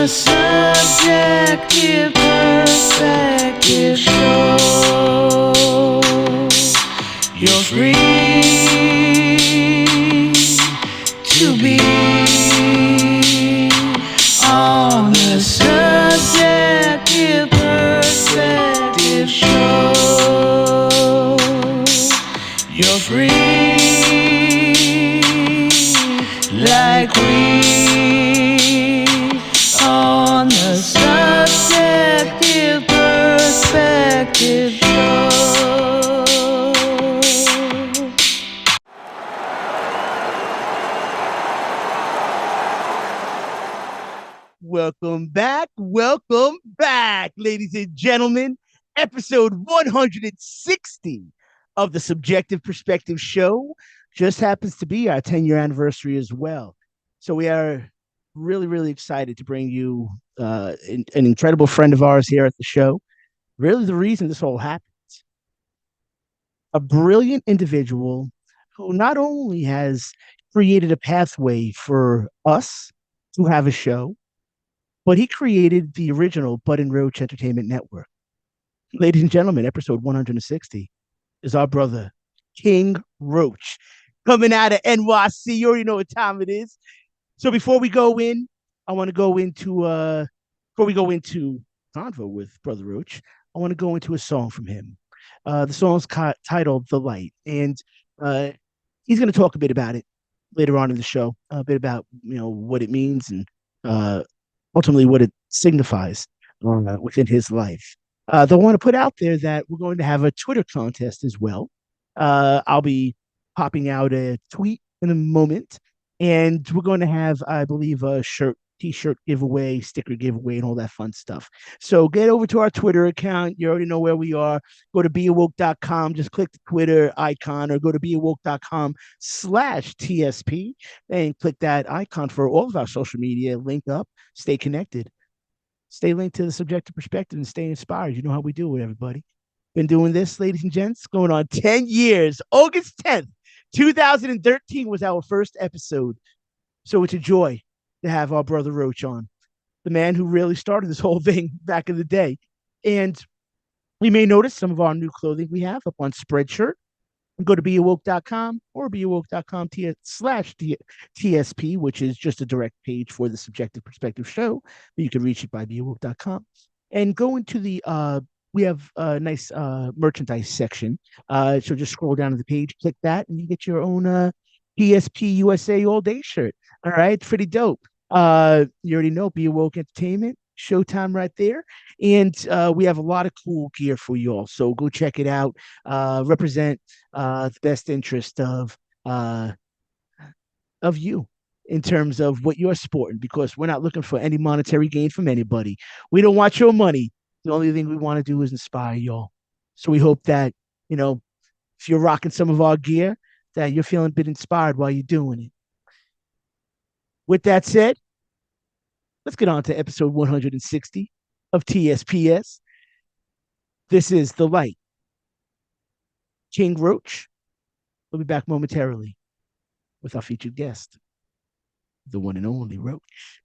the Subjective Perspective Show. You're free to be on the Subjective Perspective Show. You're free like we on the Subjective Perspective Show. Welcome back, ladies and gentlemen. Episode 160 of the Subjective Perspective Show just happens to be our 10-year anniversary as well. So we are really excited to bring you an incredible friend of ours here at the show. Really the reason this all happens. A brilliant individual who not only has created a pathway for us to have a show, but he created the original Bud and Roach Entertainment Network. Ladies and gentlemen, episode 160 is our brother, King Roach, coming out of NYC. You already know what time it is. So before we go in, I want to go into, before we go into convo with Brother Roach, I want to go into a song from him. The song's titled The Light, and he's going to talk a bit about it later on in the show, a bit about, what it means and ultimately what it signifies within his life. I want to put out there that we're going to have a Twitter contest as well. I'll be popping out a tweet in a moment, and we're going to have, I believe, a t-shirt giveaway, sticker giveaway, and all that fun stuff. So get over to our Twitter account. You already know where we are. Go to beawoke.com. Just click the Twitter icon, or go to beawoke.com/TSP and click that icon for all of our social media. Link up. Stay connected. Stay linked to the Subjective Perspective and stay inspired. You know how we do it, everybody. Been doing this, ladies and gents, going on 10 years. August 10th, 2013 was our first episode. So it's a joy to have our brother Roach on, the man who really started this whole thing back in the day. And you may notice some of our new clothing we have up on Spreadshirt. Go to beawoke.com or beawoke.com/TSP, which is just a direct page for the Subjective Perspective Show. But you can reach it by beawoke.com and go into the we have a nice merchandise section. So just scroll down to the page, click that, and you get your own TSP USA All Day shirt. All right, pretty dope. You already know Be Awoke Entertainment, Show-10 right there. And we have a lot of cool gear for you all. So go check it out. Represent the best interest of you in terms of what you're sporting, because we're not looking for any monetary gain from anybody. We don't want your money. The only thing we want to do is inspire y'all. So we hope that, if you're rocking some of our gear, that you're feeling a bit inspired while you're doing it. With that said, let's get on to episode 160 of TSPS. This is The Light. King Roach. We'll be back momentarily with our featured guest, the one and only Roach.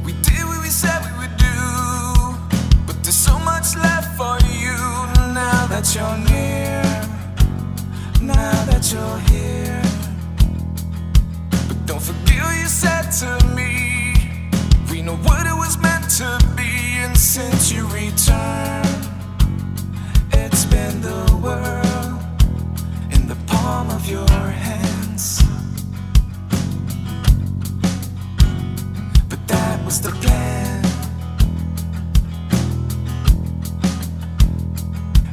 We did what we said we would do, but there's so much left for you now that you're near, now that you're here. Don't forget what you said to me. We know what it was meant to be, and since you returned, it's been the world in the palm of your hands. But that was the plan.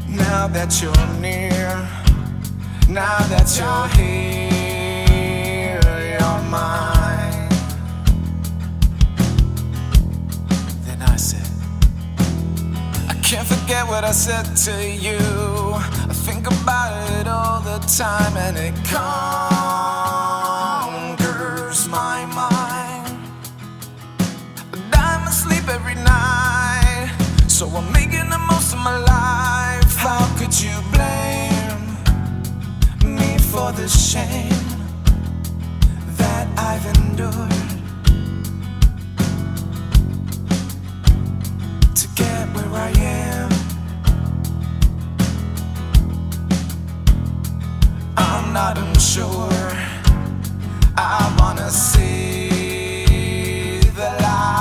Now that you're near, now that you're here, mine. Then I said, I can't forget what I said to you. I think about it all the time, and it conquers my mind. But I'm asleep every night, so I'm making the most of my life. How could you blame me for the shame that I've endured to get where I am? I'm not unsure. I wanna see the light.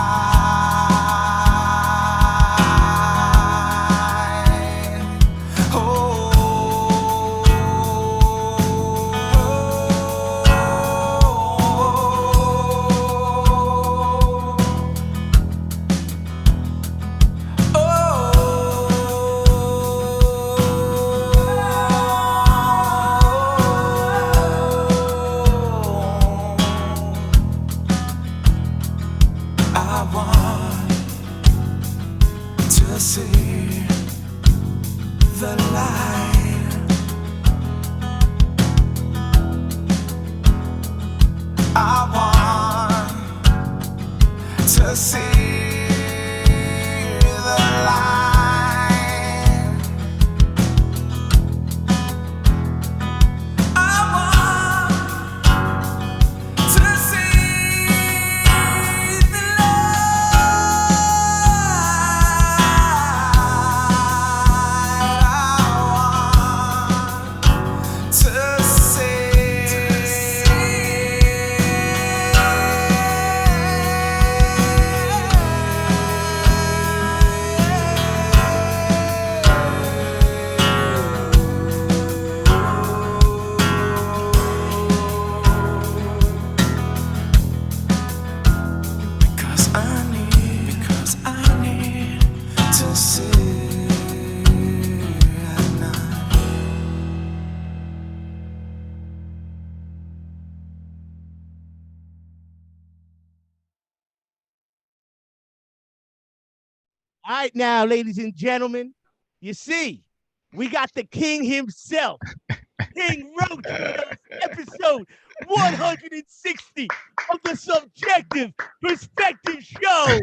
Oh, I want to see the light. I want to see the light. I want to see the light. To because I need to see at night. All right, now, ladies and gentlemen, you see, we got the king himself, King Roach, with us, episode 160 of the Subjective Perspective Show.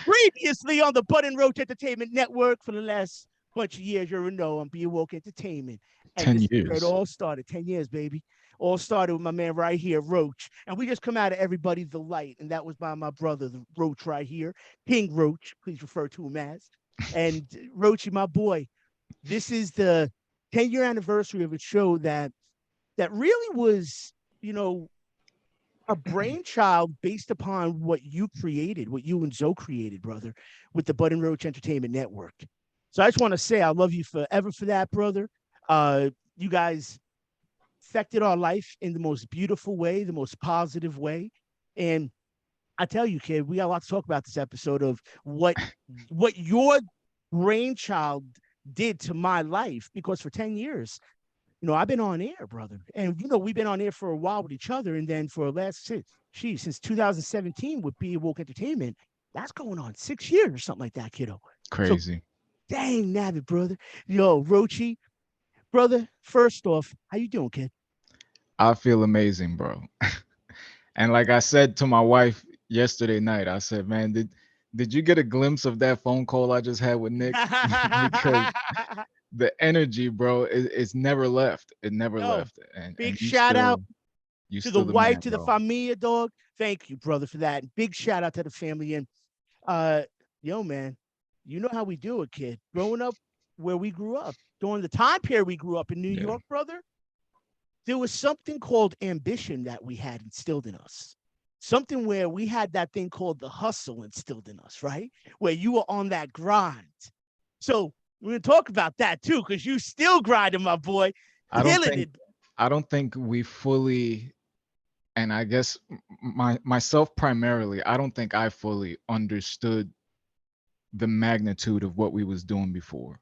Previously on the Bud and Roach Entertainment Network for the last bunch of years, you already know, on Be Awoke Entertainment. And 10 this is where years. it all started, 10 years, baby. All started with my man right here, Roach. And we just come out of Everybody the Light. And that was by my brother, the Roach right here, King Roach. Please refer to him as. And Roachy, my boy, this is the 10-year anniversary of a show that really was, a brainchild based upon what you created, what you and Zoe created, brother, with the Bud and Roach Entertainment Network. So I just want to say I love you forever for that, brother. You guys affected our life in the most beautiful way, the most positive way. And I tell you, kid, we got a lot to talk about this episode of what your brainchild did to my life, because for 10 years, I've been on air, brother. And, we've been on air for a while with each other. And then for the last, since 2017 with Be Awoke Entertainment, that's going on 6 years or something like that, kiddo. Crazy. So, dang, nabbit, brother. Yo, Roachy, brother, first off, how you doing, kid? I feel amazing, bro. And like I said to my wife yesterday night, I said, man, did you get a glimpse of that phone call I just had with Nick? Because the energy, bro, it's never left. It never Yo, left. And big you shout out you to the still the wife, man, to the bro. familia, dog. Thank you, brother, for that. Big shout out to the family. And yo, man, you know how we do it, kid. Growing up where we grew up, during the time period we grew up in New Yeah. York, brother, there was something called ambition that we had instilled in us. Something where we had that thing called the hustle instilled in us, right? Where you were on that grind. So we're going to talk about that too, because you still grinding, my boy. I don't Killing think it. I don't think we fully, and I guess myself primarily, I don't think I fully understood the magnitude of what we was doing before.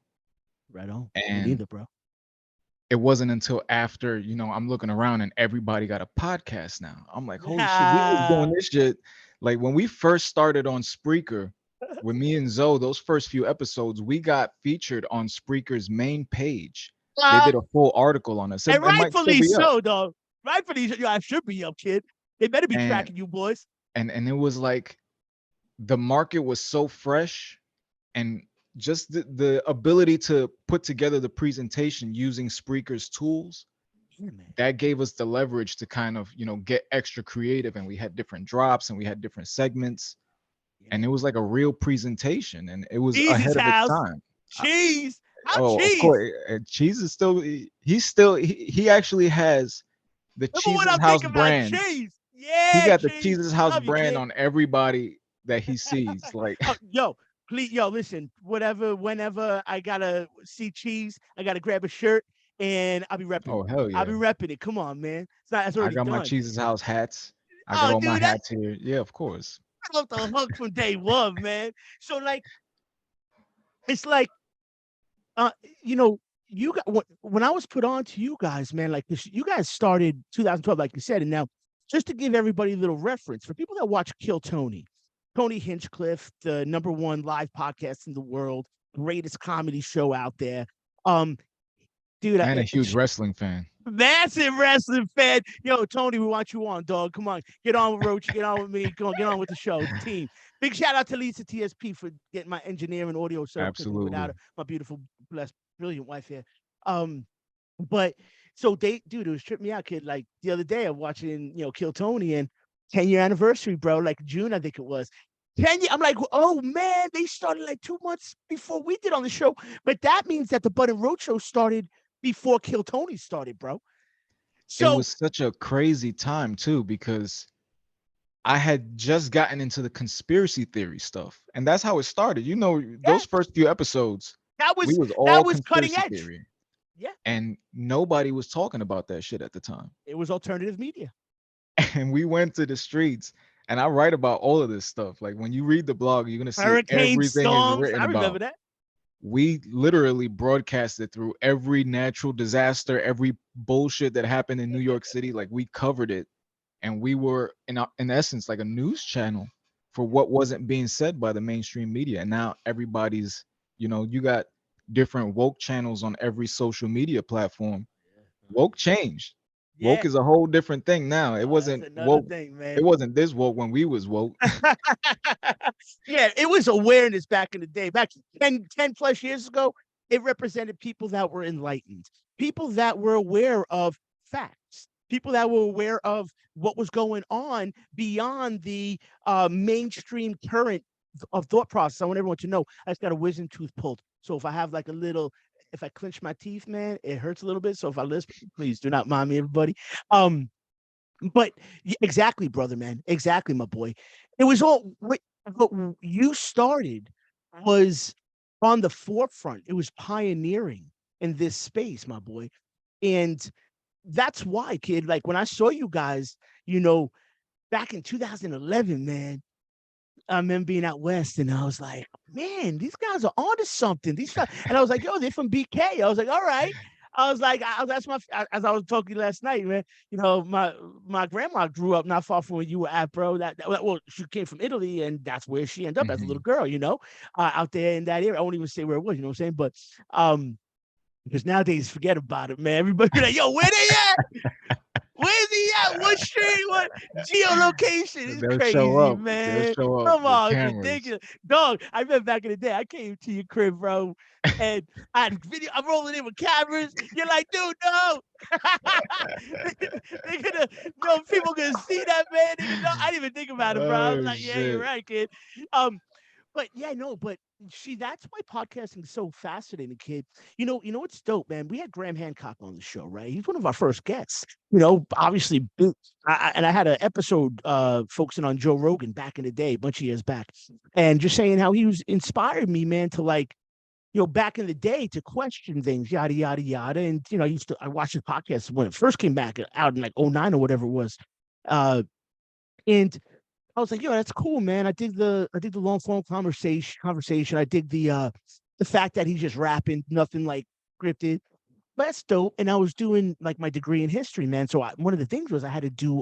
Right on. Me And neither, bro. it wasn't until after, I'm looking around and everybody got a podcast now. I'm like, holy shit, we was doing this shit. Like when we first started on Spreaker with me and Zoe, those first few episodes, we got featured on Spreaker's main page. They did a full article on us. And It might still rightfully be up. so, dog. Rightfully so. I should be up, kid. They better be And tracking you, boys. and it was like the market was so fresh, and just the ability to put together the presentation using Spreaker's tools, Yeah, man. that gave us the leverage to kind of, get extra creative, and we had different drops and we had different segments, Yeah, and it man. was like a real presentation, and it was Cheesy's ahead of its house. time. Cheese. How Oh, of cheese? course. Cheese is still he actually has the Number one, Cheese's I'm House thinking about brand. cheese. He Yeah, got the cheese. Cheese's House Love you, brand kid. on everybody that he sees. Like, Oh, yo, please, yo, listen. Whatever, whenever I gotta see cheese, I gotta grab a shirt and I'll be repping it. oh hell I'll be yeah. repping it. Come on, man. It's not. It's I already got my done. Cheese's House hats. I got Oh, all my dude, that hats here. Yeah, of course. off the hook from day one, man. So like, it's like, uh, you know, you got when I was put on to you guys, man. Like this, you guys started 2012, like you said, and now just to give everybody a little reference for people that watch Kill Tony, Tony Hinchcliffe, the #1 live podcast in the world, greatest comedy show out there. Um, dude, And a huge wrestling fan. massive wrestling fan. Yo, Tony, we want you on, dog. Come on, get on with Roach, get on with me, go on, get on with the show, the team. Big shout out to Lisa TSP for getting my engineer and audio set up. Couldn't do it without Absolutely. her, my beautiful, blessed, brilliant wife here. Um, but so dude, it was tripping me out, kid. Like the other day, I'm watching, Kill Tony and 10-year anniversary, bro. Like June, I think it was. 10 years. I'm like, oh man, they started like 2 months before we did on the show. But that means that the Bud and Roach show started before Kill Tony started, bro. It So was such a crazy time too, because I had just gotten into the conspiracy theory stuff. And that's how it started. yeah, Those first few episodes, that we was was that all was cutting conspiracy edge. theory. Yeah, And nobody was talking about that shit at the time. it was alternative media. And we went to the streets, and I write about all of this stuff. Like when you read the blog, you're gonna see Hurricane everything is storms. written I remember about. that. We literally broadcasted through every natural disaster, every bullshit that happened in New York City. Like we covered it, and we were in essence like a news channel for what wasn't being said by the mainstream media. And now everybody's, you got different woke channels on every social media platform. Woke changed. Yeah. Woke is a whole different thing now. It Oh, that's wasn't another woke. thing, It man. wasn't this woke when we was woke. Yeah, it was awareness back in the day. Back 10 plus years ago, it represented people that were enlightened, people that were aware of facts, people that were aware of what was going on beyond the mainstream current of thought process. I want everyone to know I just got a wisdom tooth pulled. So if I have like if I clench my teeth, man, it hurts a little bit. So if I lisp, please do not mind me, everybody. Um, but exactly, brother, man. Exactly, my boy. It was all what you started was on the forefront. It was pioneering in this space, my boy. And that's why, kid, like when I saw you guys, back in 2011, man, I remember being out west and I was like, man, these guys are onto something. These guys, and I was like, yo, they're from BK. I was like, all right. I was like, that's as I was talking last night, man. My grandma grew up not far from where you were at, bro. Well, she came from Italy, and that's where she ended up as a little Mhm. girl, out there in that area. I won't even say where it was, you know what I'm saying? But because nowadays, forget about it, man. Everybody be like, yo, where they at? Where's he at? What street? What geolocation? It's They'll show crazy, up. They'll man. show up Come with on, it's cameras. ridiculous. Dog, I remember back in the day, I came to your crib, bro, and I had video. I'm rolling in with cameras. You're like, dude, no. They're gonna, no, people gonna see that, man. I didn't even think about it, bro. I was Oh like, yeah, you're shit. right, kid. But yeah, no, but see, that's why podcasting is so fascinating, kid. It's dope, man. We had Graham Hancock on the show, right? He's one of our first guests. Obviously, and I had an episode focusing on Joe Rogan back in the day, a bunch of years back, and just saying how he was inspired me, man, to like, back in the day to question things, yada yada yada. And I watched his podcast when it first came back out in like '09 or whatever it was, and I was like, yo, that's cool, man. I dig the long form conversation. I dig the fact that he's just rapping, nothing like scripted. But that's dope. And I was doing like my degree in history, man. So one of the things was I had to do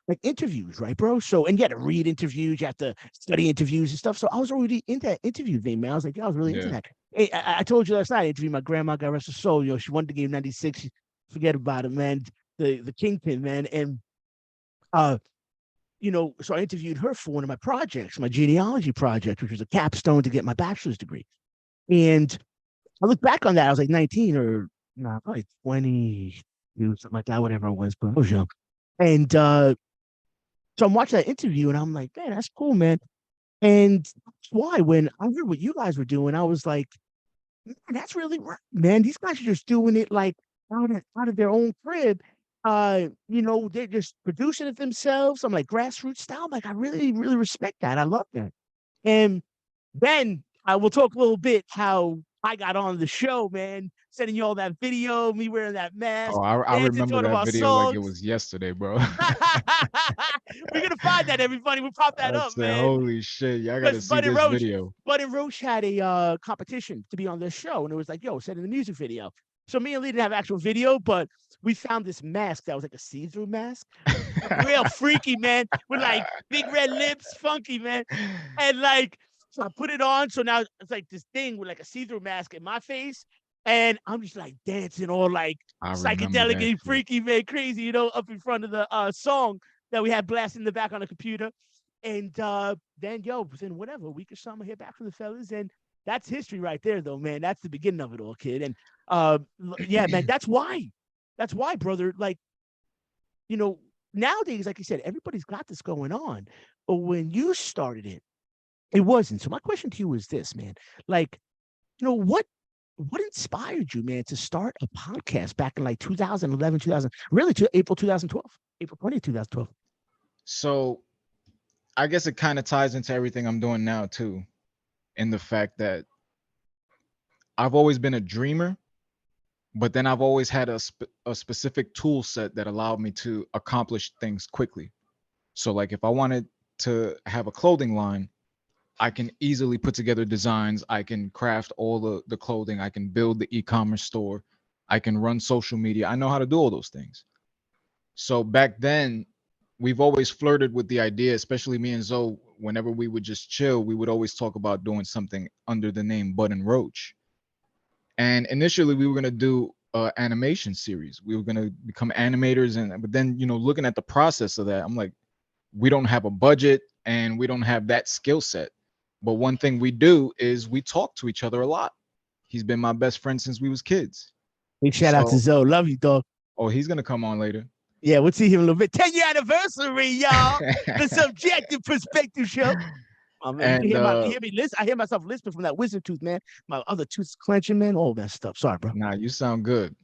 like interviews, right, bro? So and you had to read interviews, you have to study interviews and stuff. So I was already into that interview thing, man. I was like, yeah, I was really into Yeah. that. Hey, I told you last night I interviewed my grandma, God rest her soul. She won the game '96. Forget about it, man. The kingpin, man. And uh so I interviewed her for one of my projects, my genealogy project, which was a capstone to get my bachelor's degree. And I look back on that, I was like 19 or no, probably 20, something like that, whatever it was, but I was young. And so I'm watching that interview and I'm like, man, that's cool, man. And that's why when I heard what you guys were doing, I was like, man, that's really right, man. These guys are just doing it like out of their own crib. They're just producing it themselves. I'm like grassroots style. I'm like, I really, really respect that. I love that. And then I will talk a little bit how I got on the show, man. Sending you all that video, me wearing that Oh, mask, I dancing to remember one of that our video like it songs. was yesterday, bro. We're gonna find that everybody. We'll pop that I up, said, man. holy shit, y'all got Because to see this video. Bud and Roach had a competition to be on this show, and it was like, yo, send in the music video. So me and Lee didn't have actual video, but we found this mask that was like a see-through mask, real freaky, man, with like big red lips, funky, man, and like so I put it on. So now it's like this thing with like a see-through mask in my face, and I'm just like dancing all like I remember psychedelic that and shit. freaky, man, crazy, up in front of the song that we had blasting in the back on the computer. And then, within whatever, a week or something, I hear back from the fellas. And that's history right there, though, man. That's the beginning of it all, kid. And yeah, man, that's why. That's why, brother. Like, nowadays, like you said, everybody's got this going on. But when you started it, it wasn't. So my question to you is this, man. Like, what inspired you, man, to start a podcast back in like 2011, 2000, really to April 2012, April 20th, 2012? So I guess it kind of ties into everything I'm doing now too, in the fact that I've always been a dreamer, but then I've always had a specific tool set that allowed me to accomplish things quickly. So like if I wanted to have a clothing line, I can easily put together designs. I can craft all the clothing. I can build the e-commerce store. I can run social media. I know how to do all those things. So back then, we've always flirted with the idea, especially me and Zoe, whenever we would just chill, we would always talk about doing something under the name Bud and Roach. And initially we were going to do an animation series. We were going to become animators. But then, looking at the process of that, I'm like, we don't have a budget and we don't have that skill set. But one thing we do is we talk to each other a lot. He's been my best friend since we was kids. Big shout out to Zoe. Love you, dog. Oh, he's going to come on later. Yeah, we'll see him in a little bit. 10-year anniversary, y'all. The Subjective Perspective Show. And you hear me listen? I hear myself lisping from that wisdom tooth, man. My other tooth's clenching, man. All that stuff. Sorry, bro. nah, you sound good.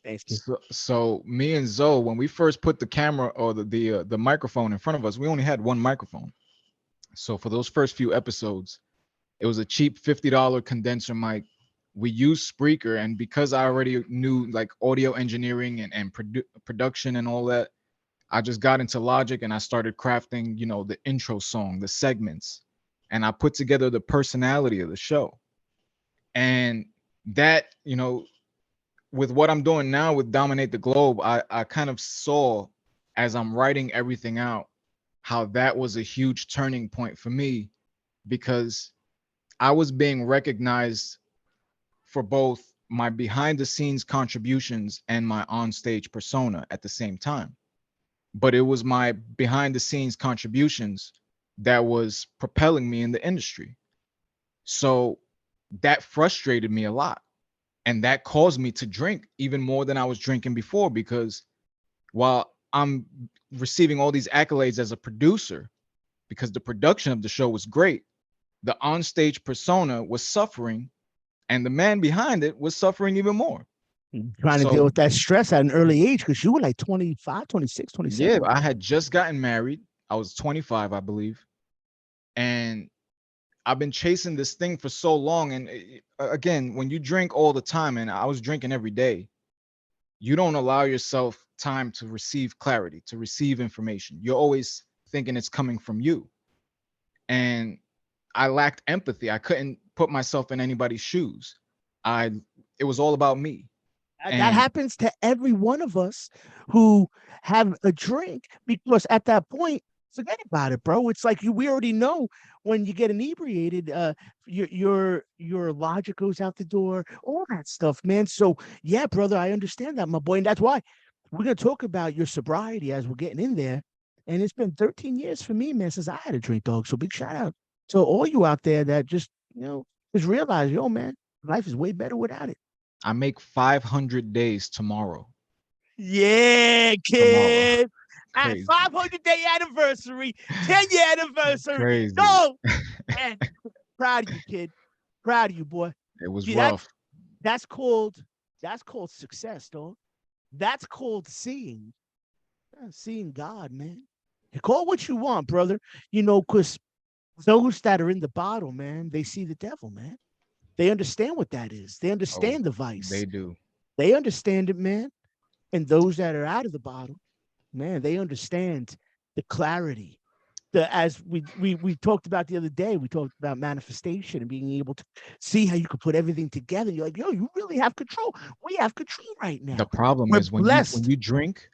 Thanks, kid. So me and Zoe, when we first put the camera or the microphone in front of us, we only had one microphone. So for those first few episodes, it was a cheap $50 condenser mic. We used Spreaker, and because I already knew like audio engineering and production and all that, I just got into Logic and I started crafting, the intro song, the segments, and I put together the personality of the show. And that, with what I'm doing now with Dominate the Globe, I kind of saw as I'm writing everything out how that was a huge turning point for me, because I was being recognized for both my behind the scenes contributions and my on stage persona at the same time. But it was my behind the scenes contributions that was propelling me in the industry. So that frustrated me a lot. And that caused me to drink even more than I was drinking before, because while I'm receiving all these accolades as a producer, because the production of the show was great, the onstage persona was suffering, and the man behind it was suffering even more. Trying to deal with that stress at an early age, because you were like 25, 26, 27. Yeah, I had just gotten married. I was 25, I believe. And I've been chasing this thing for so long. And again, when you drink all the time, and I was drinking every day, you don't allow yourself time to receive clarity, to receive information. You're always thinking it's coming from you. And I lacked empathy. I couldn't put myself in anybody's shoes. It was all about me. That happens to every one of us who have a drink, because at that point, forget about it, bro. It's like we already know when you get inebriated, your logic goes out the door, all that stuff, man. So yeah, brother, I understand that, my boy. And that's why we're gonna talk about your sobriety as we're getting in there. And it's been 13 years for me, man, since I had a drink, dog. So big shout out to all you out there that just realize, yo, man, Life is way better without it. I make 500 days tomorrow. Yeah, Tomorrow. kid. At Crazy. 500-day anniversary, 10-year anniversary. Crazy. No, man, proud of you, kid. Proud of you, boy. It was See, rough. that's called success, dog. That's called seeing God, man. Call what you want, brother. Because those that are in the bottle, man, they see the devil, man. They understand what that is. They Oh, understand the vice. they do. They understand it, man. And those that are out of the bottle, man, they understand the clarity. As we talked about the other day, we talked about manifestation and being able to see how you could put everything together. You're like, yo, you really have control. We have control right now. The problem We're is when blessed. you drink,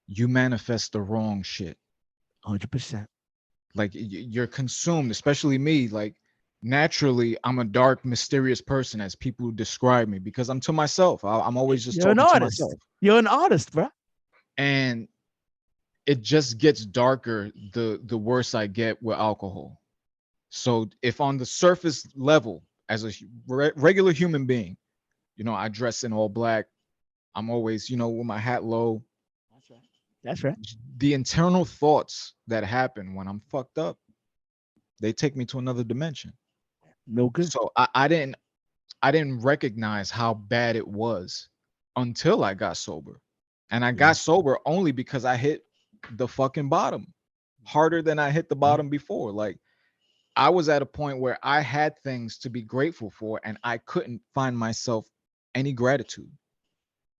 you manifest the wrong shit. 100%. Like you're consumed, especially me. Like naturally, I'm a dark, mysterious person, as people describe me, because I'm to myself. I'm always just You're an talking to artist. myself, You're an artist, bro. and it just gets darker the worse I get with alcohol. So if on the surface level, as a regular human being, I dress in all black. I'm always, with my hat low. That's right. That's right. The internal thoughts that happen when I'm fucked up, they take me to another dimension. No good. So I didn't recognize how bad it was until I got sober. And I got sober only because I hit the fucking bottom harder than I hit the bottom before. Like I was at a point where I had things to be grateful for and I couldn't find myself any gratitude.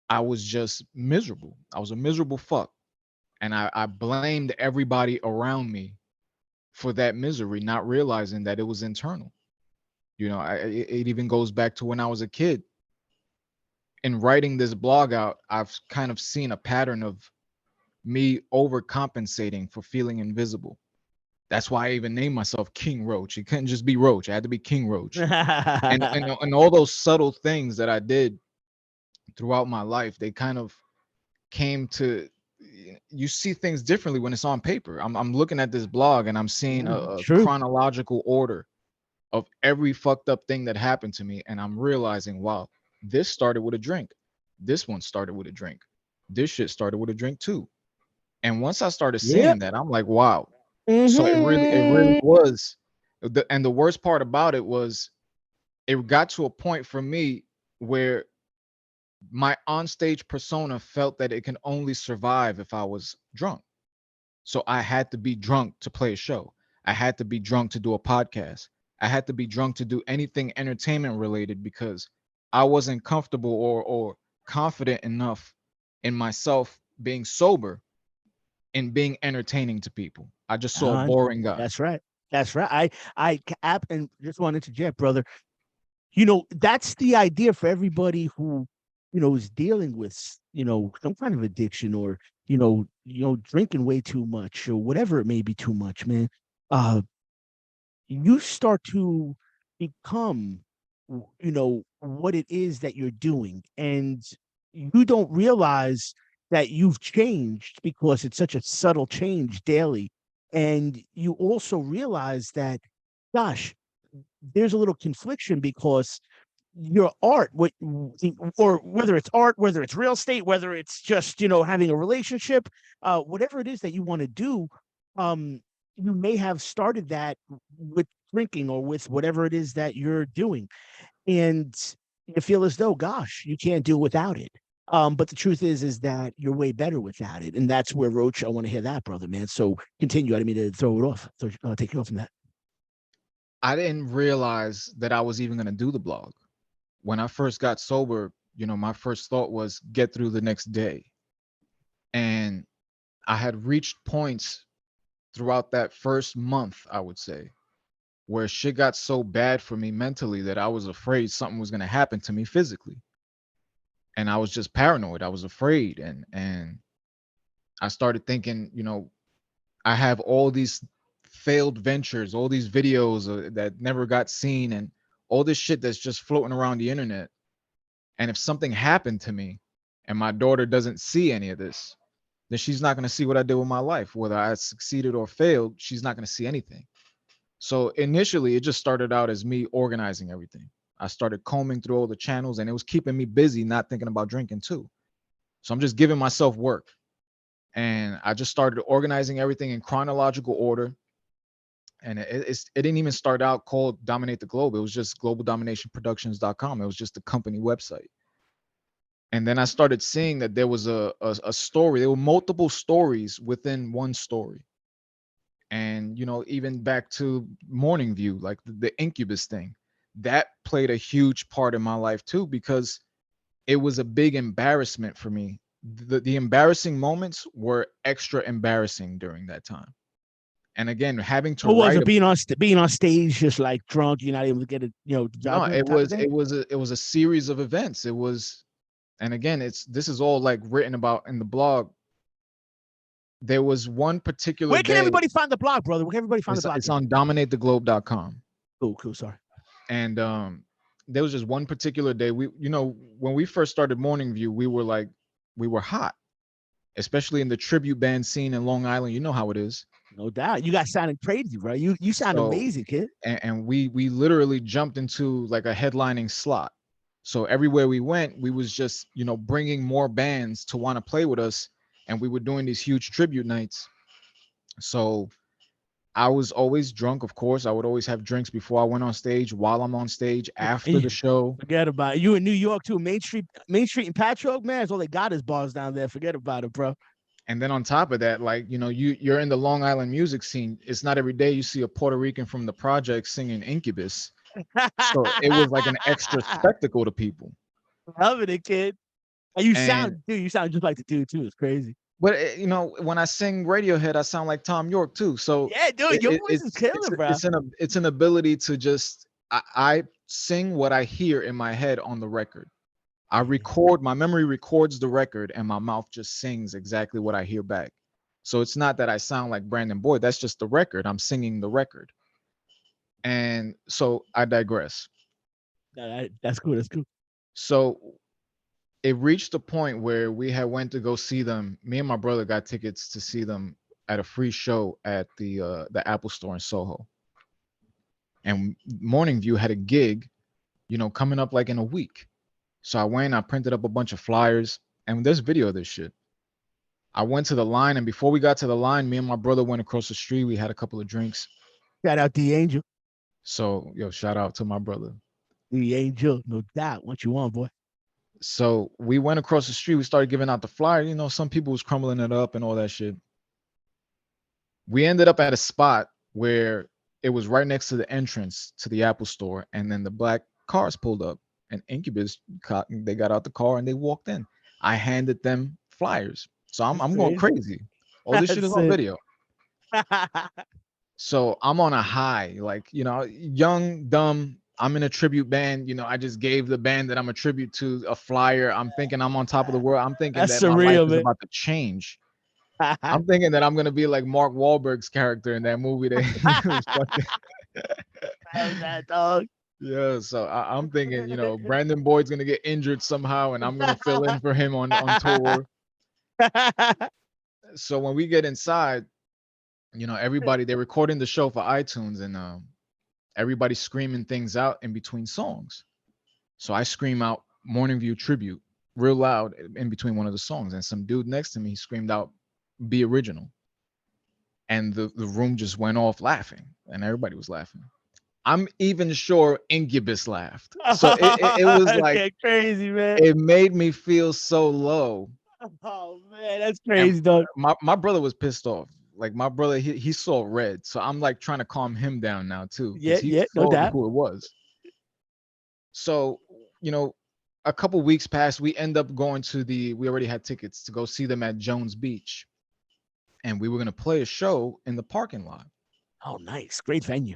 I was just miserable. I was a miserable fuck. And I blamed everybody around me for that misery, not realizing that it was internal. It even goes back to when I was a kid. In writing this blog out, I've kind of seen a pattern of me overcompensating for feeling invisible. That's why I even named myself King Roach. It couldn't just be Roach. I had to be King Roach. And all those subtle things that I did throughout my life, they kind of came to, you see things differently when it's on paper. I'm looking at this blog and I'm seeing a True. chronological order of every fucked up thing that happened to me, and I'm realizing, wow, this started with a drink. This one started with a drink. This shit started with a drink too. And once I started seeing that, I'm like, wow. So it really was. And the worst part about it was, it got to a point for me where my onstage persona felt that it can only survive if I was drunk. So I had to be drunk to play a show. I had to be drunk to do a podcast. I had to be drunk to do anything entertainment related, because I wasn't comfortable or confident enough in myself being sober and being entertaining to people. I just saw a boring guy. That's right. That's right. And just want to interject, brother. That's the idea for everybody who, is dealing with, some kind of addiction, or, drinking way too much, or whatever it may be too much, man. You start to become, what it is that you're doing. And you don't realize that you've changed because it's such a subtle change daily. And you also realize that, gosh, there's a little confliction, because your art, or whether it's art, whether it's real estate, whether it's just, having a relationship, whatever it is that you want to do, you may have started that with drinking, or with whatever it is that you're doing, and you feel as though, gosh, you can't do without it. But the truth is that you're way better without it, and that's where, Roach, I want to hear that, brother, man. So continue. I didn't mean to throw it off. Take you off from that. I didn't realize that I was even going to do the blog. When I first got sober, my first thought was get through the next day. And I had reached points throughout that first month, I would say, where shit got so bad for me mentally that I was afraid something was going to happen to me physically. And I was just paranoid. I was afraid. And I started thinking, I have all these failed ventures, all these videos that never got seen, and all this shit that's just floating around the internet. And if something happened to me and my daughter doesn't see any of this, then she's not going to see what I did with my life. Whether I succeeded or failed, she's not going to see anything. So initially, it just started out as me organizing everything. I started combing through all the channels, and it was keeping me busy, not thinking about drinking too. So I'm just giving myself work. And I just started organizing everything in chronological order. And it didn't even start out called Dominate the Globe. It was just globaldominationproductions.com. It was just a company website. And then I started seeing that there was a story. There were multiple stories within one story. And, even back to Morning View, like the Incubus thing, that played a huge part in my life too, because it was a big embarrassment for me. The embarrassing moments were extra embarrassing during that time. And again, having to What was write it being on stage just like drunk, you're not able to get it, no, job it type of was thing? it was a, it was a series of events. It was, and again, this is all like written about in the blog. There was one particular Where can day. everybody find the blog, brother? Where can everybody find the blog? It's on dominatheglobe.com. Cool. Sorry. And there was just one particular day. We, when we first started Morning View, we were hot, especially in the tribute band scene in Long Island. You know how it is. No doubt. You got sounding crazy, bro. You sound So, amazing, kid. and we literally jumped into like a headlining slot. So everywhere we went, we was just, bringing more bands to want to play with us, and we were doing these huge tribute nights. So I was always drunk, of course. I would always have drinks before I went on stage, while I'm on stage, after the show. Forget about it. You in New York too. Main Street and Patriotism, man, is all they got is bars down there. Forget about it, bro. And then on top of that, like, you're in the Long Island music scene. It's not every day you see a Puerto Rican from the project singing Incubus. So it was like an extra spectacle to people. Loving it, kid. And you sound just like the dude too. It's crazy. But when I sing Radiohead, I sound like Tom York too. So yeah, dude, your voice is killer, bro. It's an ability to just I sing what I hear in my head on the record. I record, my memory records the record, and my mouth just sings exactly what I hear back. So it's not that I sound like Brandon Boyd. That's just the record. I'm singing the record. And so I digress. That's cool. That's cool. So it reached a point where we had went to go see them. Me and my brother got tickets to see them at a free show at the Apple Store in Soho. And Morning View had a gig, coming up like in a week. So I went, I printed up a bunch of flyers, and there's video of this shit. I went to the line, and before we got to the line, me and my brother went across the street. We had a couple of drinks. Shout out the Angel. So, shout out to my brother. The Angel, no doubt. What you want, boy? So we went across the street. We started giving out the flyer. Some people was crumbling it up and all that shit. We ended up at a spot where it was right next to the entrance to the Apple Store, and then the black cars pulled up, and Incubus, they got out the car and they walked in. I handed them flyers. So I'm going crazy. All this shit is on video. So I'm on a high, like, young, dumb. I'm in a tribute band. I just gave the band that I'm a tribute to a flyer. I'm thinking I'm on top of the world. I'm thinking That's that surreal, my life man. is about to change. I'm thinking that I'm going to be like Mark Wahlberg's character in that movie that he was fucking. That dog. Yeah, so I'm thinking, Brandon Boyd's gonna get injured somehow, and I'm gonna fill in for him on tour. So when we get inside, everybody, they're recording the show for iTunes, and everybody's screaming things out in between songs. So I scream out Morning View tribute real loud in between one of the songs, and some dude next to me screamed out "Be original," and the room just went off laughing, and everybody was laughing. I'm even sure Incubus laughed. So it was like crazy, man. It made me feel so low. Oh man, that's crazy, dog. My brother was pissed off. Like my brother, he saw red. So I'm like trying to calm him down now too. Yeah, He no saw doubt. who it was. So, a couple weeks passed. We end up going we already had tickets to go see them at Jones Beach. And we were gonna play a show in the parking lot. Oh, nice. Great venue.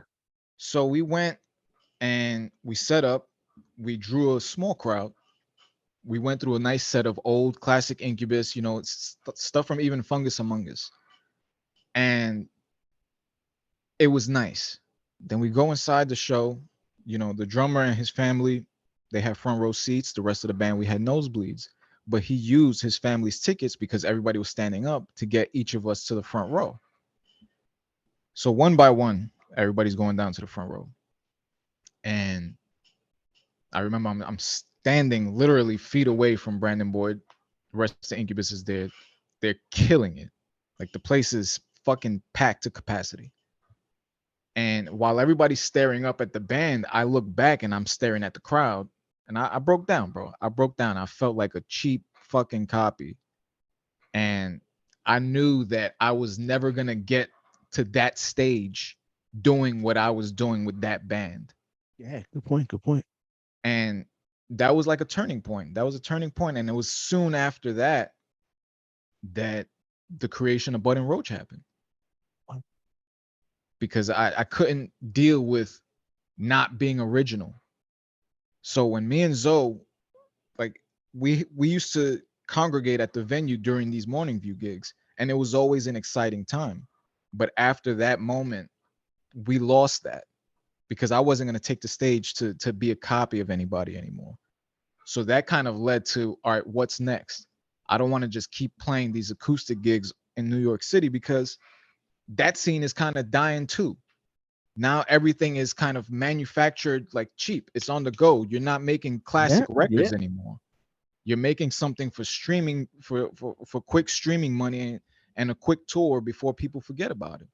So we went and we set up, we drew a small crowd. We went through a nice set of old classic Incubus, stuff from even Fungus Among Us. And it was nice. Then we go inside the show, the drummer and his family, they have front row seats. The rest of the band, we had nosebleeds. But he used his family's tickets because everybody was standing up to get each of us to the front row. So one by one, everybody's going down to the front row. And I remember I'm standing literally feet away from Brandon Boyd. The rest of the Incubus is there. They're killing it. Like the place is fucking packed to capacity. And while everybody's staring up at the band, I look back and I'm staring at the crowd. And I broke down, bro. I broke down. I felt like a cheap fucking copy. And I knew that I was never gonna get to that stage doing what I was doing with that band. Yeah, good point. Good point. And that was like a turning point. That was a turning point. And it was soon after that that the creation of Bud and Roach happened. Because I couldn't deal with not being original. So when me and Zoe, like we used to congregate at the venue during these Morning View gigs, and it was always an exciting time. But after that moment, we lost that because I wasn't going to take the stage to be a copy of anybody anymore. So that kind of led to, all right, what's next? I don't want to just keep playing these acoustic gigs in New York City because that scene is kind of dying too. Now everything is kind of manufactured like cheap. It's on the go. You're not making classic records anymore. You're making something for streaming for quick streaming money and a quick tour before people forget about it.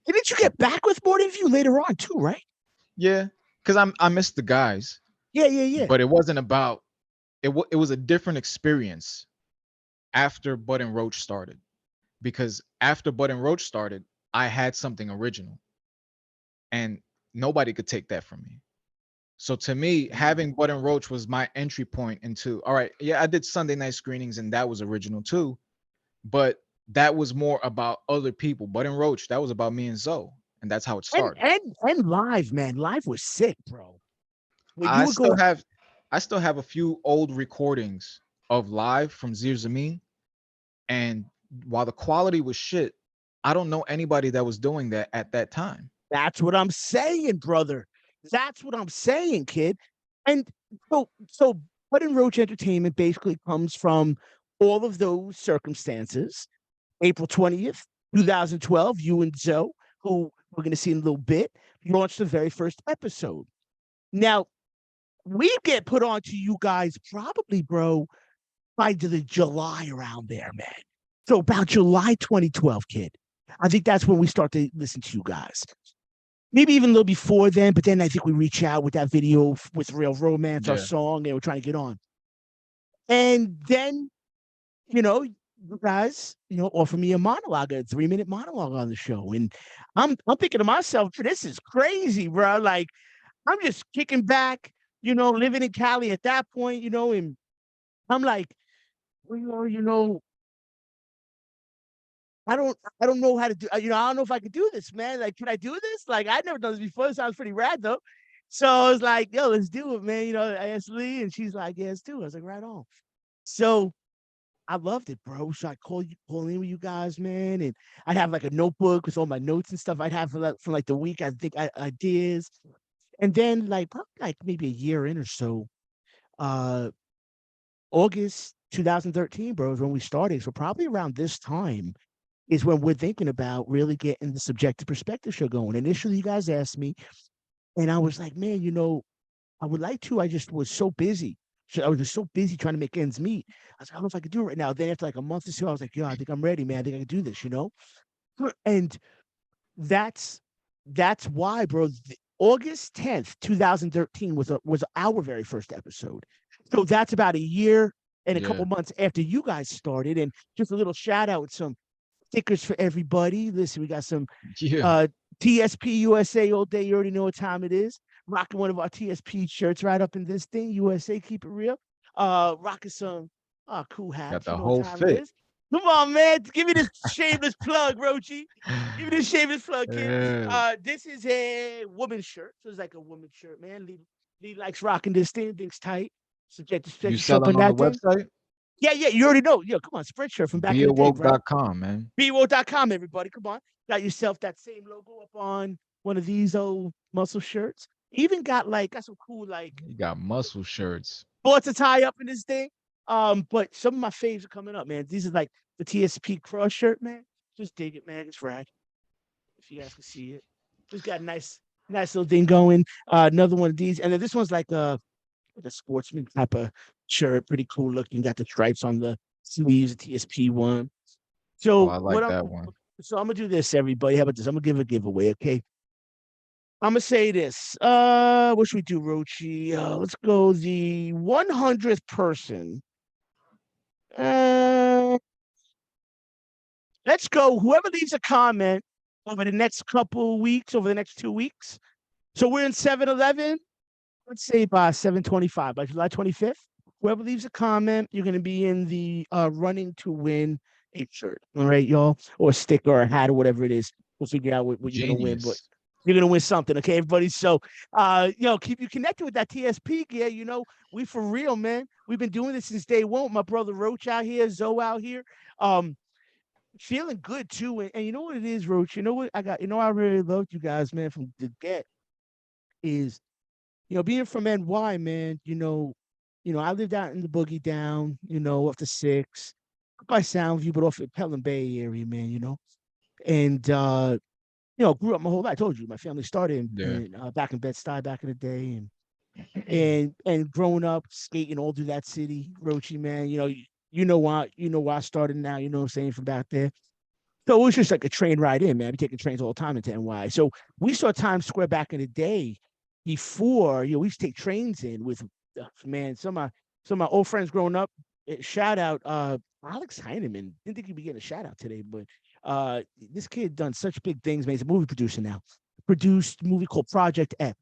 Didn't you get back with Morning View later on too, right? Yeah, because I missed the guys. Yeah. But it wasn't about it. It was a different experience after Bud and Roach started, because after Bud and Roach started, I had something original, and nobody could take that from me. So to me, having Bud and Roach was my entry point into, all right, yeah, I did Sunday night screenings and that was original too, but that was more about other people. Bud and Roach, that was about me and Zoe, and that's how it started. And live, man, live was sick, bro. When you I would still go, have a few old recordings of live from Zir Zameen, and while the quality was shit, I don't know anybody that was doing that at that time. that's what I'm saying, brother. That's what I'm saying, kid. And so Bud and Roach Entertainment basically comes from all of those circumstances. April 20th, 2012, you and Zoe, who we're going to see in a little bit, launched the very first episode. Now, we get put on to you guys probably, bro, by the July around there, man. So about July 2012, kid. I think that's when we start to listen to you guys. Maybe even a little before then, but then I think we reach out with that video with Real Romance, our song, and we're trying to get on. And then, you guys, offer me a monologue, a 3-minute monologue on the show. And I'm thinking to myself, this is crazy, bro. Like, I'm just kicking back, living in Cali at that point, and I'm like, well, I don't know how to do, I don't know if I could do this, man. Like, can I do this? Like, I've never done this before. It sounds pretty rad though. So I was like, yo, let's do it, man. I asked Lee and she's like, yeah, let's do it. I was like, right on. So I loved it, bro. So I call in with you guys, man. And I'd have like a notebook with all my notes and stuff I'd have for like the week. I think ideas. And then like maybe a year in or so, August 2013, bro, is when we started. So probably around this time is when we're thinking about really getting the Subjective Perspective show going. Initially, you guys asked me, and I was like, man, I would like to. I just was so busy. So I was just so busy trying to make ends meet. I was like, I don't know if I could do it right now. Then after like a month or so, I was like, yo, I think I'm ready, man. I think I can do this, And that's why, bro. August 10th, 2013 was our very first episode. So that's about a year and a couple months after you guys started. And just a little shout out with some stickers for everybody. Listen, we got some TSP USA all day. You already know what time it is. Rocking one of our TSP shirts right up in this thing. USA, keep it real. Rocking some cool hats. Got the whole fit. Come on, man. Give me this shameless plug, Roachy. Give me this shameless plug, kid. This is a woman's shirt. So it's like a woman's shirt, man. Lee likes rocking this thing. Thing's tight. Subjective You sell them on the website? Yeah, you already know. Yo, come on, Spreadshirt from back in the day, right? BeAwoke.com, man. BeAwoke.com, everybody. Come on. Got yourself that same logo up on one of these old muscle shirts. Even got some cool You got muscle shirts. sports attire up in this thing. But some of my faves are coming up, man. These are like the TSP cross shirt, man. Just dig it, man. It's rad. If you guys can see it. Just got a nice little thing going. Another one of these. And then this one's like the sportsman type of shirt, pretty cool looking. Got the stripes on the sleeves, the TSP one. Oh, So I what like I'm that one. so I'm gonna do this, everybody. How about this? I'm gonna give a giveaway, okay? I'm gonna say this. What should we do, Rochi? Let's go the 100th person. Uh, let's go. Whoever leaves a comment over the next couple weeks, over the next 2 weeks. So we're in 7-Eleven. Let's say by 7/25, by July 25th. Whoever leaves a comment, you're gonna be in the running to win a shirt. All right, y'all, or a sticker or a hat or whatever it is. We'll figure out what you're gonna win, but Genius. you're gonna win something, okay, everybody? So keep you connected with that TSP gear. We for real, man. We've been doing this since day one. My brother Roach out here, Zoe out here. Feeling good too. And you know what it is, Roach? You know what I got? I really loved you guys, man, from the get is being from NY, man, I lived out in the boogie down, off the six, by Soundview, but off the Pelham Bay area, man, and grew up my whole life. I told you my family started Yeah. back in Bed-Stuy back in the day, and growing up skating all through that city, Rochi, man, why I started now, you know what I'm saying, from back there. So it was just like a train ride in, man. We taking trains all the time into NY. So we saw Times Square back in the day before, we used to take trains in with man, some of my old friends growing up. Shout out Alex Heineman. Didn't think he'd be getting a shout out today, but this kid done such big things, man. He's a movie producer now. Produced a movie called Project X.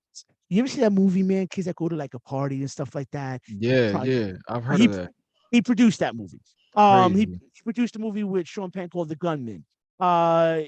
You ever see that movie, man? Kids that go to like a party and stuff like that. Yeah, Project. yeah. I've heard He of that. he produced that movie. He Crazy. produced a movie with Sean Penn called The Gunman.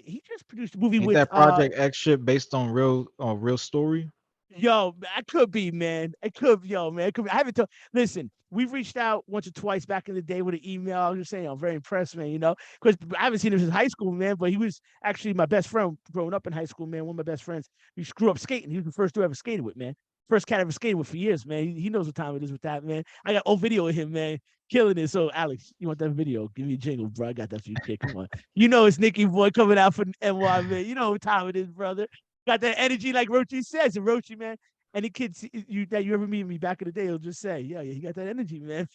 He just produced a movie Ain't with that Project X shit based on real story? yo, I could be, man. It could be, yo, man. It could be. I haven't told. Listen, we've reached out once or twice back in the day with an email. I was just saying, I'm very impressed, man. Because I haven't seen him since high school, man. But he was actually my best friend growing up in high school, man. One of my best friends. He grew up skating. He was the first dude I ever skated with, man. First cat I ever skated with for years, man. He knows what time it is with that, man. I got old video of him, man, killing it. So, Alex, you want that video? Give me a jingle, bro. I got that for you, kid. Come on. It's Nicky Boy coming out for NY, man. You know what time it is, brother. Got that energy like Rochi says. And Rochi, man, any kids that you ever meet me back in the day will just say, yeah, he got that energy, man.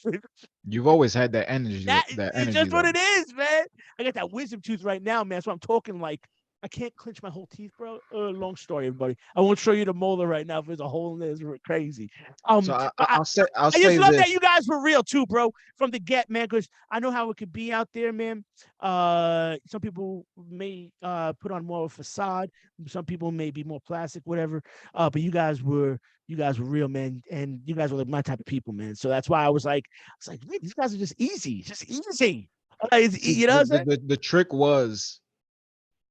You've always had that energy, that It's energy just what though. it is, man. I got that wisdom tooth right now, man. So I'm talking like I can't clench my whole teeth, bro. Long story, everybody. I won't show you the molar right now if there's a hole in there. It's crazy. So But I'll I just say love that this. you guys were real too, bro, from the get, man. Because I know how it could be out there, man. Some people may put on more of a facade. Some people may be more plastic, whatever. But you guys were real, man, and you guys were like my type of people, man. So that's why I was like, man, these guys are just easy, just easy. See, You know what I'm saying? the trick was,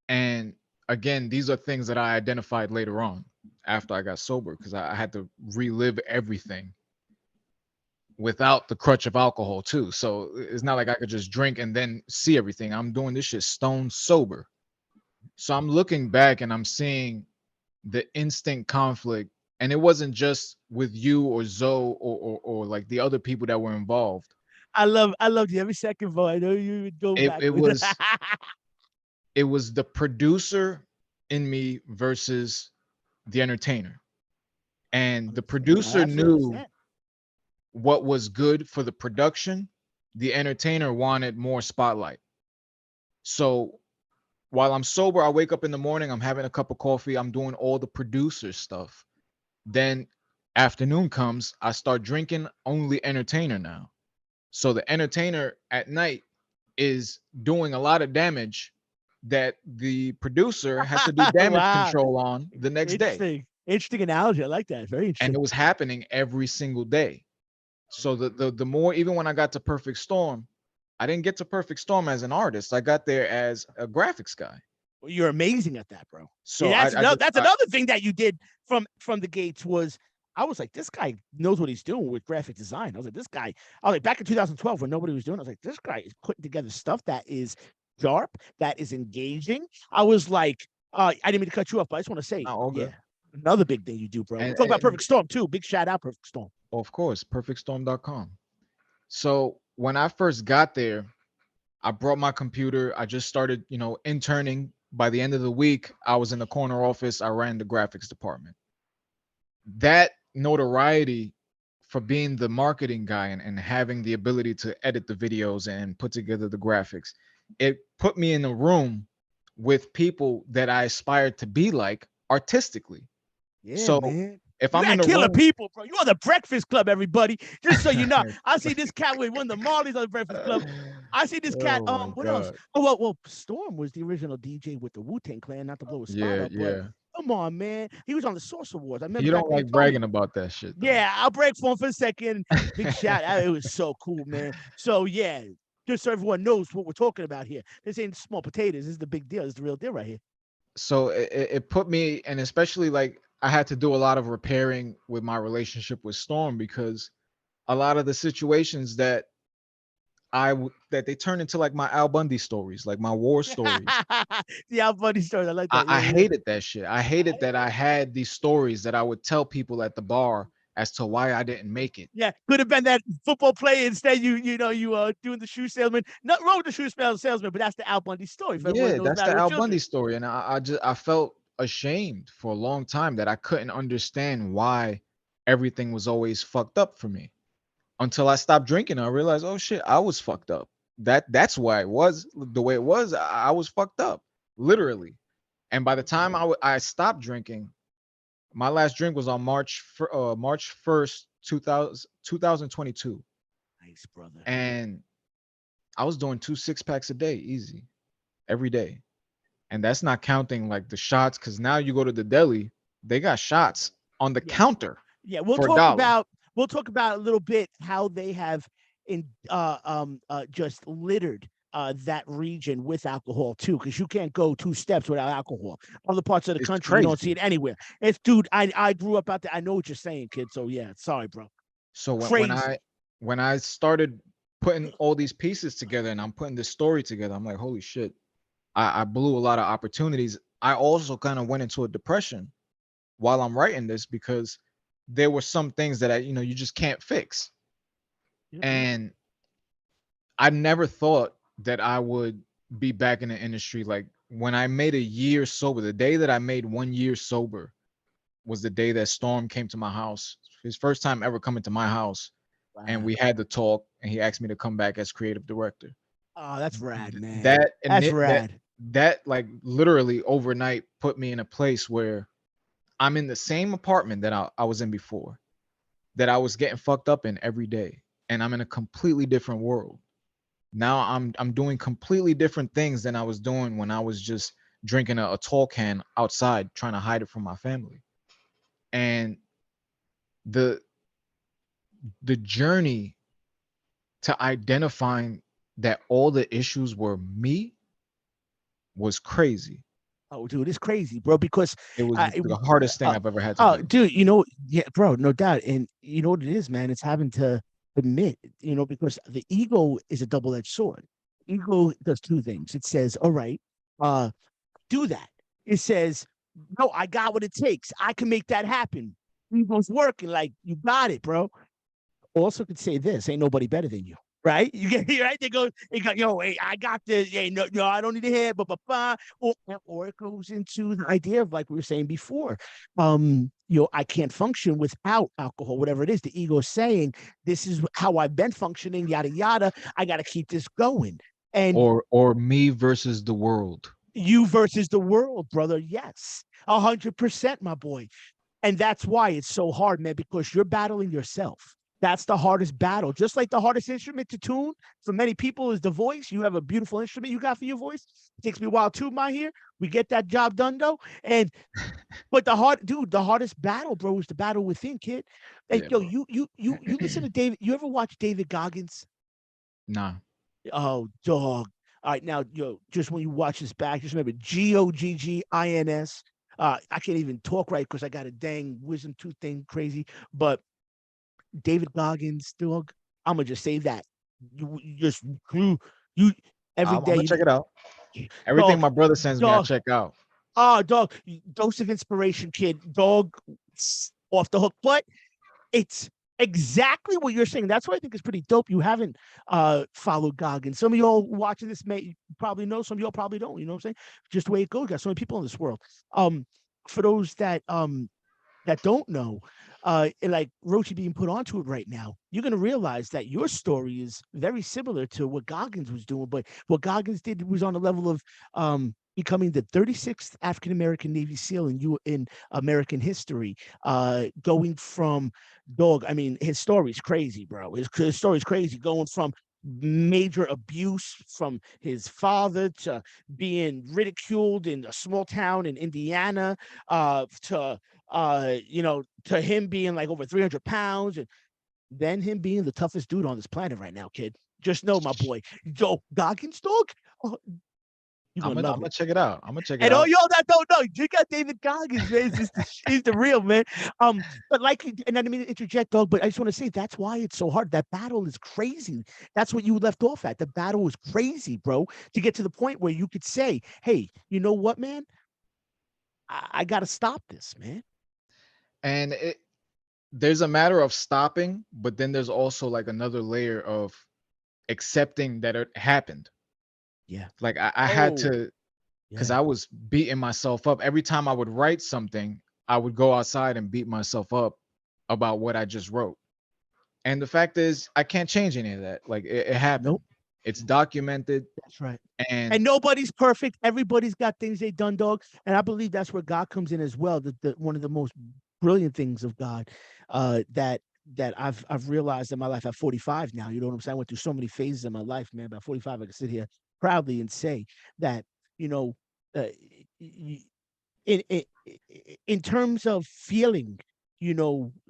and again, these are things that I identified later on after I got sober because I had to relive everything without the crutch of alcohol too. So it's not like I could just drink and then see everything. I'm doing this shit stone sober. So I'm looking back and I'm seeing the instant conflict. And it wasn't just with you or Zoe or like the other people that were involved. I loved you every second, boy. I know you would go It back it with was it was the producer in me versus the entertainer. And the I producer absolutely knew understand. what was good for the production. The entertainer wanted more spotlight. So while I'm sober, I wake up in the morning, I'm having a cup of coffee, I'm doing all the producer stuff. Then afternoon comes, I start drinking only entertainer now. So the entertainer at night is doing a lot of damage that the producer has to do damage Wow, control on the next day. interesting analogy. I like that. Very And interesting. it was happening every single day. So the more, even when I got to Perfect Storm, I didn't get to Perfect Storm as an artist. I got there as a graphics guy. Well, you're amazing at that, bro. So Yeah, I, that's I another just that's another thing that you did from the gates was I was like, this guy knows what he's doing with graphic design. I was like, this guy. I was like, back in 2012 when nobody was doing. I was like, this guy is putting together stuff that is sharp, that is engaging. I was like, I didn't mean to cut you off, but I just want to say, not all yeah, good. another big thing you do, bro. We'll And, talk about and Perfect Storm too. Big shout out, Perfect Storm. of course, perfectstorm.com. So when I first got there, I brought my computer. I just started, interning. By the end of the week, I was in the corner office. I ran the graphics department. That notoriety for being the marketing guy and having the ability to edit the videos and put together the graphics, it put me in a room with people that I aspired to be like artistically. Yeah, So man. if You I'm got in the killer room, people, bro. You on the Breakfast Club, everybody. Just so you know, I see this cat with one of the Marleys on the Breakfast Club. I see this cat. oh my What else? god, Oh well, Storm was the original DJ with the Wu-Tang Clan. Not to blow a spot yeah, up, but yeah. come on, man. He was on the Source Awards. I remember You back don't when he like told me. bragging about that shit though. Yeah, I'll break for him for a second. Big shout out. It was so cool, man. So yeah, just so everyone knows what we're talking about here. This ain't small potatoes. This is the big deal. This is the real deal right here. So it put me, and especially like I had to do a lot of repairing with my relationship with Storm, because a lot of the situations that that they turn into like my Al Bundy stories, like my war stories. Yeah, how funny stories. I like I, that. I Yeah, yeah. hated that shit. I hated that I had these stories that I would tell people at the bar as to why I didn't make it. Yeah, could have been that football player. Instead, you doing the shoe salesman. Not wrong with the shoe salesman, but that's the Al Bundy story. If everyone Yeah, knows that's about the her Al children. Bundy story, and I felt ashamed for a long time that I couldn't understand why everything was always fucked up for me, until I stopped drinking. I realized, oh shit, I was fucked up. That's why it was the way it was. I was fucked up, literally. And by the time I stopped drinking, my last drink was on March 1st, 2022, Nice, brother. and I was doing 2 6-packs a day, easy, every day. And that's not counting like the shots, because now you go to the deli, they got shots on the Yeah, counter yeah. for $1. We'll talk about a little bit how they have just littered that region with alcohol too, because you can't go 2 steps without alcohol. Other parts of the It's country, you don't see crazy. it anywhere. It's dude. I grew up out there. I know what you're saying, kid. So yeah, sorry, bro. So Crazy. when I started putting all these pieces together and I'm putting this story together, I'm like, holy shit, I blew a lot of opportunities. I also kind of went into a depression while I'm writing this, because there were some things that you just can't fix. Yeah, yeah. And I never thought that I would be back in the industry. Like when I made a year sober, the day that I made 1 year sober was the day that Storm came to my house. His first time ever coming to my house. And Wow. we had the talk, and he asked me to come back as creative director. Oh, that's rad, man. That and That's that rad. that like literally overnight put me in a place where I'm in the same apartment that I was in before, that I was getting fucked up in every day. And I'm in a completely different world. Now I'm doing completely different things than I was doing when I was just drinking a tall can outside trying to hide it from my family. And the the journey to identifying that all the issues were me was crazy. Oh, dude, it's crazy, bro. Because It was it, the hardest thing uh, I've ever had to oh, do. dude, yeah, bro, no doubt. And you know what it is, man? It's having to admit, because the ego is a double-edged sword. Ego does two things. It says, all right, uh, do that. It says, no, I got what it takes. I can make that happen. Ego's working like you got it, bro. Also could say this: ain't nobody better than you. Right? You get right? They go, yo, hey, I got this. Hey, no, I don't need a head, but or it goes into the idea of like we were saying before. I can't function without alcohol, whatever it is. The ego is saying this is how I've been functioning, yada yada. I gotta keep this going. And Or me versus the world. you versus the world, brother. Yes, 100%, my boy. And that's why it's so hard, man, because you're battling yourself. That's the hardest battle. Just like the hardest instrument to tune for many people is the voice. You have a beautiful instrument you got for your voice. It takes me a while too, my here. We get that job done though. But the hardest battle, bro, is the battle within, kid. And Yeah, yo, bro. you listen to David. You ever watch David Goggins? Nah. Oh, dog. All right, now, just when you watch this back, just remember Goggins. I can't even talk right because I got a dang wisdom tooth thing crazy. But David Goggins, dog, I'm gonna just say that you just you every I'm gonna day, check it out. Everything dog, my brother sends me, I dog. check out. Oh, dog, dose of inspiration, kid, dog, off the hook. But it's exactly what you're saying. That's what I think is pretty dope. You haven't followed Goggins. Some of y'all watching this may probably know. Some of y'all probably don't. You know what I'm saying? Just the way it goes. Got so many people in this world. For those that that don't know, and like Rochi being put onto it right now, you're gonna realize that your story is very similar to what Goggins was doing. But what Goggins did was on the level of becoming the 36th African American Navy SEAL in American history. Going from dog, I mean, his story's crazy, bro. His story's crazy. Going from major abuse from his father to being ridiculed in a small town in Indiana, to to him being like over 300 pounds, and then him being the toughest dude on this planet right now, kid. Just know, my boy, Joe Goggins, dog. Oh, you're I'm gonna gonna love I'm gonna it. check it out. I'm gonna check it And all out. y'all that don't know, you got David Goggins, man. He's the real man. But like, and I didn't mean to interject, dog, but I just want to say that's why it's so hard. That battle is crazy. That's what you left off at. The battle was crazy, bro. To get to the point where you could say, "Hey, you know what, man? I got to stop this, man." And there's a matter of stopping, but then there's also like another layer of accepting that it happened. Yeah. Like I had Oh, to, because yeah. I was beating myself up every time I would write something. I would go outside and beat myself up about what I just wrote. And the fact is, I can't change any of that. Like it happened. Nope. It's documented, That's right. and And nobody's perfect. Everybody's got things they done, dog. And I believe that's where God comes in as well. The one of the most brilliant things of God, that I've realized in my life at 45 now. You know what I'm saying? I went through so many phases in my life, man. By 45, I can sit here proudly and say that, you know, uh, in, in in terms of feeling,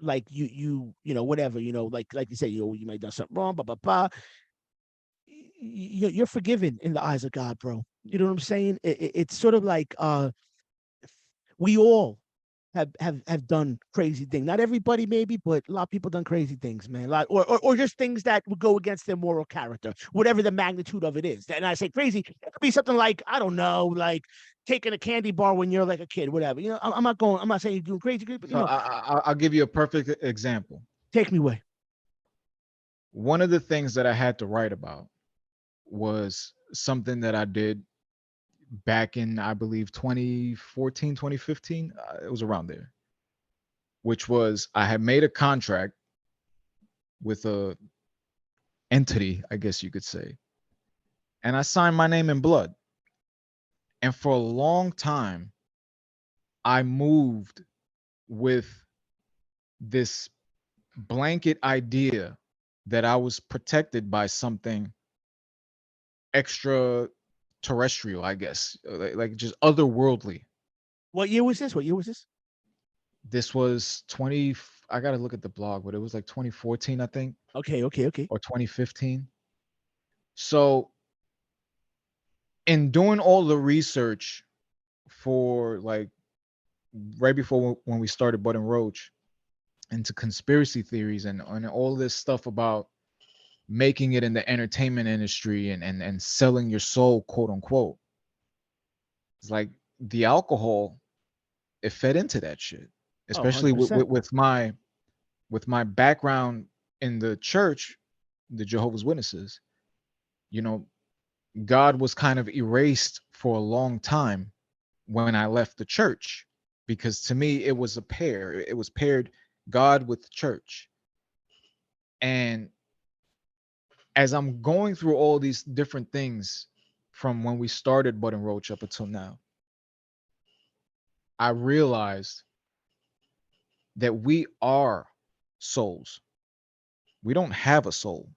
like whatever, like you say, you might have done something wrong, blah blah blah. You're forgiven in the eyes of God, bro. You know what I'm saying? It's sort of like we all have done crazy things. Not everybody, maybe, but a lot of people done crazy things, man. A lot, or just things that would go against their moral character, whatever the magnitude of it is. And I say crazy, it could be something like, I don't know, like taking a candy bar when you're like a kid, whatever. I'm not saying you're doing crazy, but so I'll give you a perfect example. take me away. One of the things that I had to write about was something that I did back in, I believe, 2014, 2015. It was around there, which was I had made a contract with a entity, I guess you could say, and I signed my name in blood. And for a long time, I moved with this blanket idea that I was protected by something extraterrestrial, I guess, like just otherworldly. What year was this? What year was this? This was 20, I got to look at the blog, but it was like 2014, I think, Okay, okay, okay. or 2015. So, in doing all the research for like right before when we started Bud and Roach into conspiracy theories and all this stuff about making it in the entertainment industry and selling your soul, quote unquote, it's like the alcohol, it fed into that shit, Oh, especially 100%. with my background in the church, the Jehovah's Witnesses. You know, God was kind of erased for a long time when I left the church, because to me it was a pair. It was paired, God with church. And as I'm going through all these different things from when we started Bud and Roach up until now, I realized that we are souls. We don't have a soul.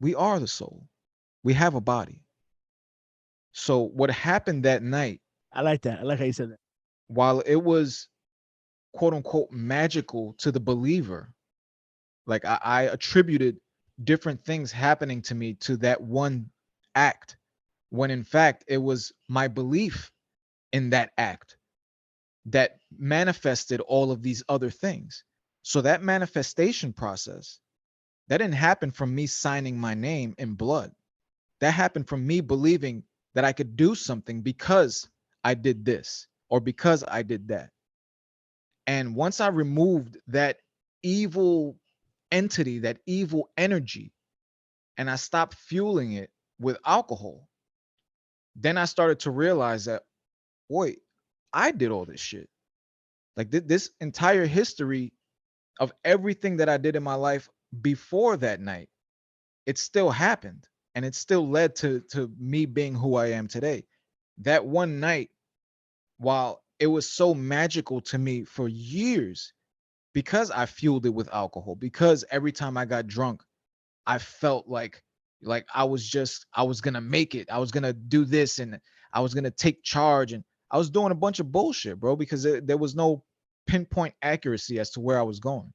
We are the soul. We have a body. So what happened that night, I like that. I like how you said that. while it was quote unquote magical to the believer, like I attributed different things happening to me to that one act, when in fact it was my belief in that act that manifested all of these other things. So that manifestation process, that didn't happen from me signing my name in blood. That happened from me believing that I could do something because I did this or because I did that. And once I removed that evil entity, that evil energy, and I stopped fueling it with alcohol, then I started to realize that, wait, I did all this shit. Like this entire history of everything that I did in my life before that night, it still happened, and it still led to me being who I am today. That one night, while it was so magical to me for years, because I fueled it with alcohol, because every time I got drunk, I felt like I was gonna make it. I was gonna do this, and I was gonna take charge, and I was doing a bunch of bullshit, bro, because there was no pinpoint accuracy as to where I was going.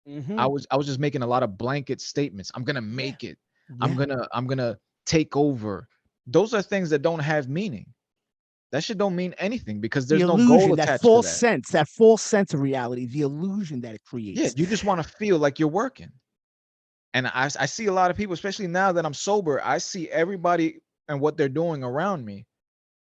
Mm-hmm. I was just making a lot of blanket statements. I'm gonna Yeah. make it. Yeah. I'm gonna take over. Those are things that don't have meaning. That shit don't mean anything because The there's no goal illusion, attached to that. that false sense of reality, the illusion that it Yeah, creates. you just want to feel like you're working. And I see a lot of people, especially now that I'm sober, I see everybody and what they're doing around me.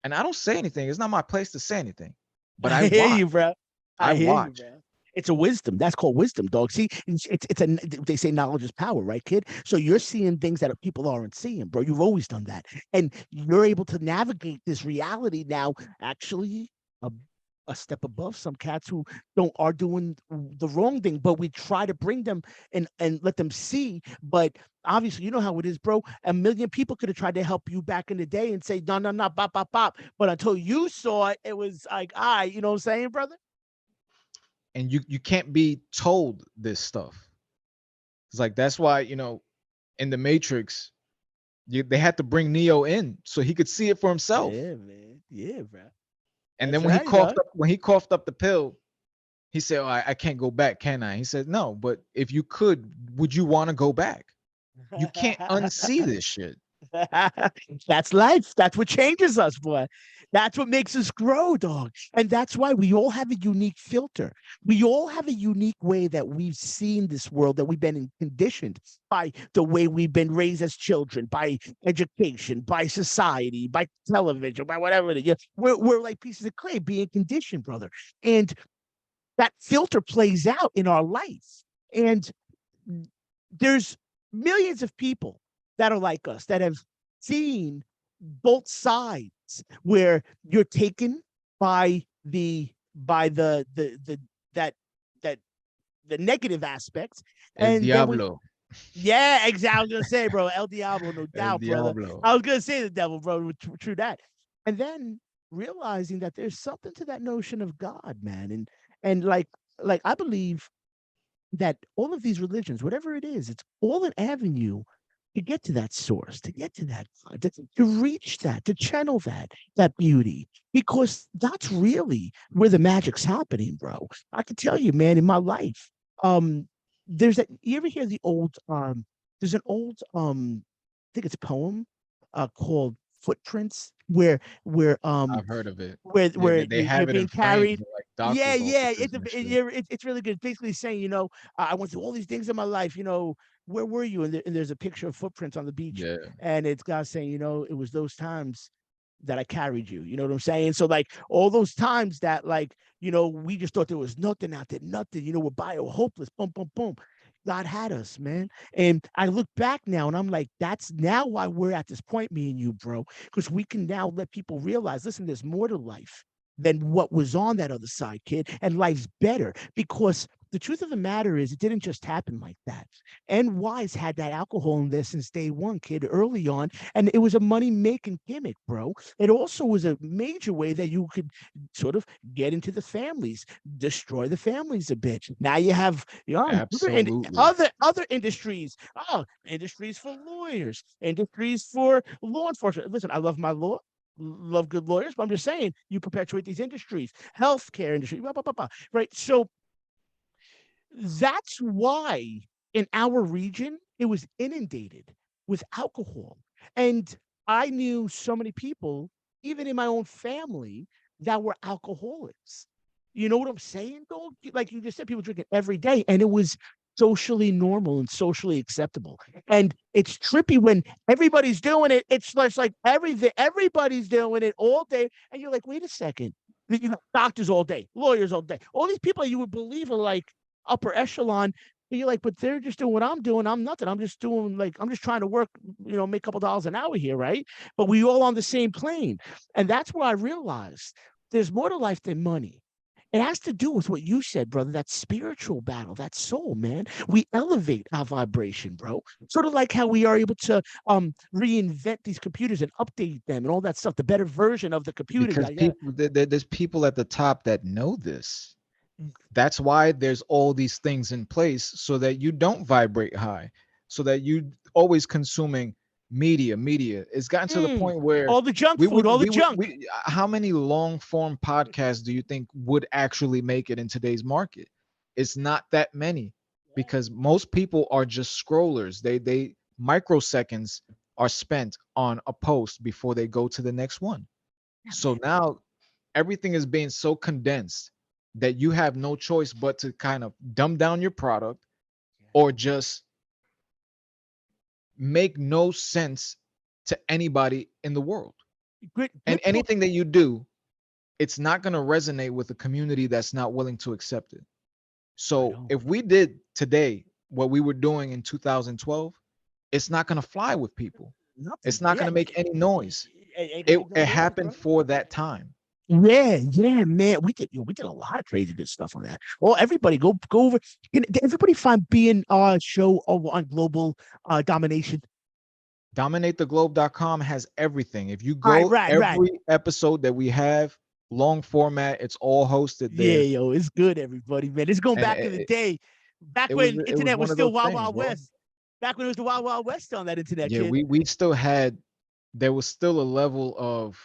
And I don't say anything. It's not my place to say anything. But I I hear watch. you, bro. I I hear you, watch. bro. It's a wisdom. That's called wisdom, dog. See, it's a they say knowledge is power, right, kid? So you're seeing things that people aren't seeing, bro. You've always done that, and you're able to navigate this reality now. Actually, a, a step above some cats who don't are doing the wrong thing, but we try to bring them and let them see. But obviously, you know how it is, bro. A million people could have tried to help you back in the day and say, no, no, no, bop, bop, bop. But until you saw it, it was like, you know what I'm saying, brother? And you can't be told this stuff. It's like that's why, in the Matrix, they had to bring Neo in so he could see it for himself. Yeah, man. Yeah, bro. And That's then right, dog. when he coughed up the pill, he said, "Oh, I can't go back, can I?" He said, "No, but if you could, would you want to go back? You can't unsee this shit." That's life. That's what changes us, boy. That's what makes us grow, dog. And that's why we all have a unique filter. We all have a unique way that we've seen this world, that we've been conditioned by the way we've been raised as children, by education, by society, by television, by whatever it is. We're like pieces of clay being conditioned, brother. And that filter plays out in our life. And there's millions of people that are like us that have seen both sides where you're taken by the that that the negative aspects, El and then we Diablo. yeah, exactly. I was gonna say, bro, El Diablo, no El doubt, brother. Diablo. I was gonna say the devil, bro. True that. And then realizing that there's something to that notion of God, man, and like I believe that all of these religions, whatever it is, it's all an avenue to get to that source, to get to that, to reach that, to channel that beauty, because that's really where the magic's happening, bro. I can tell you, man, in my life, um, there's that. You ever hear the old? There's an old, I think it's a poem, called Footprints, I've heard of it. where They you're have it in being frames carried. in like Yeah, doctor's yeah, offices and shit. it's really good. Basically saying, I went through all these things in my life. Where were you? And there's a picture of footprints on the beach, Yeah. and it's God saying, it was those times that I carried you. You know what I'm saying? So like all those times that we just thought there was nothing out there, nothing. We're bio hopeless. Boom, boom, boom. God had us, man. And I look back now and I'm like, that's now why we're at this point, me and you, bro, because we can now let people realize, listen, there's more to life than what was on that other side, kid. And life's better because the truth of the matter is it didn't just happen like that. NY's had that alcohol in there since day one, kid, early on. And it was a money-making gimmick, bro. It also was a major way that you could sort of get into the families, destroy the families a bit. Now you have Absolutely. other industries. Oh, industries for lawyers, industries for law enforcement. Listen, I love my law, love good lawyers, but I'm just saying you perpetuate these industries, healthcare industry, blah, blah, blah, blah, right? So that's why in our region it was inundated with alcohol. And I knew so many people, even in my own family, that were alcoholics. You know what I'm saying, though? Like you just said, people drink it every day, and it was socially normal and socially acceptable. And it's trippy when everybody's doing it. It's like everything, everybody's doing it all day, and you're like, wait a second. You have doctors all day, lawyers all day, all these people you would believe are like upper echelon. But you're like, but they're just doing what I'm doing. I'm nothing. I'm just doing I'm just trying to work, make a couple dollars an hour here, right? But we all on the same plane. And that's where I realized there's more to life than money. It has to do with what you said, brother. That spiritual battle, that soul, man. We elevate our vibration, bro. Sort of like how we are able to reinvent these computers and update them and all that stuff. The better version of the computer. Because people, there's people at the top that know this. That's why there's all these things in place so that you don't vibrate high, so that you always consuming media. It's gotten to the point where all the junk food, all the junk. how many long form podcasts do you think would actually make it in today's market? It's not that many, because most people are just scrollers. They microseconds are spent on a post before they go to the next one. So now everything is being so condensed that you have no choice but to kind of dumb down your product, or just make no sense to anybody in the world. And anything that you do, it's not going to resonate with a community that's not willing to accept it. So if we did today what we were doing in 2012, it's not going to fly with people. It's not going to make any noise. It happened for that time. Yeah, man. We did a lot of crazy good stuff on that. Well, everybody go over. Can everybody find being show over on Global Domination? DominateTheGlobe.com has everything. If you go every episode that we have, long format, it's all hosted there. Yeah, yo, it's good, everybody, man. It's going back in the day, back when internet was still Wild Wild West. Back when it was the Wild Wild West on that internet. Yeah, we still had. There was still a level of.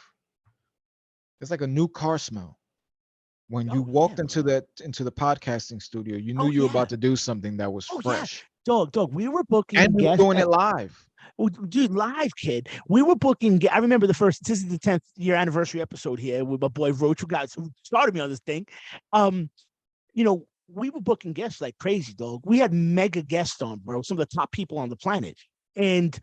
It's like a new car smell. When you walked into the podcasting studio, you knew you were about to do something that was fresh. Yeah. Dog, we were booking and we were doing it live. Dude, live, kid. We were booking. I remember this is the 10th year anniversary episode here with my boy Roach, who started me on this thing. We were booking guests like crazy, dog. We had mega guests on, bro. Some of the top people on the planet, and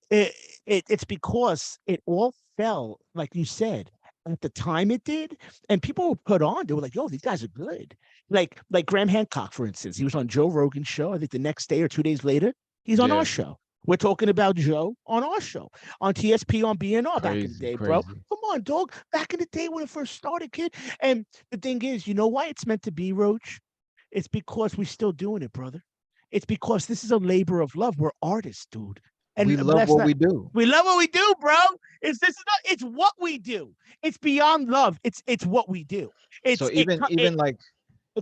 it's because it all fell, like you said, at the time it did, and people were put on. They were like, "Yo, these guys are good." Like Graham Hancock, for instance, he was on Joe Rogan's show. I think the next day or 2 days later, he's on our show. We're talking about Joe on our show, on TSP, on BNR back in the day, bro. Come on, dog. Back in the day when it first started, kid. And the thing is, you know why it's meant to be, Roach? It's because we're still doing it, brother. It's because this is a labor of love. We're artists, dude. And we love what we do. We love what we do, bro. It's what we do. It's beyond love. It's what we do. It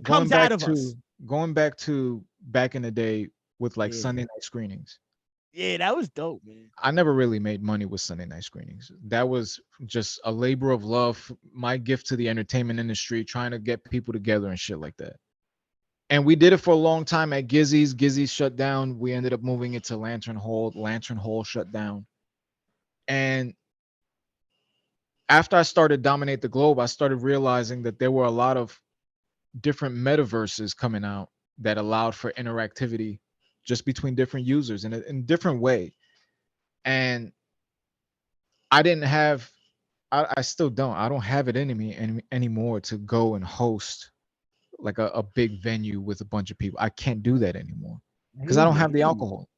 comes out of us. Going back to back in the day with like Sunday night screenings. Yeah, that was dope, man. I never really made money with Sunday night screenings. That was just a labor of love, my gift to the entertainment industry, trying to get people together and shit like that. And we did it for a long time at Gizzy's. Gizzy's shut down. We ended up moving it to Lantern Hall. Lantern Hall shut down. And after I started Dominate the Globe, I started realizing that there were a lot of different metaverses coming out that allowed for interactivity just between different users in a different way. And I didn't have, I still don't, I don't have it in me anymore to go and host like a big venue with a bunch of people. I can't do that anymore because I don't have the alcohol.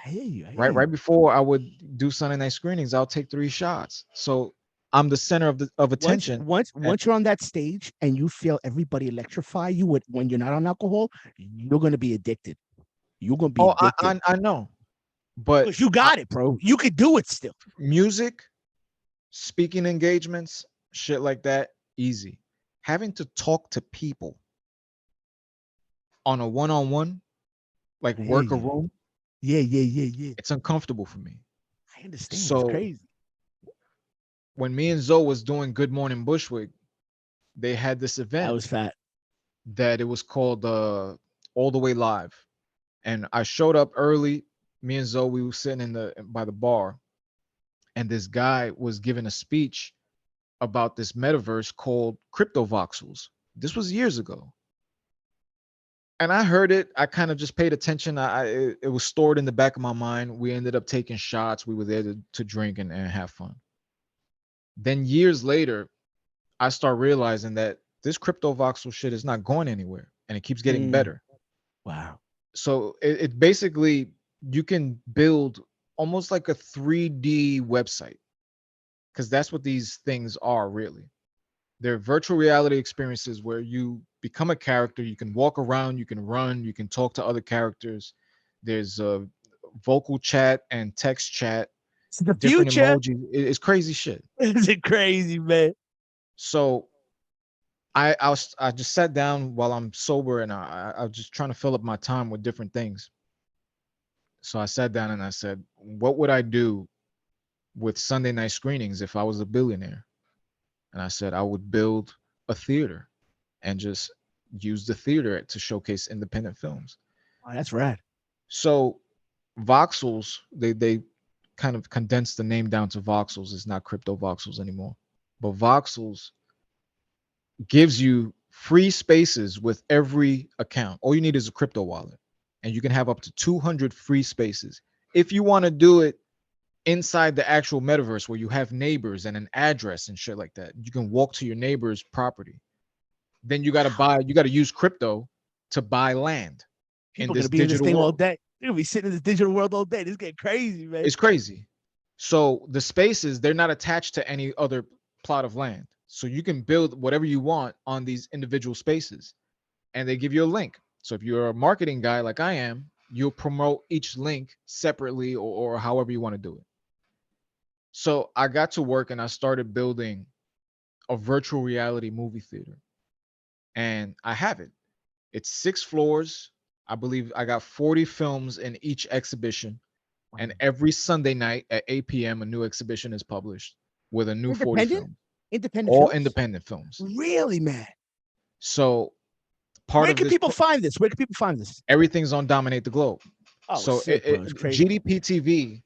I hear you. Right before I would do Sunday night screenings, I'll take 3 shots. So I'm the center of attention. Once you're on that stage and you feel everybody electrify you when you're not on alcohol, you're going to be addicted. You're going to be addicted. I know. But you got it, bro. You could do it still. Music, speaking engagements, shit like that, easy. Having to talk to people on a one-on-one, like work a room. Yeah. It's uncomfortable for me. I understand. So it's crazy. When me and Zoe was doing Good Morning Bushwick, they had this event. That was fat. That it was called All the Way Live. And I showed up early. Me and Zoe, we were sitting by the bar, and this guy was giving a speech about this metaverse called Crypto Voxels. This was years ago. And I heard it. I kind of just paid attention. It was stored in the back of my mind. We ended up taking shots. We were there to drink and have fun. Then years later, I start realizing that this Crypto Voxel shit is not going anywhere, and it keeps getting better. Wow. So it basically, you can build almost like a 3D website, because that's what these things are really. They're virtual reality experiences where you become a character. You can walk around, you can run, you can talk to other characters. There's a vocal chat and text chat, It's the different future. emojis. It's crazy shit. Is it crazy, man? So I just sat down while I'm sober, and I was just trying to fill up my time with different things. So I sat down and I said, what would I do with Sunday night screenings if I was a billionaire? And I said I would build a theater and just use the theater to showcase independent films. Oh, that's rad. So voxels, they kind of condensed the name down to voxels. It's not crypto voxels anymore. But voxels gives you free spaces with every account. All you need is a crypto wallet, and you can have up to 200 free spaces. If you want to do it inside the actual metaverse where you have neighbors and an address and shit like that, you can walk to your neighbor's property. Then you got to use crypto to buy land in People are this gonna be in this digital thing all world. day. They're gonna be sitting in this digital world all day. This is getting crazy, man. It's crazy. So the spaces, they're not attached to any other plot of land. So you can build whatever you want on these individual spaces, and they give you a link. So if you're a marketing guy like I am, you'll promote each link separately, or however you want to do it. So I got to work and I started building a virtual reality movie theater. And I have it. It's 6 floors. I believe I got 40 films in each exhibition. And every Sunday night at 8 p.m., a new exhibition is published with a new 40 Independent? film. Independent All films? independent films. Really, man? So part Where of can this, people find this? Where can people find this? everything's on Dominate the Globe. Oh, So sick, bro. It's crazy. GDP TV.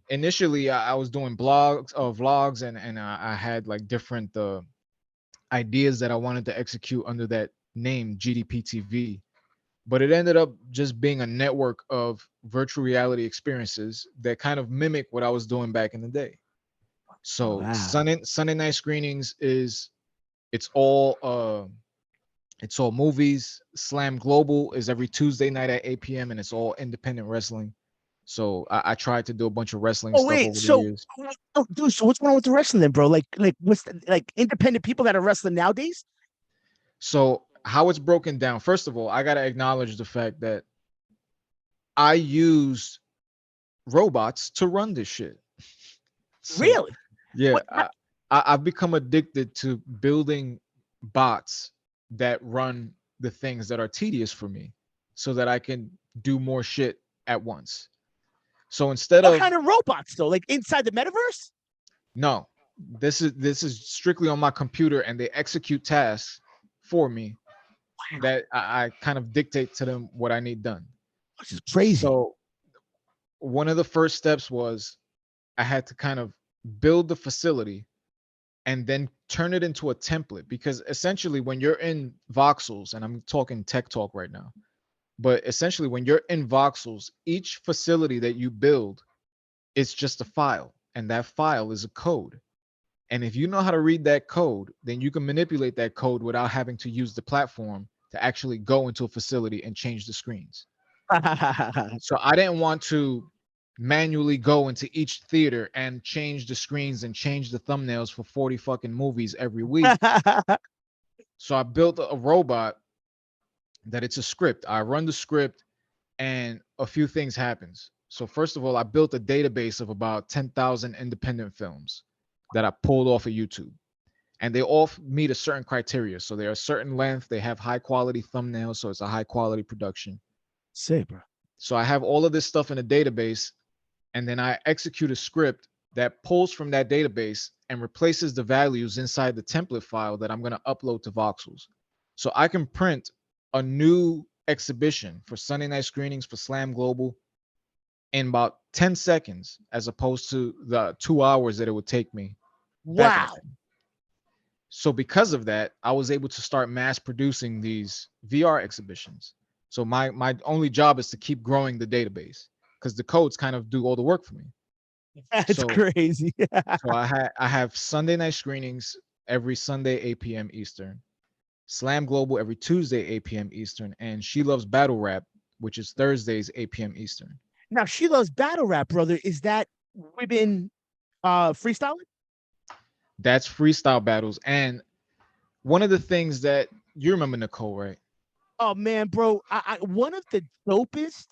Initially, I was doing vlogs, and I had like different ideas that I wanted to execute under that name, GDP TV. But it ended up just being a network of virtual reality experiences that kind of mimic what I was doing back in the day. So Wow. Sunday night screenings it's all movies. Slam Global is every Tuesday night at 8 p.m. and it's all independent wrestling. So I tried to do a bunch of wrestling Oh stuff wait, over the so years. dude, so what's going on with the wrestling then, bro? Like what's like independent people that are wrestling nowadays? So how it's broken down. First of all, I gotta acknowledge the fact that I use robots to run this shit. So, Really? yeah, What? I've become addicted to building bots that run the things that are tedious for me, so that I can do more shit at once. So instead What of kind of robots though? Like inside the metaverse? no, this is strictly on my computer, and they execute tasks for me Wow, that I kind of dictate to them what I need done. this is crazy. So one of the first steps was I had to kind of build the facility and then turn it into a template, because essentially when you're in voxels, and I'm talking tech talk right now, but essentially when you're in voxels, each facility that you build, it's just a file, and that file is a code. And if you know how to read that code, then you can manipulate that code without having to use the platform to actually go into a facility and change the screens. So I didn't want to manually go into each theater and change the screens and change the thumbnails for 40 fucking movies every week. So I built a robot that it's a script. I run the script and a few things happens. So first of all, I built a database of about 10,000 independent films that I pulled off of YouTube. And they all meet a certain criteria. So they're a certain length, they have high quality thumbnails, so it's a high quality production. Say, bro. So I have all of this stuff in a database, and then I execute a script that pulls from that database and replaces the values inside the template file that I'm going to upload to voxels. So I can print a new exhibition for Sunday night screenings for Slam Global in about 10 seconds, as opposed to the 2 hours that it would take me back in Wow. the day. So because of that, I was able to start mass producing these VR exhibitions. So my only job is to keep growing the database, because the codes kind of do all the work for me. That's So crazy. so I have Sunday night screenings every Sunday 8 p.m. Eastern, Slam Global every Tuesday 8 p.m. Eastern, and She Loves Battle Rap, which is Thursdays 8 p.m. Eastern. Now, She Loves Battle Rap, brother. Is that women freestyling? That's freestyle battles. And one of the things that you remember Nicole, right? Oh man, bro, one of the dopest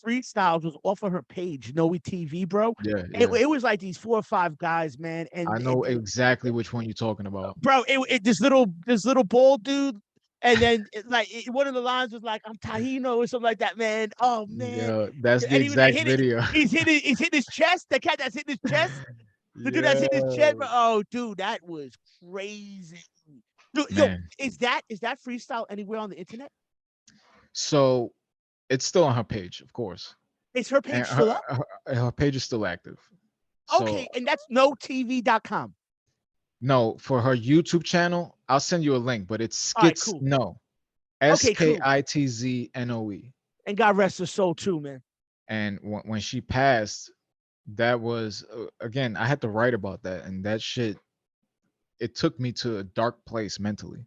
freestyles was off of her page, Noe TV, bro. Yeah, It, yeah. it was like these 4 or 5 guys, man, I and know exactly which one you're talking about. bro, this little bald dude, and then one of the lines was like, "I'm Tahino" or something like that, man. Oh man, Yeah, that's the and he was like, exact video. he's hitting his chest. The cat that's hitting his chest, the dude that's hitting his Yeah, chest. Bro. Oh, dude, that was crazy. Dude, yo, man. is that freestyle anywhere on the internet? So it's still on her page, of course, Is her and page still up? her page is still active. So Okay, and that's notv.com. no, for her YouTube channel, I'll send you a link, but it's All right, Skits cool. No, Okay, cool. SKITZNOE. And God rest her soul too, man. And when she passed, that was again, I had to write about that, and that shit, it took me to a dark place mentally.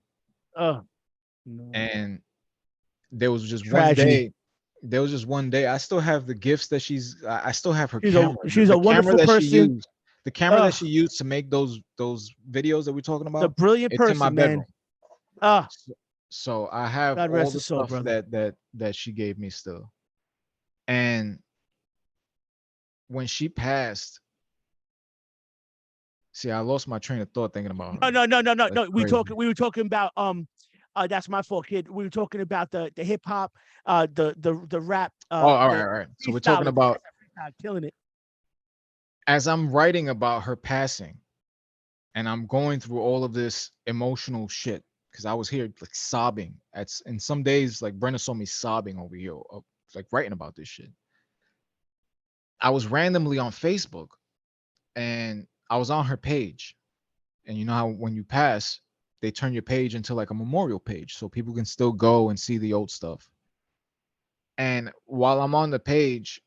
Oh, no. And there was just one Tragedy. day, I still have the gifts that I still have her She's a camera, she's the a camera wonderful that she person. used, the camera that she used to make those videos that we're talking The about. brilliant It's in my person, man. bedroom. Ah, So, so I have God all rest the his soul, stuff brother. that she gave me still. And when she passed, see, I lost my train of thought thinking about her. No. That's crazy. We were talking about that's my fault, kid. We were talking about the hip hop, the rap, Oh, all right, the all right. So we're talking freestylers, man. about, Freestyle, killing it. as I'm writing about her passing, and I'm going through all of this emotional shit because I was here like sobbing and some days like Brenda saw me sobbing over here, like writing about this shit. I was randomly on Facebook and I was on her page, and you know how when you pass, they turn your page into like a memorial page so people can still go and see the old stuff. And while I'm on the page,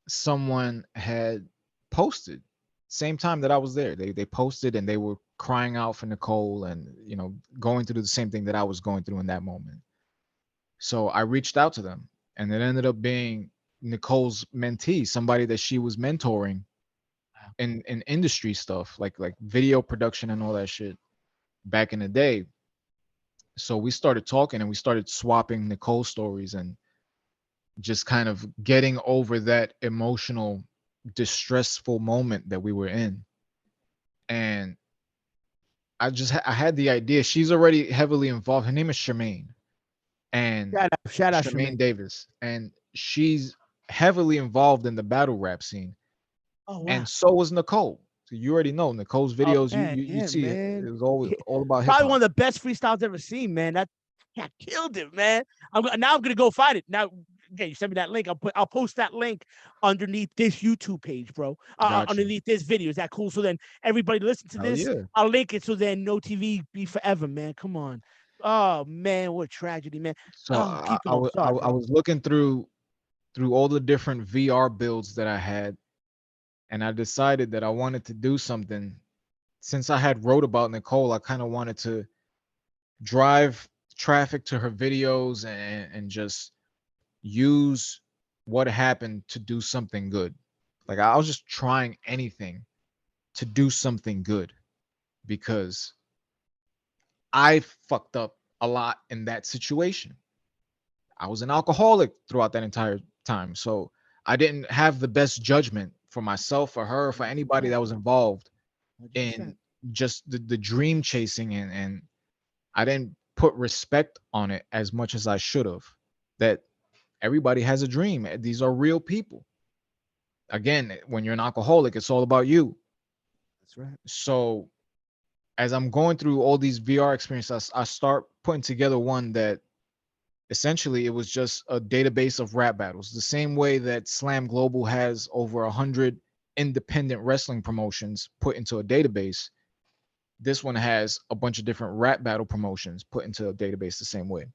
someone had posted same time that I was there. They posted and they were crying out for Nicole and going through the same thing that I was going through in that moment. So I reached out to them and it ended up being Nicole's mentee, somebody that she was mentoring in industry stuff like video production and all that shit back in the day. So we started talking and we started swapping Nicole stories and just kind of getting over that emotional distressful moment that we were in. And I had the idea. She's already heavily involved. Her name is Charmaine, and Shout out, Charmaine Shemaine. Davis, and she's heavily involved in the battle rap scene. Oh wow. And so was Nicole. So you already know Nicole's Oh videos. You man, you, you yeah, see it man. was all about hip Probably one hop. of the best freestyles I've ever seen, man. That killed it, man. I'm gonna go find it now. Okay, you send me that link. I'll post that link underneath this YouTube page, bro. Got you. Underneath this video. Is that cool? So then everybody listen to Hell this. yeah. I'll link it so then no TV be forever, man. Come on. Oh man, what tragedy, man. So Oh, keep it on. I Sorry, I bro. was looking through all the different VR builds that I had, and I decided that I wanted to do something. Since I had wrote about Nicole, I kind of wanted to drive traffic to her videos and just use what happened to do something good. Like I was just trying anything to do something good because I fucked up a lot in that situation. I was an alcoholic throughout that entire time. So I didn't have the best judgment for myself, for her, for anybody 100%. that was involved 100%. in just the dream chasing, and I didn't put respect on it as much as I should have. That everybody has a dream. These are real people. Again, when you're an alcoholic, it's all about you. That's right. So as I'm going through all these VR experiences, I start putting together one that essentially it was just a database of rap battles, the same way that Slam Global has over 100 independent wrestling promotions put into a database. This one has a bunch of different rap battle promotions put into a database the same way.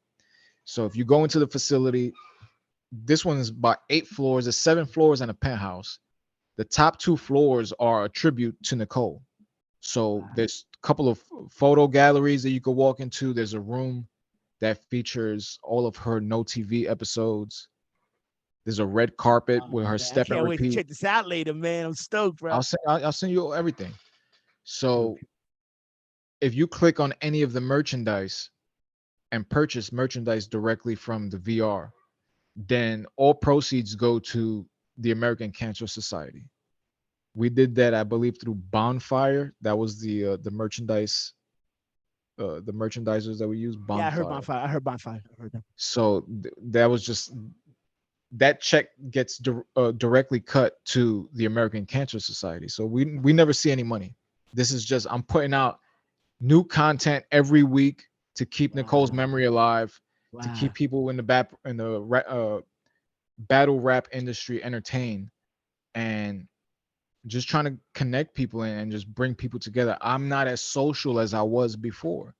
So if you go into the facility, this one is about 8 floors, there's 7 floors and a penthouse. The top 2 floors are a tribute to Nicole. So there's a couple of photo galleries that you could walk into. There's a room that features all of her No TV episodes. There's a red carpet with her Man, I step and can't wait to repeat. check this out later, man. I'm stoked, bro. I'll send you everything. So if you click on any of the merchandise and purchase merchandise directly from the VR, then all proceeds go to the American Cancer Society. We did that, I believe, through Bonfire. That was the merchandisers that we use, Yeah, I heard Bonfire. bonfire. I heard bonfire. I heard them. So that was just that check gets directly cut to the American Cancer Society. So we never see any money. This is just I'm putting out new content every week to keep Nicole's Wow. memory alive, to Wow. keep people in the battle rap industry entertained, and just trying to connect people and just bring people together. I'm not as social as I was before,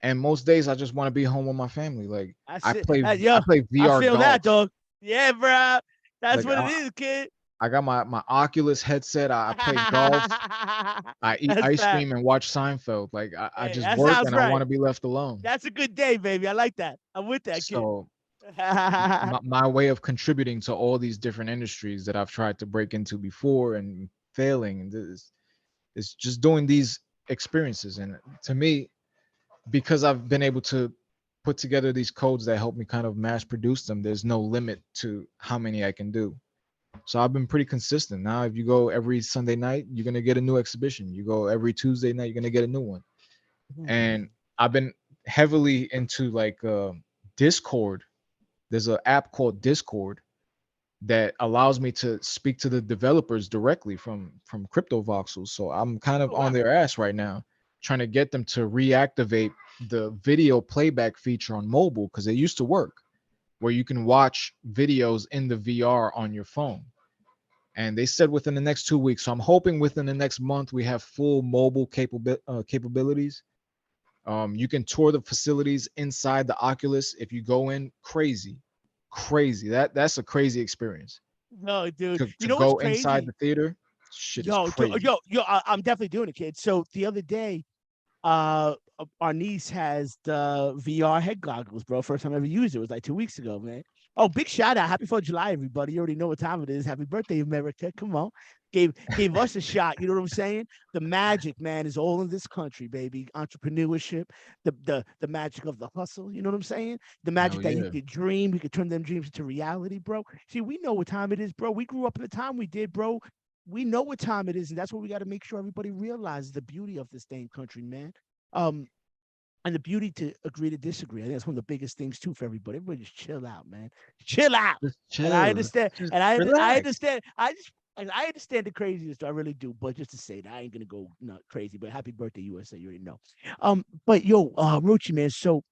and most days I just want to be home with my family. Like That's I it. play Yo, I play I VR feel that, golf. dog. Yeah, bro. That's Like what it is, kid. I got my Oculus headset. I play golf. I eat That's ice fat. cream and watch Seinfeld. Like I Hey, just that work sounds and I want right. to be left alone. That's a good day, baby. I like that. I'm with that, kid. So my way of contributing to all these different industries that I've tried to break into before and failing, and this is just doing these experiences. And to me, because I've been able to put together these codes that help me kind of mass produce them, there's no limit to how many I can do. So I've been pretty consistent. Now, if you go every Sunday night, you're gonna get a new exhibition. You go every Tuesday night, you're gonna get a new one. And I've been heavily into like Discord. There's an app called Discord that allows me to speak to the developers directly from crypto voxels. So I'm kind of Oh, on wow. their ass right now, trying to get them to reactivate the video playback feature on mobile, because it used to work where you can watch videos in the VR on your phone. And they said within the next 2 weeks. So I'm hoping within the next month we have full mobile capabilities. You can tour the facilities inside the Oculus. If you go in, crazy. That's a crazy experience. No, dude. To You to know what's go inside crazy? the theater, shit is crazy. I'm definitely doing it, kid. So the other day, uh, our niece has the VR head goggles, bro. First time I ever used it was like 2 weeks ago, man. Oh, big shout out. Happy 4th of July, everybody. You already know what time it is. Happy birthday, America. Come on. Gave us a shot. You know what I'm saying? The magic, man, is all in this country, baby. Entrepreneurship, the magic of the hustle. You know what I'm saying? The Hell magic that you yeah. could dream, you could turn them dreams into reality, bro. See, we know what time it is, bro. We grew up in the time we did, bro. We know what time it is, and that's what we got to make sure everybody realizes the beauty of this damn country, man. Um, and the beauty to agree to disagree. I think that's one of the biggest things too for everybody. Everybody just chill out, man. Chill out. Just And I chill. understand. Just I relax. understand. I understand the craziness. I really do. But just to say that I ain't gonna go not crazy. But happy birthday, USA. You already know. But yo, Rochi, man. So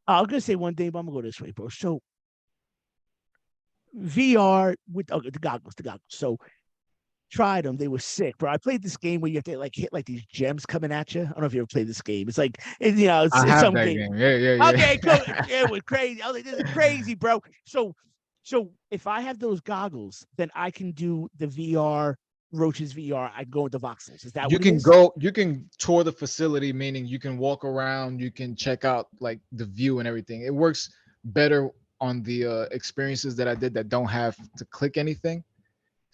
I was gonna say one thing, but I'm gonna go this way, bro. So VR with the goggles, the goggles. So tried them. They were sick, bro. I played this game where you have to like hit like these gems coming at you. I don't know if you ever played this game. It's like I it's have some that game. game. Yeah, yeah, Okay, cool. yeah. Yeah, it was crazy. I was like, this is crazy, bro. So if I have those goggles, then I can do the VR, Roach's VR. I go into voxels. Is that what it is? You can tour the facility, meaning you can walk around, you can check out like the view and everything. It works better on the experiences that I did that don't have to click anything.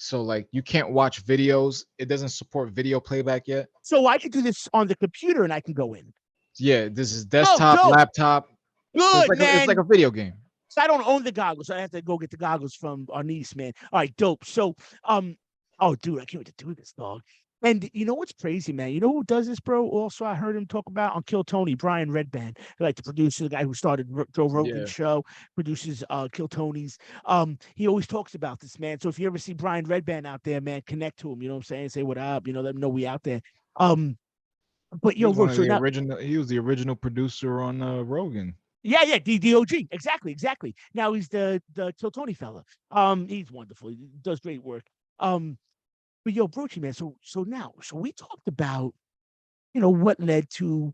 So like you can't watch videos. It doesn't support video playback yet. So I can do this on the computer and I can go in. Yeah, this is Oh, desktop, dope. laptop. So Good, it's like man. a video game. So I don't own the goggles, so I have to go get the goggles from our niece, man. All right, dope. So, oh, dude, I can't wait to do this, dog. And you know what's crazy, man? You know who does this, bro? Also, I heard him talk about on Kill Tony, Brian Redband, like the producer, the guy who started Joe Rogan's Yeah. show, produces Kill Tony's. He always talks about this, man. So if you ever see Brian Redband out there, man, connect to him. You know what I'm saying? Say what up. You know, let him know we out there. But He yo, was one Roach, of so the now original. He was the original producer on Rogan. yeah, DOG. Exactly. Now he's the Tiltoni fella. He's wonderful. He does great work. But yo, Brochi, man. So we talked about what led to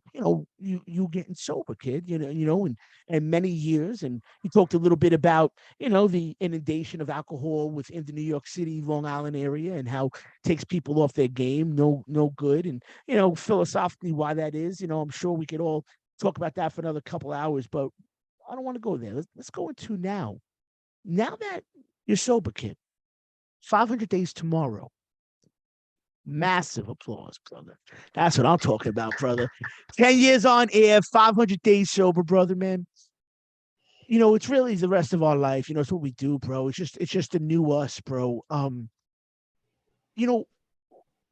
you getting sober, kid. And many years, and you talked a little bit about the inundation of alcohol within the New York City, Long Island area, and how it takes people off their game. No good, and philosophically why that is. I'm sure we could all talk about that for another couple hours, but I don't want to go there. Let's go into now. Now that you're sober, kid, 500 days tomorrow. Massive applause, brother. That's what I'm talking about, brother. 10 years on air, 500 days sober, brother, man. You know, it's really the rest of our life. You know, it's what we do, bro. It's just the new us, bro. You know,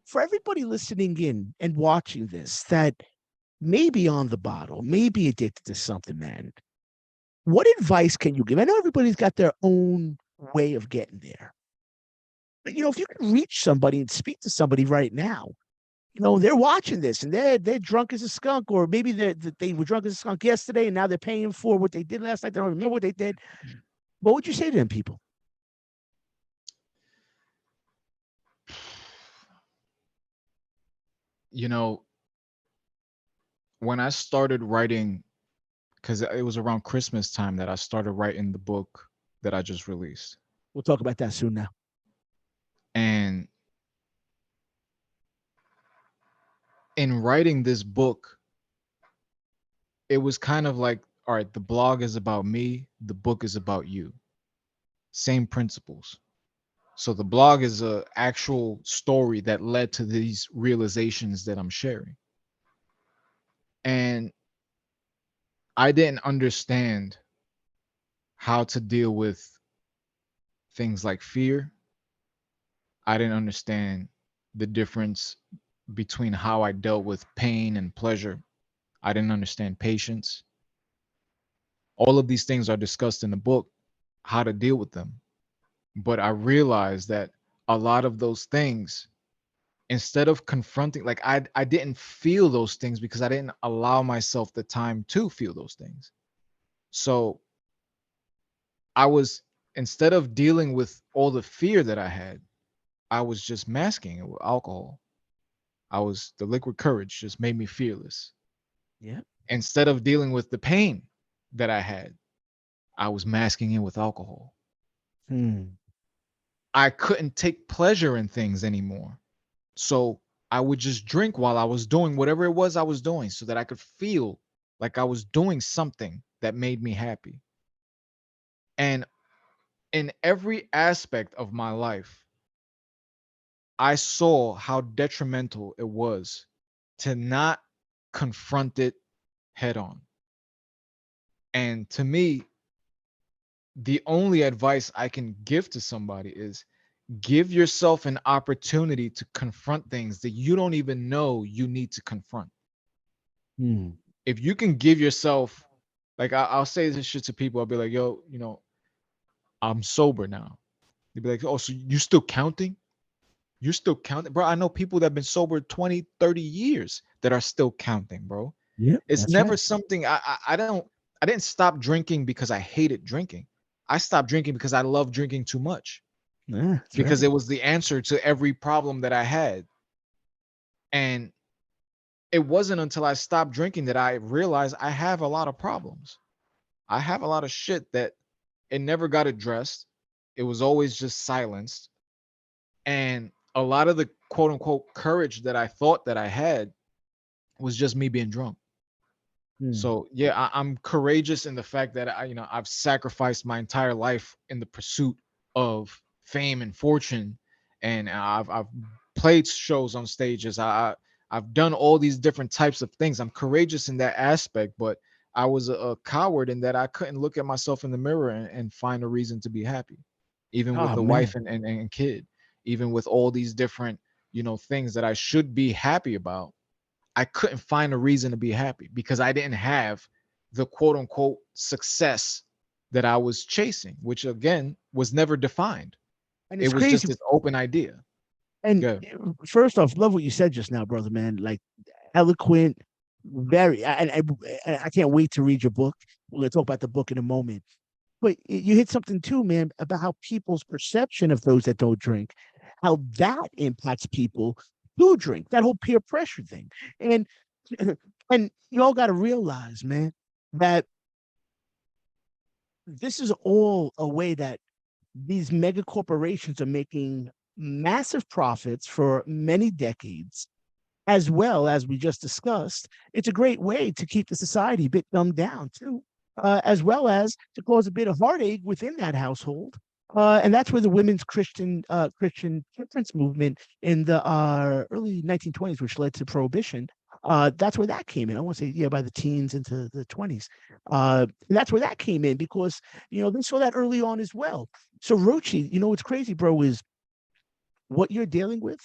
for everybody listening in and watching this that may be on the bottle, may be addicted to something, man. What advice can you give? I know everybody's got their own way of getting there. But you know, if you can reach somebody and speak to somebody right now, you know, they're watching this and they're drunk as a skunk, or maybe they were drunk as a skunk yesterday and now they're paying for what they did last night. They don't remember what they did. What would you say to them people? You know, when I started writing, because it was around Christmas time that I started writing the book that I just released. We'll talk about that soon now. And in writing this book, it was kind of like, all right, the blog is about me, the book is about you. Same principles. So the blog is a actual story that led to these realizations that I'm sharing. And I didn't understand how to deal with things like fear. I didn't understand the difference between how I dealt with pain and pleasure. I didn't understand patience. All of these things are discussed in the book, how to deal with them. But I realized that a lot of those things, instead of confronting, like I didn't feel those things because I didn't allow myself the time to feel those things. So I was, instead of dealing with all the fear that I had, I was just masking it with alcohol. The liquid courage just made me fearless. Yeah. Instead of dealing with the pain that I had, I was masking it with alcohol. I couldn't take pleasure in things anymore. So I would just drink while I was doing whatever it was I was doing so that I could feel like I was doing something that made me happy. And in every aspect of my life, I saw how detrimental it was to not confront it head on. And to me, the only advice I can give to somebody is give yourself an opportunity to confront things that you don't even know you need to confront. If you can give yourself, like I'll say this shit to people, I'll be like, yo, you know, I'm sober now. They'd be like, oh, so you still counting? You're still counting? Bro, I know people that have been sober 20, 30 years that are still counting, bro. Yeah. It's never something I didn't stop drinking because I hated drinking. I stopped drinking because I love drinking too much. Yeah, Because it was the answer to every problem that I had. And it wasn't until I stopped drinking that I realized I have a lot of problems. I have a lot of shit that it never got addressed. It was always just silenced. And a lot of the quote unquote courage that I thought that I had was just me being drunk. So yeah, I'm courageous in the fact that I've sacrificed my entire life in the pursuit of fame and fortune, and I've played shows on stages. I've done all these different types of things. I'm courageous in that aspect, but I was a coward in that I couldn't look at myself in the mirror and find a reason to be happy, even with Oh, the man. wife and kid, even with all these different things that I should be happy about. I couldn't find a reason to be happy because I didn't have the quote unquote success that I was chasing, which again was never defined. And It it's was just crazy. this open idea. And Good. first off, love what you said just now, brother, man. Like eloquent, very. I can't wait to read your book. We're gonna talk about the book in a moment. But you hit something too, man, about how people's perception of those that don't drink, how that impacts people who drink. That whole peer pressure thing, and and you all got to realize, man, that this is all a way that these mega corporations are making massive profits for many decades, as well as we just discussed. It's a great way to keep the society a bit dumbed down too, as well as to cause a bit of heartache within that household. And that's where the women's Christian temperance movement in the early 1920s, which led to prohibition, that's where that came in. I want to say, yeah, by the teens into the 20s. And that's where that came in because, they saw that early on as well. So Rochi, what's crazy, bro, is what you're dealing with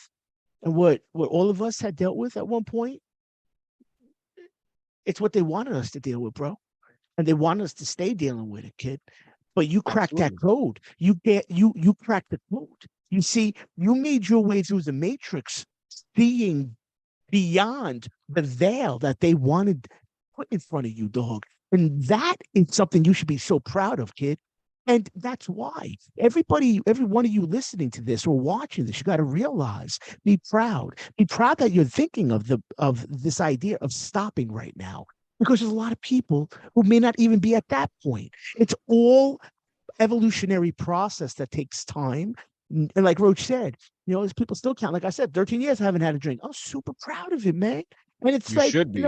and what all of us had dealt with at one point. It's what they wanted us to deal with, bro. And they want us to stay dealing with it, kid. But you cracked that code. You cracked the code. You see, you made your way through the matrix, seeing beyond the veil that they wanted put in front of you, dog. And that is something you should be so proud of, kid. And that's why every one of you listening to this or watching this, you got to realize, be proud that you're thinking of this idea of stopping right now, because there's a lot of people who may not even be at that point. It's all evolutionary process that takes time. And like Roach said, there's people still count. Like I said, 13 years I haven't had a drink. I'm super proud of it, man. And it's You like, should be.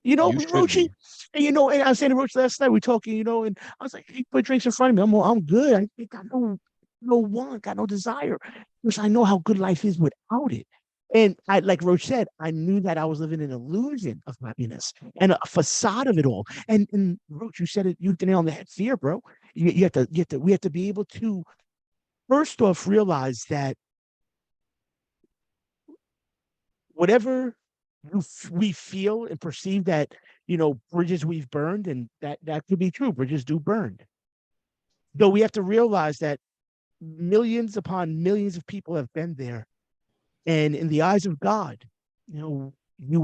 Roachy, and I was saying to Roach last night, we're talking, and I was like, he put drinks in front of me. I'm good. I ain't got no want, got no desire, because I know how good life is without it. And like Roach said, I knew that I was living an illusion of happiness and a facade of it all. And Roach, you said it, you hit the nail on the head. Fear, bro. We have to be able to first off realize that whatever we feel and perceive that, bridges we've burned, and that could be true. Bridges do burn. Though we have to realize that millions upon millions of people have been there. And in the eyes of God, you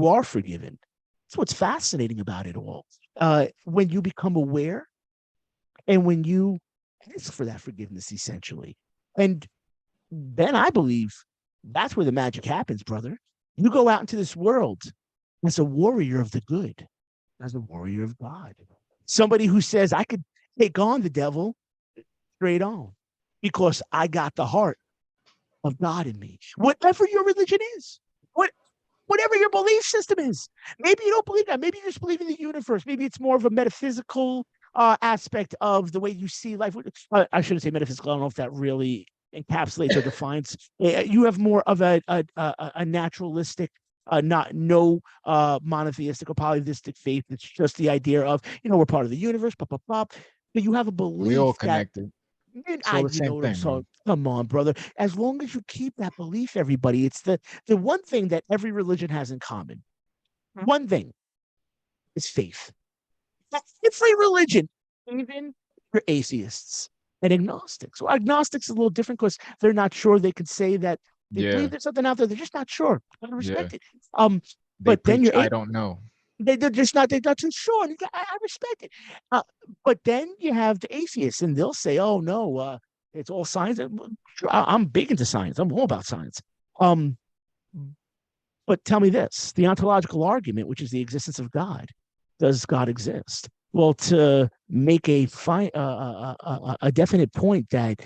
are forgiven. That's what's fascinating about it all. When you become aware and when you ask for that forgiveness, essentially. And then I believe that's where the magic happens, brother. You go out into this world as a warrior of the good, as a warrior of God. Somebody who says, I could take on the devil straight on because I got the heart of God in me. Whatever your religion is, whatever your belief system is. Maybe you don't believe that. Maybe you just believe in the universe. Maybe it's more of a metaphysical aspect of the way you see life. I shouldn't say metaphysical. I don't know if that really encapsulates or defines. You have more of a naturalistic, no monotheistic or polytheistic faith. It's just the idea of, we're part of the universe, blah, blah, blah. But you have a belief We all that connected. It's all the same thing. So come on, brother. As long as you keep that belief, everybody, it's the one thing that every religion has in common. One thing is faith. Every religion, even for atheists and agnostics. Well, agnostics is a little different because they're not sure. They could say that they believe there's something out there. They're just not sure. I respect it. But then I don't know. They're not too sure. And I respect it. But then you have the atheists, and they'll say, "Oh no, it's all science." I'm big into science. I'm all about science. But tell me this: the ontological argument, which is the existence of God, does God exist? Well, to make a definite point that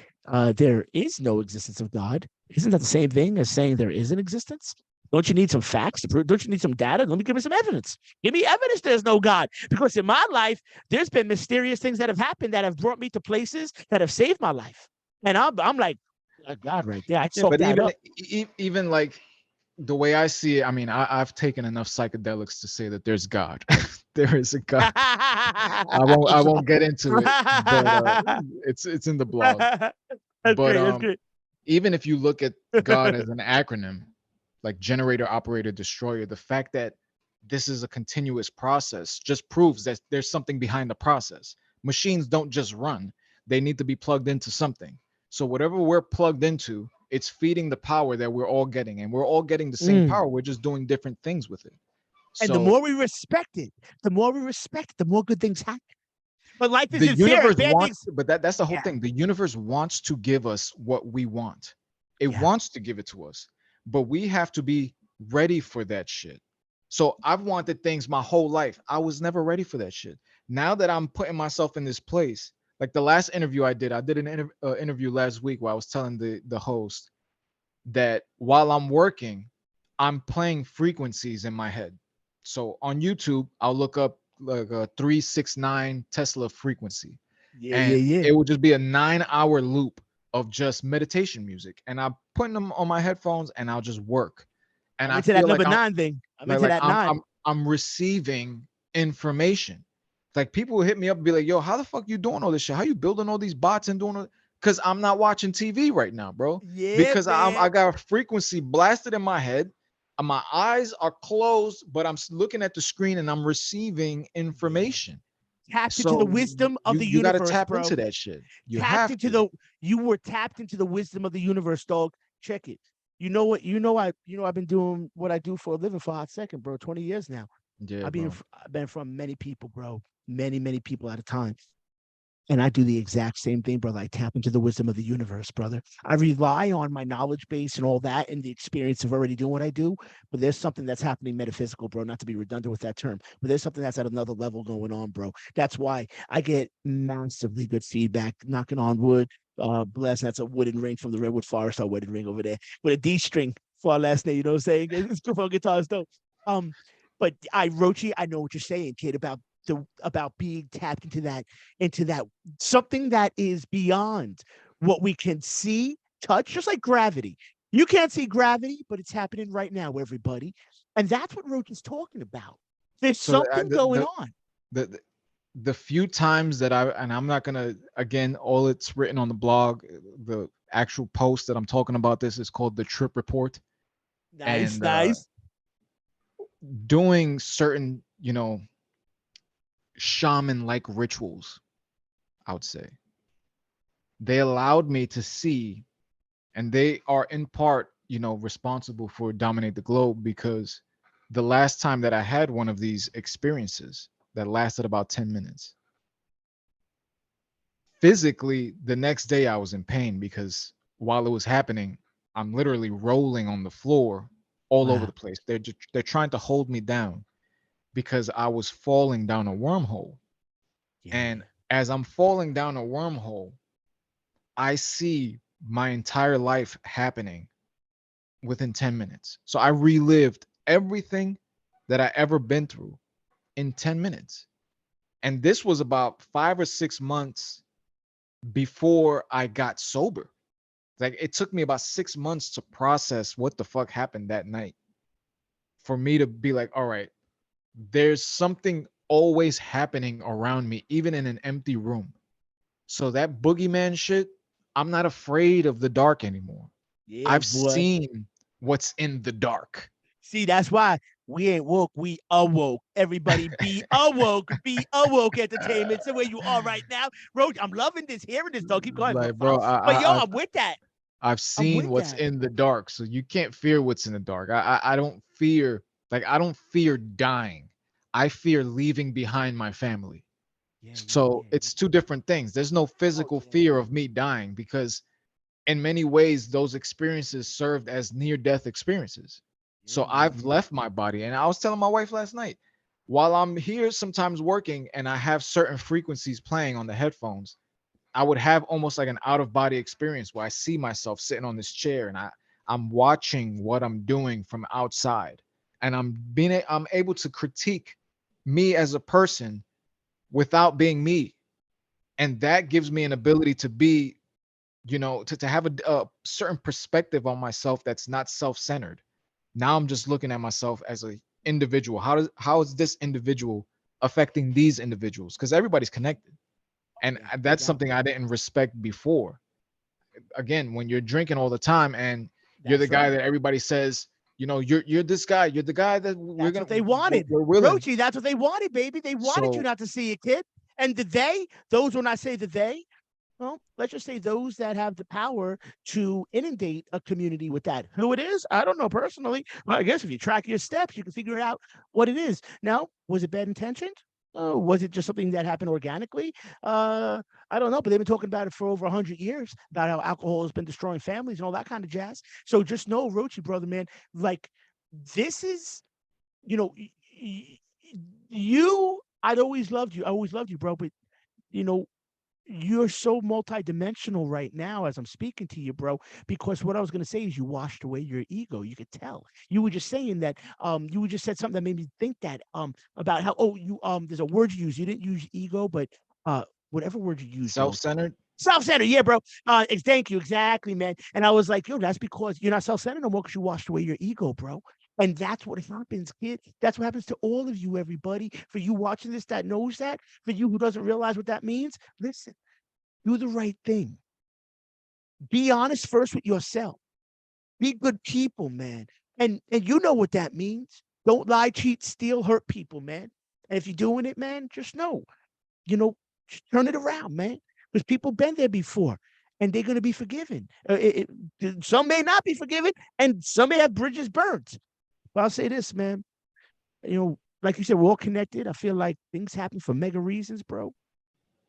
there is no existence of God, isn't that the same thing as saying there is an existence? Don't you need some facts to prove? Don't you need some data? Let me give me some evidence. Give me evidence there's no God. Because in my life, there's been mysterious things that have happened that have brought me to places that have saved my life. And I'm like, God, right there. I soak that up. Even like the way I see it, I mean, I've taken enough psychedelics to say that there's God. There is a God. I won't get into it, but it's in the blog. That's great. Even if you look at God as an acronym, like generator, operator, destroyer, the fact that this is a continuous process just proves that there's something behind the process. Machines don't just run. They need to be plugged into something. So whatever we're plugged into, it's feeding the power that we're all getting, and we're all getting the same power. We're just doing different things with it. And the more we respect it, the more good things happen. But life isn't the universe fair. wants, but that's the whole thing. The universe wants to give us what we want. It wants to give it to us, but we have to be ready for that shit. So I've wanted things my whole life. I was never ready for that shit. Now that I'm putting myself in this place, like the last interview I did an interview last week where I was telling the host that while I'm working, I'm playing frequencies in my head. So on YouTube, I'll look up like a 369 Tesla frequency. It would just be a 9-hour loop of just meditation music, and I'm putting them on my headphones, and I'll just work, and I'm I into that feel like number nine thing. I'm into like that nine. I'm receiving information. Like people will hit me up and be like, "Yo, how the fuck you doing all this shit? How you building all these bots and doing all?" Because I'm not watching TV right now, bro. Yeah, Because I man. got a frequency blasted in my head. My eyes are closed, but I'm looking at the screen and I'm receiving Yeah. information. Tapped into the So wisdom of the you got to universe, tap bro. into that shit. You Tapped have into to. the you were tapped into the wisdom of the universe, dog. Check it. You know what? I've been doing what I do for a living for a hot second, bro. 20 years now. Yeah, bro. I've been from many people, bro. Many people at a time. And I do the exact same thing, brother. I tap into the wisdom of the universe, brother. I rely on my knowledge base and all that and the experience of already doing what I do. But there's something that's happening metaphysical, bro, not to be redundant with that term. But there's something that's at another level going on, bro. That's why I get massively good feedback, knocking on wood. Bless, that's a wooden ring from the Redwood Forest, our wedding ring over there with a D string for our last name. You know what I'm saying? It's good for guitars, though. Um, but Rochi, I know what you're saying, kid, about being tapped into that something that is beyond what we can see, touch, just like gravity. You can't see gravity, but it's happening right now, everybody. And that's what Roach is talking about. There's So something going on. the the few times that and I'm not gonna, again, all it's written on the blog, the actual post that I'm talking about this is called the trip report. Nice, And nice. doing certain, shaman like rituals, I would say, they allowed me to see, and they are in part, responsible for dominate the globe, because the last time that I had one of these experiences that lasted about 10 minutes, physically, the next day I was in pain because while it was happening, I'm literally rolling on the floor all over Wow. the place. They're trying to hold me down because I was falling down a wormhole. Yeah. And as I'm falling down a wormhole, I see my entire life happening within 10 minutes. So I relived everything that I ever been through in 10 minutes. And this was about 5 or 6 months before I got sober. Like it took me about 6 months to process what the fuck happened that night for me to be like, all right, there's something always happening around me, even in an empty room. So that boogeyman shit, I'm not afraid of the dark anymore. Yeah, I've boy. seen what's in the dark. See, that's why we ain't woke, we awoke. Everybody be awoke entertainment. So where you are right now. Roach, I'm loving this, hearing this, dog. Keep going, Like, bro, but yo, I'm with that. I've I'm seen with what's that. in the dark, so you can't fear what's in the dark. I don't fear, like, I don't fear dying. I fear leaving behind my family. So Yeah. it's two different things. There's no Oh, physical yeah. fear of me dying because in many ways those experiences served as near death experiences. So I've Yeah. left my body, and I was telling my wife last night, while I'm here sometimes working and I have certain frequencies playing on the headphones, I would have almost like an out of body experience where I see myself sitting on this chair and I'm watching what I'm doing from outside, and I'm able to critique me as a person without being me. And that gives me an ability to be, to have a certain perspective on myself that's not self-centered. Now I'm just looking at myself as a individual. How is this individual affecting these individuals? Because everybody's connected. And Yeah, no that's doubt. something I didn't respect before. Again, when you're drinking all the time and you're the That's guy right. that everybody says, you're this guy, you're the guy that That's what they wanted. we're willing. Rochi, that's what they wanted, baby. They wanted you So not to see it, kid. And those when I say well, let's just say those that have the power to inundate a community with that. Who it is, I don't know personally. Well, I guess if you track your steps, you can figure out what it is. Now, was it bad intentioned? Was it just something that happened organically? I don't know, but they've been talking about it for over 100 years about how alcohol has been destroying families and all that kind of jazz. So just know, Rochi, brother, man, like this is, you know, you. I'd always loved you. I always loved you, bro. But you know, you're so multidimensional right now as I'm speaking to you, bro. Because what I was going to say is you washed away your ego. You could tell. You were just saying that. You just said something that made me think that. About how you there's a word you use. You didn't use ego, but whatever word you used, dog. self-centered. Self-centered, yeah, bro. Thank you, exactly, man. And I was like, yo, that's because you're not self-centered no more because you washed away your ego, bro. And that's what happens, kid. That's what happens to all of you, everybody. For you watching this that knows that, for you who doesn't realize what that means, listen, do the right thing. Be honest first with yourself. Be good people, man. And you know what that means. Don't lie, cheat, steal, hurt people, man. And if you're doing it, man, just know, you know, just turn it around, man. Because people been there before and they're going to be forgiven. Some may not be forgiven and some may have bridges burned. But I'll say this, man. You know, like you said, we're all connected. I feel like things happen for mega reasons, bro.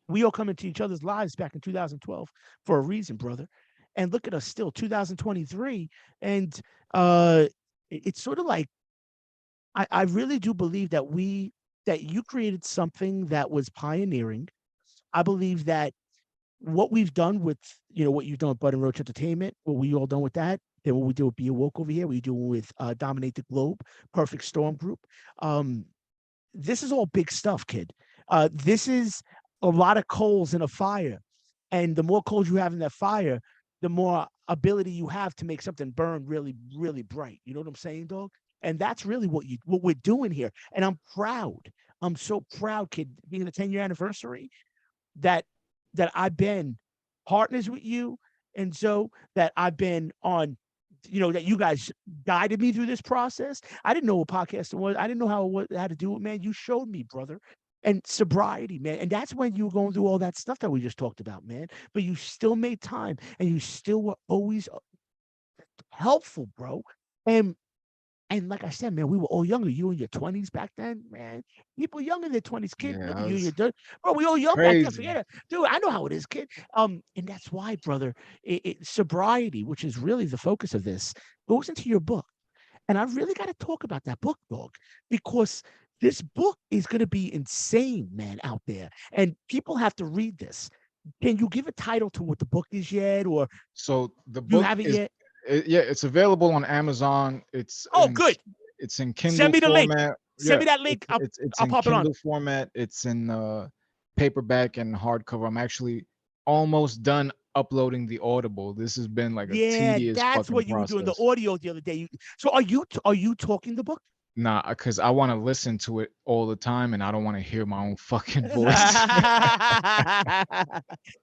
We all come into each other's lives back in 2012 for a reason, brother. And look at us still, 2023. And it's sort of like I really do believe that you created something that was pioneering. I believe that what we've done with, you know, what you've done with Bud and Roach Entertainment, what we all done with that, then what we do with Be Awoke over here, what you do with Dominate the Globe, Perfect Storm Group. This is all big stuff, kid. This is a lot of coals in a fire. And the more coals you have in that fire, the more ability you have to make something burn really, really bright. You know what I'm saying, dog? And that's really what we're doing here. And I'm proud. I'm so proud, kid, being the 10-year anniversary that I've been partners with you. And so that I've been on, you know, that you guys guided me through this process. I didn't know what podcasting was. I didn't know how to do it, man. You showed me, brother. And sobriety, man. And that's when you were going through all that stuff that we just talked about, man. But you still made time and you still were always helpful, bro. And like I said, man, we were all younger. You in your 20s back then, man. People younger than 20s, kid. Yeah, Look I at you, was bro. We all young back then. crazy. Forget it, dude. I know how it is, kid. And that's why, brother, sobriety, which is really the focus of this, goes into your book. And I really got to talk about that book, dog, because this book is going to be insane, man, out there, and people have to read this. Can you give a title to what the book is yet, or So the you book have it is, yet? yeah, it's available on Amazon. Oh, good. It's in Send Kindle me the link. format. Send Yeah, me that link. it's I'll in pop it on. Kindle format. It's in paperback and hardcover. I'm actually almost done uploading the Audible. This has been like a Yeah, tedious that's fucking what you were doing the process. audio the other day. So are you talking the book? Nah, because I want to listen to it all the time, and I don't want to hear my own fucking voice.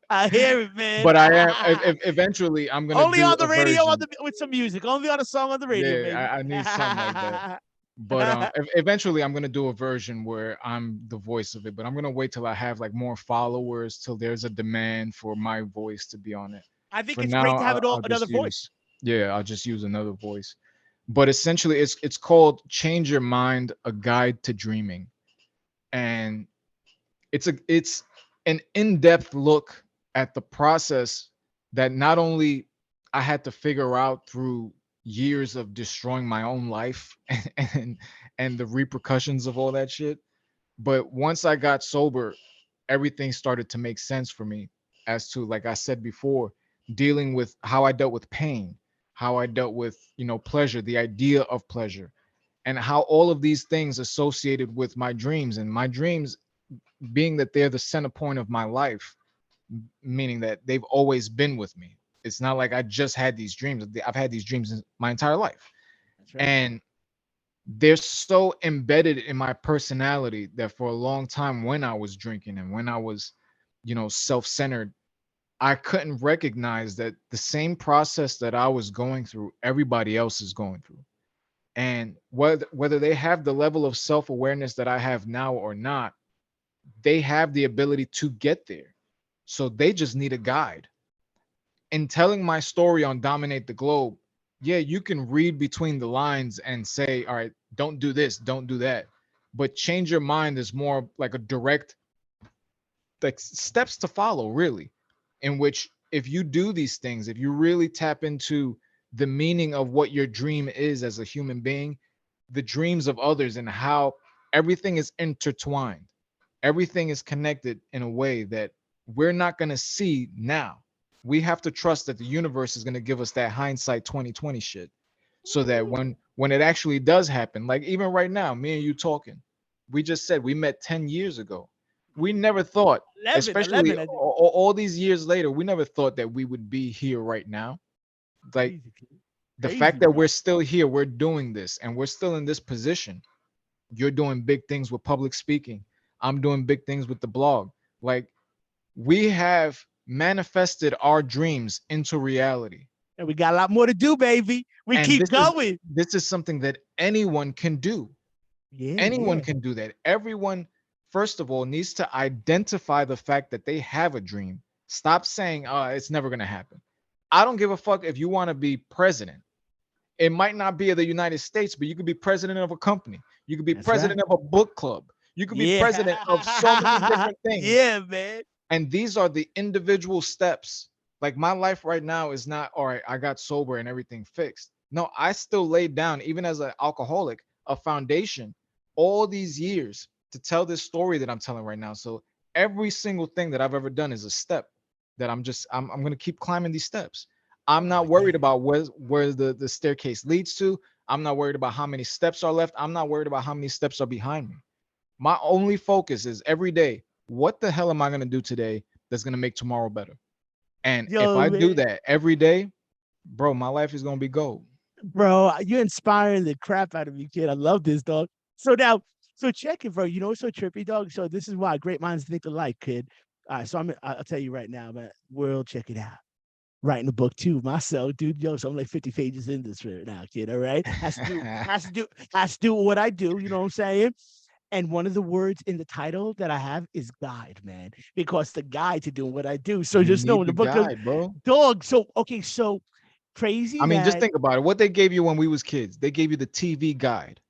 I hear it, man. But I am. Eventually, I'm gonna Only do on a the radio version. with some music. Only on a song on the radio, Yeah, baby. I need something like that. But eventually, I'm gonna do a version where I'm the voice of it. But I'm gonna wait till I have like more followers, till there's a demand for my voice to be on it. I think For it's now, great to have it all I'll another just voice. use, yeah, I'll just use another voice. But essentially, it's called "Change Your Mind: A Guide to Dreaming," and it's an in-depth look at the process that not only I had to figure out through years of destroying my own life and the repercussions of all that shit, but once I got sober, everything started to make sense for me as to, like I said before, dealing with how I dealt with pain, how I dealt with, pleasure, the idea of pleasure, and how all of these things associated with my dreams, and my dreams being that they're the center point of my life, meaning that they've always been with me. It's not like I just had these dreams. I've had these dreams my entire life. That's right. And they're so embedded in my personality that for a long time, when I was drinking and when I was, self-centered, I couldn't recognize that the same process that I was going through, everybody else is going through. And whether they have the level of self-awareness that I have now or not, they have the ability to get there. So they just need a guide. In telling my story on Dominate the Globe, yeah, you can read between the lines and say, all right, don't do this, don't do that. But Change Your Mind is more like a direct, like, steps to follow, really, in which if you do these things, if you really tap into the meaning of what your dream is as a human being, the dreams of others, and how everything is intertwined, everything is connected in a way that we're not going to see now. We have to trust that the universe is going to give us that hindsight 2020 shit, so that when it actually does happen, like even right now, me and you talking, we just said we met 10 years ago. We never thought, 11, especially 11, I think. all these years later, we never thought that we would be here right now. Like Crazy, kid. the Crazy, fact that bro. we're still here, we're doing this, and we're still in this position. You're doing big things with public speaking. I'm doing big things with the blog. Like we have manifested our dreams into reality. And we got a lot more to do, baby. We And keep going. this is something that anyone can do. Yeah, Anyone yeah. can do that. Everyone, first of all, needs to identify the fact that they have a dream. Stop saying, it's never going to happen. I don't give a fuck if you want to be president. It might not be of the United States, but you could be president of a company. You could be That's right. president of a book club. You could be Yeah. president of so many different things. Yeah, man. And these are the individual steps. Like my life right now is not, all right, I got sober and everything fixed. No, I still laid down, even as an alcoholic, a foundation all these years to tell this story that I'm telling right now. So every single thing that I've ever done is a step that I'm going to keep climbing these steps. I'm not worried about where the staircase leads to. I'm not worried about how many steps are left. I'm not worried about how many steps are behind me. My only focus is every day, what the hell am I going to do today that's going to make tomorrow better? And if I do that every day, bro, my life is going to be gold. Bro, you're inspiring the crap out of me, kid. I love this, dog. So now, so check it, bro. You know what's so trippy, dog? So this is why great minds think alike, kid. All right, so I'll tell you right now, man. World, check it out. Writing a book too myself, dude. Yo, so I'm like 50 pages in this right now, kid. All right. Has to do what I do, you know what I'm saying? And one of the words in the title that I have is guide, man, because the guide to doing what I do. So You just know need when the the book goes, guide, bro. dog. So okay, so crazy I mean, just that think about it. What they gave you when we was kids, they gave you the TV guide.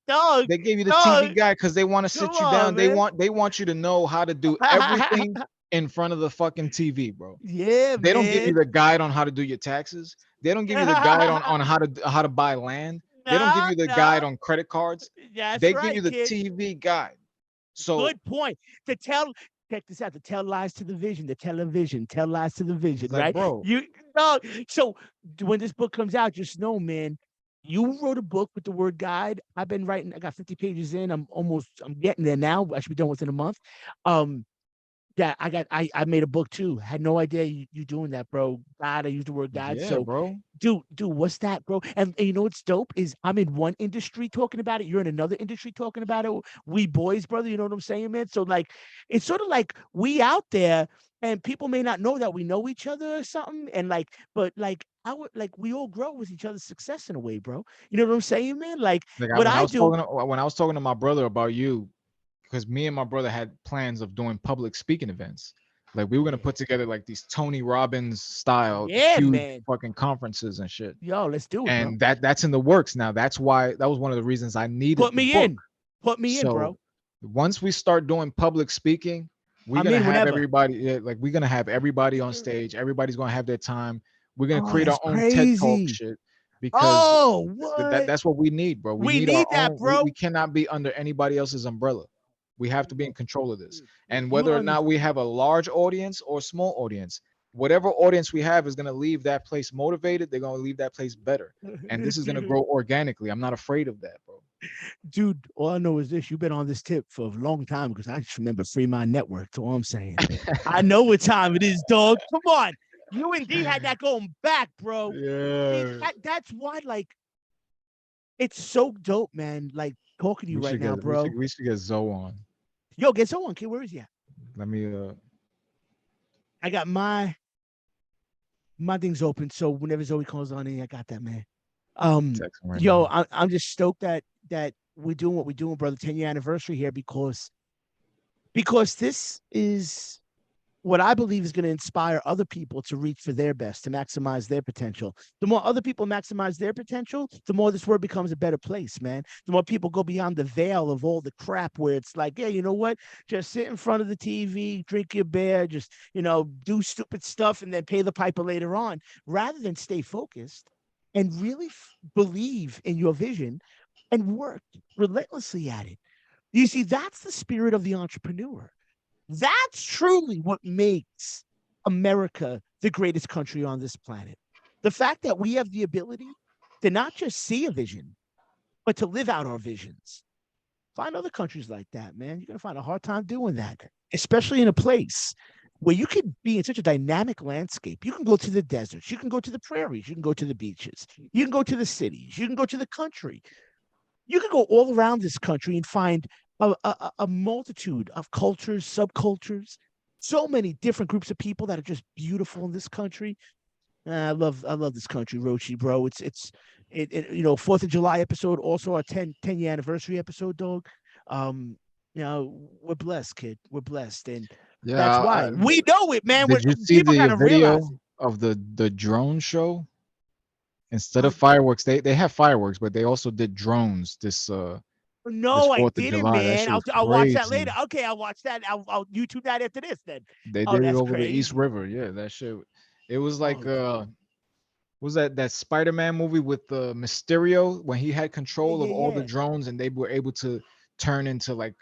dog, They gave you the TV dog. guide because they want to Come sit you on, down. They man. want you to know how to do everything in front of the fucking TV, bro. Yeah, They don't give you man. the guide on how to do your taxes. They don't give you the guide on how to buy land. They don't give No, you the no. guide on credit cards. That's They give you right, the kid. TV guide. So Good point. To tell, check this out, to tell lies to the vision, the television, tell lies to the vision, it's like, right? bro, You no. So when this book comes out, just know, man, you wrote a book with the word guide. I've been writing, I got 50 pages in. I'm getting there now. I should be done within a month. Yeah, I made a book too. Had no idea you doing that, bro. God, I used the word God. yeah, So bro. dude, what's that, bro? And you know what's dope is I'm in one industry talking about it. You're in another industry talking about it. We boys, brother. You know what I'm saying, man? So like, it's sort of like we out there, and people may not know that we know each other or something. And like, but like, I would like we all grow with each other's success in a way, bro. You know what I'm saying, man? Like Like what I do. when I was talking to my brother about you, because me and my brother had plans of doing public speaking events. Like we were gonna Yeah, put together like these Tony Robbins style yeah, huge man. fucking conferences and shit. Yo, let's do it, bro. And that's in the works now. That's why that was one of the reasons I needed Put the me book. in. Put me in, So bro. once we start doing public speaking, we're I'm gonna in have whenever. everybody like we're gonna have everybody on stage. Everybody's gonna have their time. We're gonna Oh, create that's our own TED Talk crazy. shit because Oh, what? that's what we need, bro. We We need our need that, own. We bro. cannot be under anybody else's umbrella. We have to be in control of this. And You whether or on this? not we have a large audience or small audience, whatever audience we have is going to leave that place motivated. They're going to leave that place better. And this is going to grow organically. I'm not afraid of that, bro. Dude, all I know is this. You've been on this tip for a long time because I just remember Free Mind Network. That's all I'm saying. I know what time it is, dog. Come on. You and D had that going back, bro. Yeah. That's why, like, it's so dope, man. Like, talking to you We right should now, get we bro. should we should get Zoe on. Yo, get someone, kid. Where is he at? Let me I got my thing's open. So whenever Zoe calls on in, I got that, man. text him right Yo, now. I'm just stoked that we're doing what we're doing, brother. 10-year anniversary here because this is what I believe is going to inspire other people to reach for their best, to maximize their potential. The more other people maximize their potential, the more this world becomes a better place, man. The more people go beyond the veil of all the crap where it's like, yeah, you know what? Just sit in front of the TV, drink your beer, just, do stupid stuff and then pay the piper later on, rather than stay focused and really believe in your vision and work relentlessly at it. You see, that's the spirit of the entrepreneur. That's truly what makes America the greatest country on this planet. The fact that we have the ability to not just see a vision, but to live out our visions. Find other countries like that, man. You're gonna find a hard time doing that, especially in a place where you could be in such a dynamic landscape. You can go to the deserts, you can go to the prairies, you can go to the beaches, you can go to the cities, you can go to the country. You can go all around this country and find a multitude of cultures, subcultures, so many different groups of people that are just beautiful in this country. I love this country, Roachy, bro. You know, 4th of July episode, also our 10-year anniversary episode, dog. You know, we're blessed, kid. We're blessed. And that's Yeah. why we know it, man. Did you see People the gotta video realize it. of the drone show? Instead Uh, of fireworks, they have fireworks, but they also did drones this no, I 4th of didn't, July. That man. shit was I'll watch that crazy. later. Okay, I'll watch that. I'll YouTube that after this then. They Oh, did it that's over the East crazy. River. Yeah, that shit. It was Oh, like was that Spider-Man movie with Mysterio when he had yeah, control yeah, of all the yeah. drones and they were able to turn into like,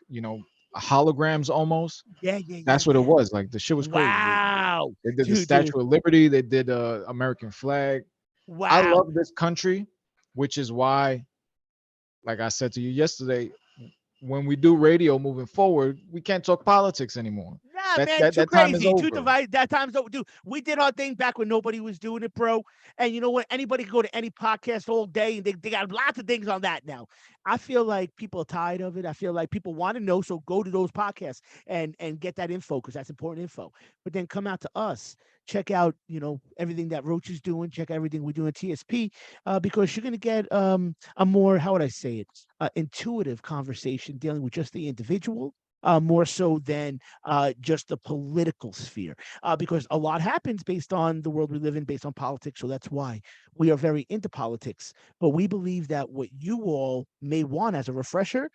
holograms almost. Yeah, yeah, yeah, That's what it yeah. was. Like the shit was crazy. Wow. They did the Dude. Statue of Liberty, they did American flag. I Wow. love this country, which is why, like I said to you yesterday, when we do radio moving forward, we can't talk politics anymore. Nah, That man, that too that time is crazy, too over. divided. That time's over, dude. We did our thing back when nobody was doing it, bro. And you know what? Anybody can go to any podcast all day, and they got lots of things on that now. I feel like people are tired of it. I feel like people want to know, so go to those podcasts and get that info because that's important info. But then come out to us, check out everything that Roach is doing, check everything we do in TSP, because you're gonna get a more, how would I say it, intuitive conversation dealing with just the individual. More so than just the political sphere, because a lot happens based on the world we live in, based on politics. So that's why we are very into politics. But we believe that what you all may want as a refresher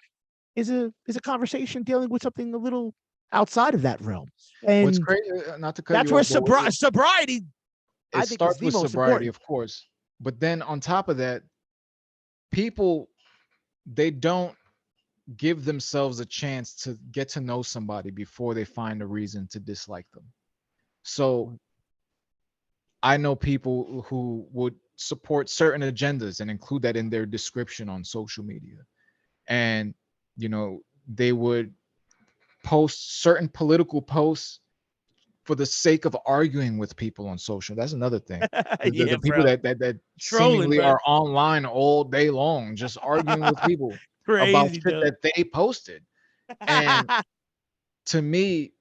is a conversation dealing with something a little outside of that realm, What's and crazy, not to cut that's you where off, but sobriety, it I think, is starts the with most sobriety, important. of course. But then on top of that, people, they don't give themselves a chance to get to know somebody before they find a reason to dislike them. So I know people who would support certain agendas and include that in their description on social media. And, they would post certain political posts for the sake of arguing with people on social. That's another thing. The Yeah, people bro, that trolling, seemingly bro. are online all day long, just arguing with people about Crazy, shit dude. that they posted. And to me,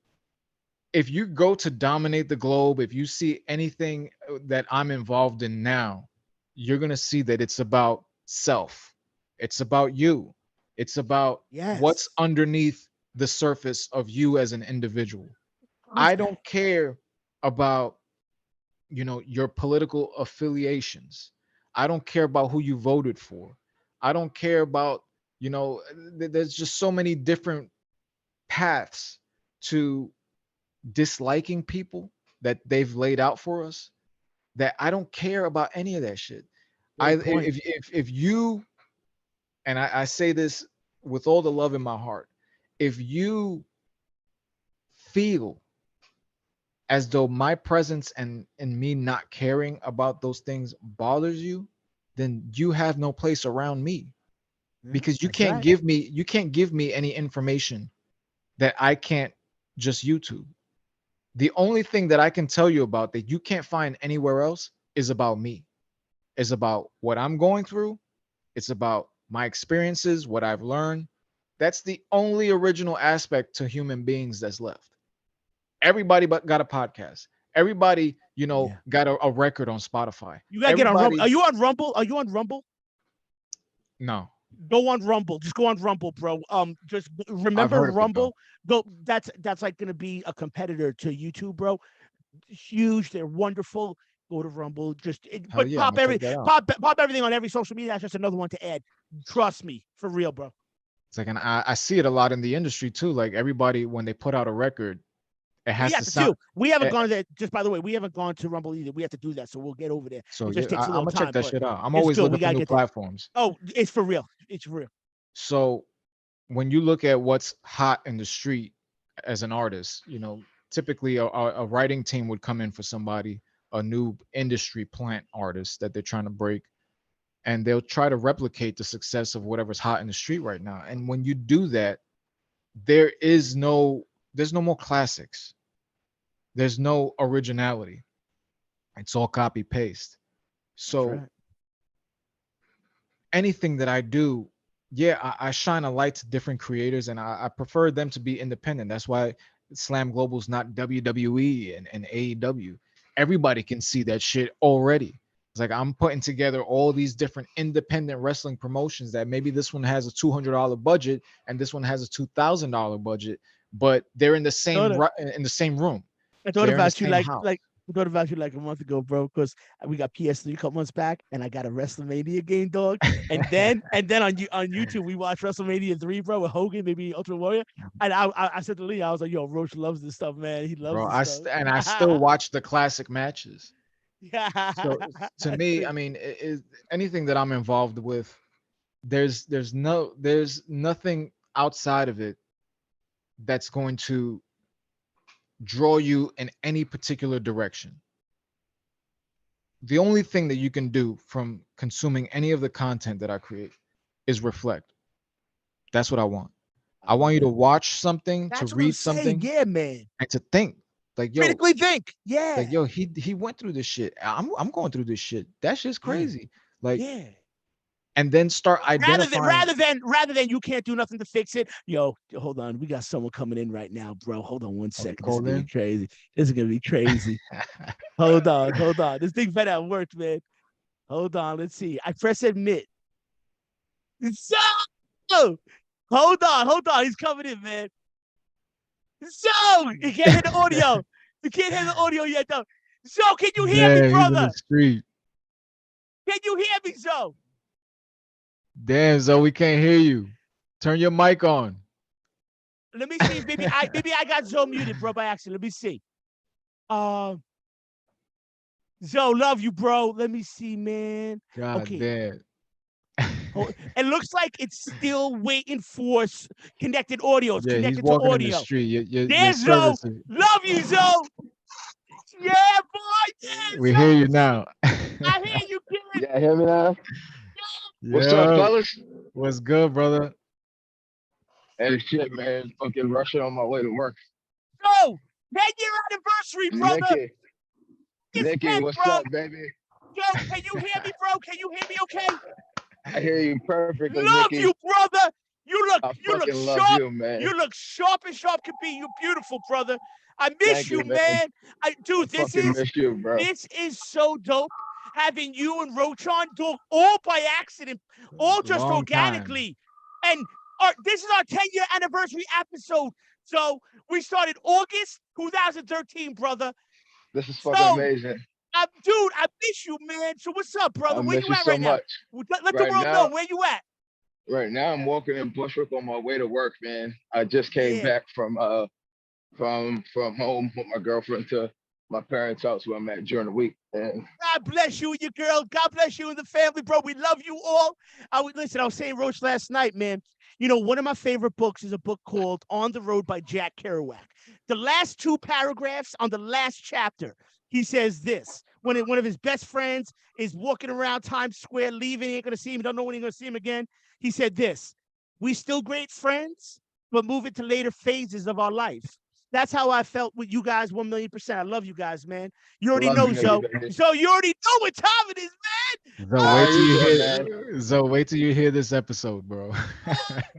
if you go to dominate the globe, if you see anything that I'm involved in now, you're going to see that it's about self. It's about you. It's about what's Yes. underneath the surface of you as an individual. I Constant. don't care about, your political affiliations. I don't care about who you voted for. I don't care about, there's just so many different paths to disliking people that they've laid out for us that I don't care about any of that shit. I Great point. if you, and I say this with all the love in my heart, if you feel as though my presence and me not caring about those things bothers you, then you have no place around me Yeah, because you that's can't right. give me any information that I can't just YouTube. The only thing that I can tell you about that you can't find anywhere else is about me. It's about what I'm going through. It's about my experiences, what I've learned. That's the only original aspect to human beings that's left. Everybody but got a podcast. Everybody, Yeah. got a record on Spotify. You gotta get on Rumble. Everybody, Are you on Rumble? Are you on Rumble? no, Go on Rumble. Just go on Rumble, bro. Just I've remember heard of it though. Rumble. Go. That's like gonna be a competitor to YouTube, bro. Huge. They're wonderful. Go to Rumble. Hell But yeah, I'm gonna check that out. pop everything on every social media. That's just another one to add. Trust me, for real, bro. It's like, and I see it a lot in the industry too. Like everybody, when they put out a record, it We has have to to sound. too. We haven't eh, gone there. Just by the way, we haven't gone to Rumble either. We have to do that, so we'll get over there. So It yeah, just takes a I'm little gonna check time, that but shit out. I'm it's always good. We looking for gotta new get there. platforms. Oh, it's for real. It's for real. So when you look at what's hot in the street as an artist, typically a writing team would come in for somebody, a new industry plant artist that they're trying to break, and they'll try to replicate the success of whatever's hot in the street right now. And when you do that, there's no more classics. There's no originality. It's all copy paste. So right. anything that I do, yeah, I shine a light to different creators, and I prefer them to be independent. That's why Slam Global's not WWE and AEW. Everybody can see that shit already. It's like I'm putting together all these different independent wrestling promotions that maybe this one has a $200 budget and this one has a $2,000 budget, but they're in the same in the same room. I thought They're in the about you same like house. I thought about you like a month ago, bro, because we got PS3 a couple months back, and I got a WrestleMania game, dog. And then on YouTube we watched WrestleMania 3, bro, with Hogan, maybe Ultimate Warrior. And I said to Lee, I was like, yo, Roach loves this stuff, man. He loves Bro, this stuff. I still watch the classic matches. Yeah. So to me, I mean, anything that I'm involved with, there's nothing outside of it that's going to draw you in any particular direction. The only thing that you can do from consuming any of the content that I create is reflect. That's what I want. I want you to watch something, That's to what I'm read saying. something, Yeah, man. and to think. Like, yo, Critically think. Yeah. like, yo, he went through this shit. I'm going through this shit. That shit's crazy. Like, yeah. and then start identifying. Rather than you can't do nothing to fix it. Yo, hold on. We got someone coming in right now, bro. Hold on one second. This is gonna be crazy. This is gonna be crazy. Hold on. This thing better have worked, man. Hold on. Let's see. I press admit. So hold on. He's coming in, man. So you can't hear the audio. You can't hear the audio yet, though. So can you hear me, brother? He's in the street. Can you hear me, Zo? Damn, Zo, we can't hear you. Turn your mic on. Let me see. Maybe I got Zo muted, bro, by accident. Let me see. Zo, love you, bro. Let me see, man. God damn. It looks like it's still waiting for connected audio. It's connected he's walking to audio. In the street. There's Zo. Love you, Zo. Yeah, boy. Yeah, we hear you now. I hear you, kid. Yeah, hear me now? Yeah. What's up, fellas? What's good, brother? Hey, shit, man. Fucking rushing on my way to work. Zo, 10-year anniversary, brother. Nikki, what's up, baby? Yo, can you hear me, bro? Can you hear me okay? I hear you perfectly, love Nikki. You, brother. You look sharp. You, man. You look sharp as sharp can be. You're beautiful, brother. I miss you, man. Miss you, bro. This is so dope. Having you and Roach on, all by accident, all just organically. And this is our 10-year anniversary episode. So we started August 2013, brother. This is fucking amazing. Dude, I miss you, man. So what's up, brother? Where you at right now? Let the world know where you at. Right now, I'm walking in Bushwick on my way to work, man. I just came back from home with my girlfriend to my parents' house where I'm at during the week. And God bless you and your girl. God bless you and the family, bro. We love you all. I was saying, Roach, last night, man. You know, one of my favorite books is a book called On the Road by Jack Kerouac. The last 2 paragraphs on the last chapter, he says this. When one of his best friends is walking around Times Square, leaving, he ain't going to see him, don't know when he's going to see him again. He said this: we still great friends, but move into later phases of our life. That's how I felt with you guys 1,000,000%. I love you guys, man. You already know, Zo. So you already know what time it is, man. Zo, wait till you hear this episode, bro.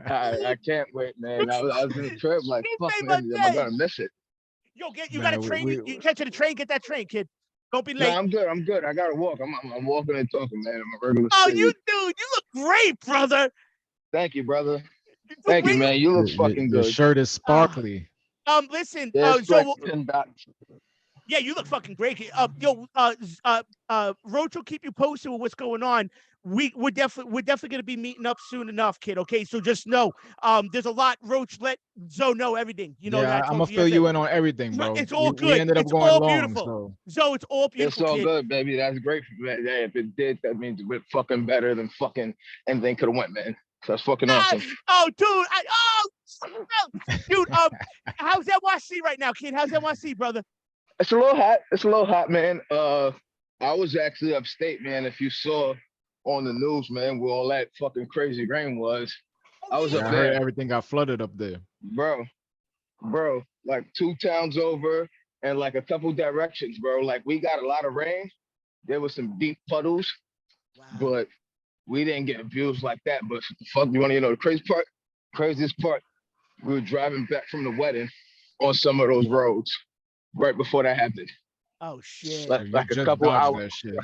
I can't wait, man. I was in the trip like, fuck, man, I'm going to miss it. Yo, you got a train. You catch the train, get that train, kid. Don't be late. No, I'm good. I got to walk. I'm walking and talking, man. I'm a regular you look great, brother. Thank you, brother. Thank you, man. You look fucking good. Your shirt is sparkly. Listen, so yeah, you look fucking great. Roach will keep you posted with what's going on. We're definitely gonna be meeting up soon enough, kid. Okay, so just know, there's a lot. Roach, let Zo know everything. You know, I'm gonna fill you in on everything, bro. It's all good. We ended up going all long, beautiful. So it's all beautiful. It's all kid. good, baby. That's great. Man. Yeah, if it did, that means we're fucking better than fucking anything could have went, man. So that's fucking awesome. Dude. Dude, how's NYC right now, kid? How's NYC, brother? It's a little hot. It's a little hot, man. I was actually upstate, man. If you saw on the news, man, where all that fucking crazy rain was. I was Yeah, up I heard there, everything got flooded up there. bro, like 2 towns over and like a couple directions, bro. Like we got a lot of rain. There was some deep puddles, Wow. but we didn't get views like that. But the fuck, you want to know the craziest part? We were driving back from the wedding on some of those roads right before that happened. Oh shit. Like, So you like a just couple dodged hours, that shit.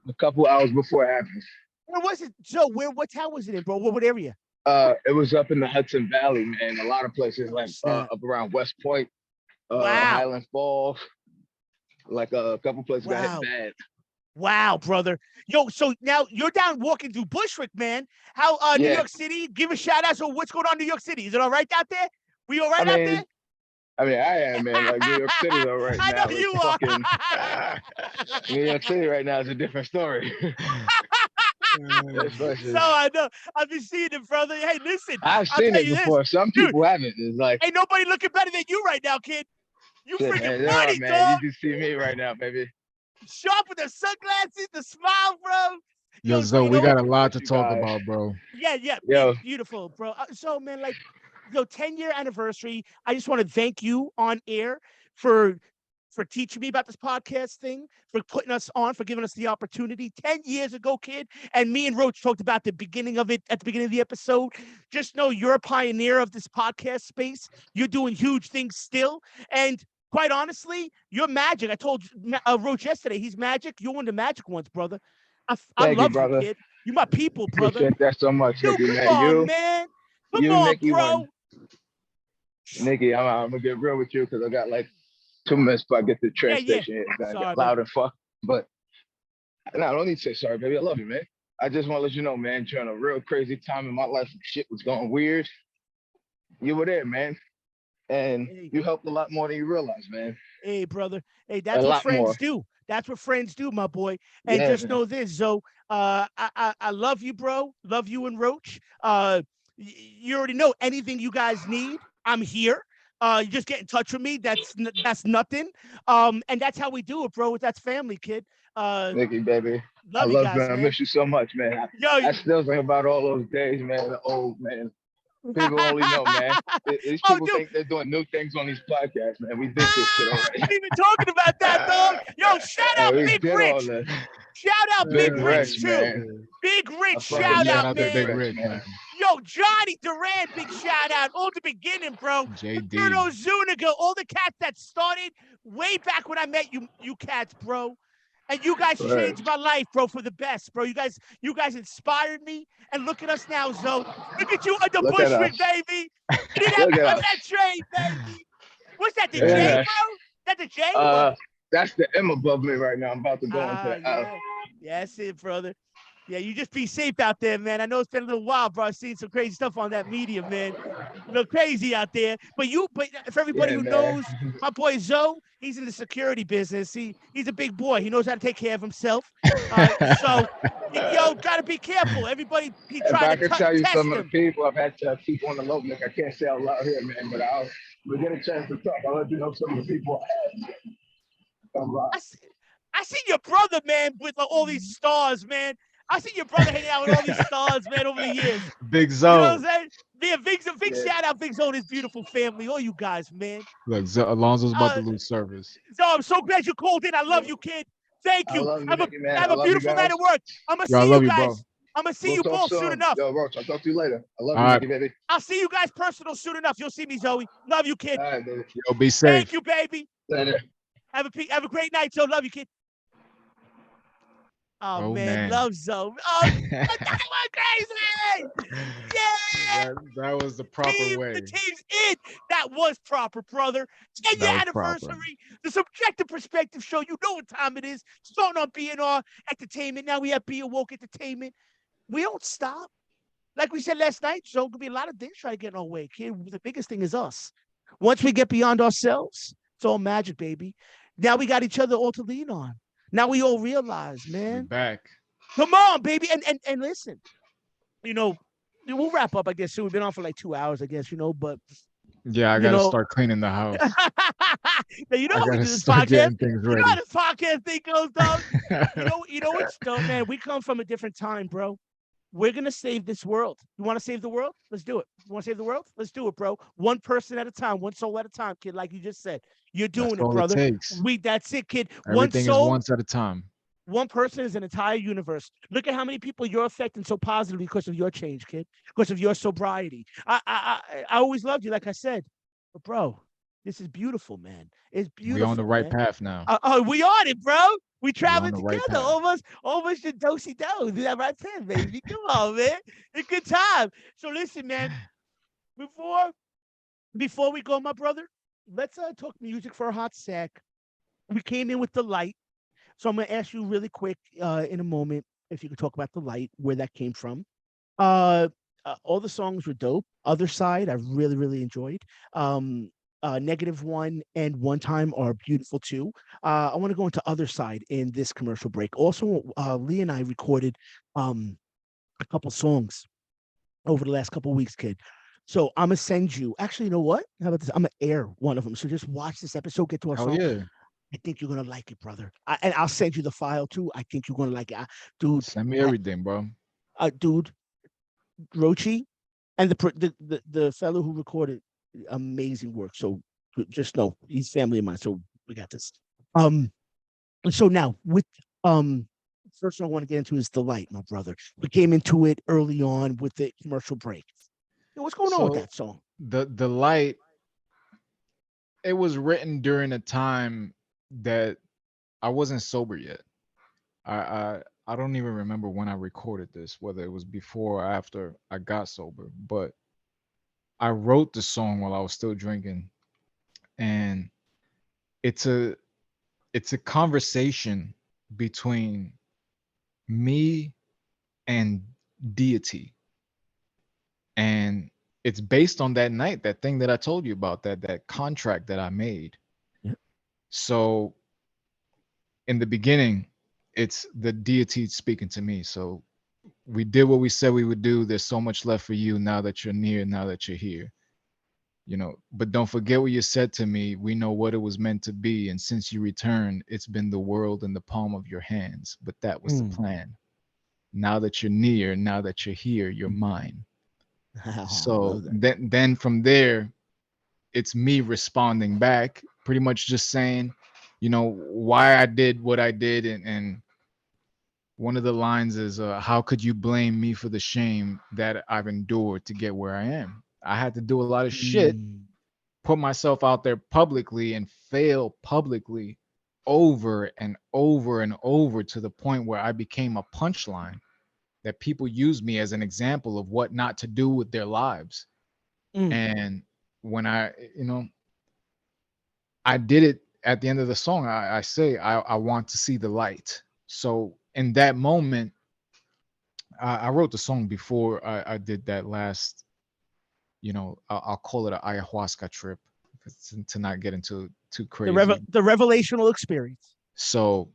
a couple hours before it happened. Where was it? Joe, what town was it in, bro? What area? It was up in the Hudson Valley, man. A lot of places like Snap. up around West Point, Wow. Highland Falls, like a couple places got Wow. hit bad. Wow, brother. Yo, so now you're down walking through Bushwick, man. How New Yeah. York City? Give a shout out. So what's going on in New York City? Is it all right out there? We all right I out mean, there? I am, man. Like New York City though right I now know is you are. fucking New York City right now is a different story. So I know. I've been seeing it, brother. Hey, listen. I've I'll seen tell it you this, before. Some dude. people haven't. It's like, Ain't nobody looking better than you right now, kid. You shit, freaking man. funny, Man. dog. You just see me right now, baby. Sharp with the sunglasses, the smile, bro. Yo, so Zo, we got a lot to you talk guys. about, bro. Yeah, Yo. beautiful, bro. So, man, like, 10-year anniversary. I just want to thank you on air for teaching me about this podcast thing, for putting us on, for giving us the opportunity. 10 years ago, kid, and me and Roach talked about the beginning of it at the beginning of the episode. Just know you're a pioneer of this podcast space. You're doing huge things still, and quite honestly, you're magic. I told Roach yesterday, he's magic. You're one of the magic ones, brother. I Thank you, love you, brother. kid. You my people, brother. Appreciate that so much, Yo, Nikki, come man. on, man. Come you, on, Nikki, bro. Nikki, I'm gonna get real with you because I got like 2 minutes before I get to the train Yeah. station. It's gonna Sorry, get loud and fuck. But no, I don't need to say sorry, baby. I love you, man. I just want to let you know, man, during a real crazy time in my life, shit was going weird. You were there, man. And you helped a lot more than you realize, man. Hey, brother. Hey, that's A what lot friends more. do. That's what friends do, my boy. And Yeah, just man. know this, Zo. I love you, bro. Love you and Roach. You already know anything you guys need, I'm here. You just get in touch with me. That's nothing. And that's how we do it, bro. That's family, kid. Nikki, baby. I Love you love guys, you. I man. miss you so much, man. Yo, I still think about all those days, man. The old man. People only know, man. These people dude. think they're doing new things on these podcasts, man. We did this shit I already. ain't even talking about that, dog. Yo, shout out we Big did all Rich. this. Shout out Big Big Rich, Rich, too. man. Big Rich, I shout fucking out, Shout out to man. Big Rich, man. Yo, Johnny Duran, big shout out. All the beginning, bro. JD. Bruno Zuniga, all the cats that started way back when I met you cats, bro. And you guys Right. changed my life, bro, for the best, bro. You guys inspired me. And look at us now, Zo. Look at you under Look at Bushwick, us. baby. You didn't have Look to at on us. that train, baby. What's that, the Yeah. J, bro? That the J? That's the M above me right now. I'm about to go into the L. Yeah, that's it, brother. Yeah, you just be safe out there, man. I know it's been a little while, bro. I've seen some crazy stuff on that media, man. A little crazy out there. But for everybody Yeah, who man. knows, my boy Zo, he's in the security business. He's a big boy. He knows how to take care of himself. So, gotta be careful. Everybody, he If tried I to could tell you test some of him. the people I've had to keep on the low, Nick, I can't say out loud here, man, but we'll get a chance to talk. I'll let you know some of the people I seen your brother, man, with all these stars, man. I seen your brother hanging out with all these stars, man, over the years. Big You know what I'm Zo. saying? Yeah, big shout out, Big Zo and his beautiful family, all you guys, man. Look, Alonzo's about to lose service. So I'm so glad you called in. I love you, kid. Thank you. I love you, Have Nikki, man. a I love beautiful you night guys. at work. I'm gonna Yo, I see love you you, bro. guys. I'm gonna see We'll you talk both soon soon. enough. Yo, Roach, I'll talk to you later. I love All you, right. Nikki, baby. I'll see you guys personal soon enough. You'll see me, Zoe. Love you, kid. All right, baby. Yo, be safe. Thank you, baby. Later. Have a great night, Joe. Love you, kid. Oh, man, love Zoe. Oh, that went crazy. Yeah. That was the proper way. The team's in. That was proper, brother. 10-year anniversary. The Subjective Perspective Show. You know what time it is. Starting on BNR Entertainment. Now we have Be Awoke Entertainment. We don't stop. Like we said last night, so it could be a lot of things trying to get in our way, kid. The biggest thing is us. Once we get beyond ourselves, it's all magic, baby. Now we got each other all to lean on. Now we all realize, man. We're back. Come on, baby. And listen, we'll wrap up, I guess, soon. We've been on for like 2 hours, I guess, but Yeah, I You gotta know, start cleaning the house. now you know I how we gotta do this start podcast. getting things You know how ready. this podcast thing goes, dog. You know what's dope, man. We come from a different time, bro. We're gonna save this world. You want to save the world? Let's do it. You want to save the world? Let's do it, bro. One person at a time, one soul at a time, kid. Like you just said, you're That's doing it, all it brother. takes. That's it, kid. One Everything is soul, once at a time. one person is an entire universe. Look at how many people you're affecting so positively because of your change, kid. Because of your sobriety. I always loved you, like I said, but bro, this is beautiful, man. It's We on the beautiful, right man. path now. We on it, bro. We We on traveling the right together, path. almost your dosey do. Do that right there, baby. Come on, man. It's a good time. So listen, man. Before before we go, my brother, let's talk music for a hot sec. We came in with the light, so I'm gonna ask you really quick in a moment if you could talk about the light, where that came from. Uh, all the songs were dope. Other Side, I really, really enjoyed. Negative One and One Time are beautiful too. I want to go into Other Side in this commercial break. Also, Lee and I recorded a couple songs over the last couple weeks, kid. So I'm gonna send you. Actually, you know what? How about this? I'm gonna air one of them. So just watch this episode, get to our Hell song. yeah. I think you're gonna like it, brother. And I'll send you the file too. I think you're gonna like it, dude. Send me I, everything, bro. dude, Rochi, and the fellow who recorded, amazing work. So just know he's family of mine. So we got this. Um, so now with first thing I want to get into is the light, my brother. We came into it early on with the commercial break. What's going on with So that song? the light, it was written during a time that I wasn't sober yet. I don't even remember when I recorded this, whether it was before or after I got sober, but I wrote the song while I was still drinking, and it's a it's a conversation between me and deity, and it's based on that night, that thing that I told you about, that contract that I made. Yeah. So in the beginning, it's the deity speaking to me. So we did what we said we would do. There's so much left for you now that you're near, now that you're here. But don't forget what you said to me. We know what it was meant to be, and since you returned, it's been the world in the palm of your hands. But that was the Mm. plan. Now that you're near, now that you're here, you're mine. I So love that. then from there, it's me responding back, pretty much just saying, why I did what I did, and one of the lines is, how could you blame me for the shame that I've endured to get where I am? I had to do a lot of shit, Mm. put myself out there publicly and fail publicly over and over and over, to the point where I became a punchline that people use me as an example of what not to do with their lives. Mm. And when I did it at the end of the song, I say, I want to see the light. So in that moment, I wrote the song before I did that last, I'll call it an ayahuasca trip, to not get into too crazy. The revelational experience. So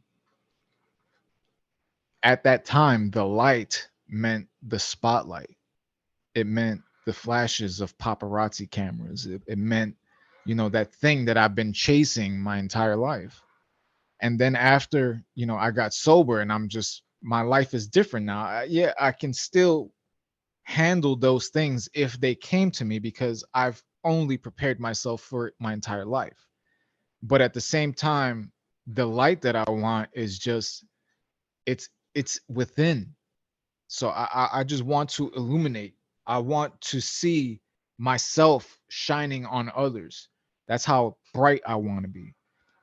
at that time, the light meant the spotlight. It meant the flashes of paparazzi cameras. It meant, that thing that I've been chasing my entire life. And then after, I got sober, and my life is different now. Yeah, I can still handle those things if they came to me, because I've only prepared myself for it my entire life. But at the same time, the light that I want is just, it's within. So I just want to illuminate. I want to see myself shining on others. That's how bright I want to be.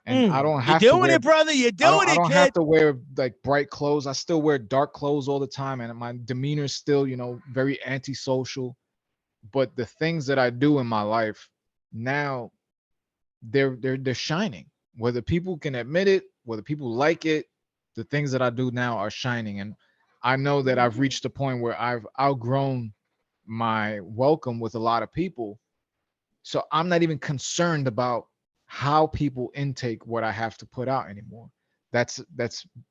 And I don't You're have to doing wear it, brother. You're I don't doing I it, don't have kid. to wear like bright clothes. I still wear dark clothes all the time, and my demeanor is still, very antisocial. But the things that I do in my life now, they're shining. Whether people can admit it, whether people like it, the things that I do now are shining. And I know that I've reached a point where I've outgrown my welcome with a lot of people. So I'm not even concerned about how people intake what I have to put out anymore. That's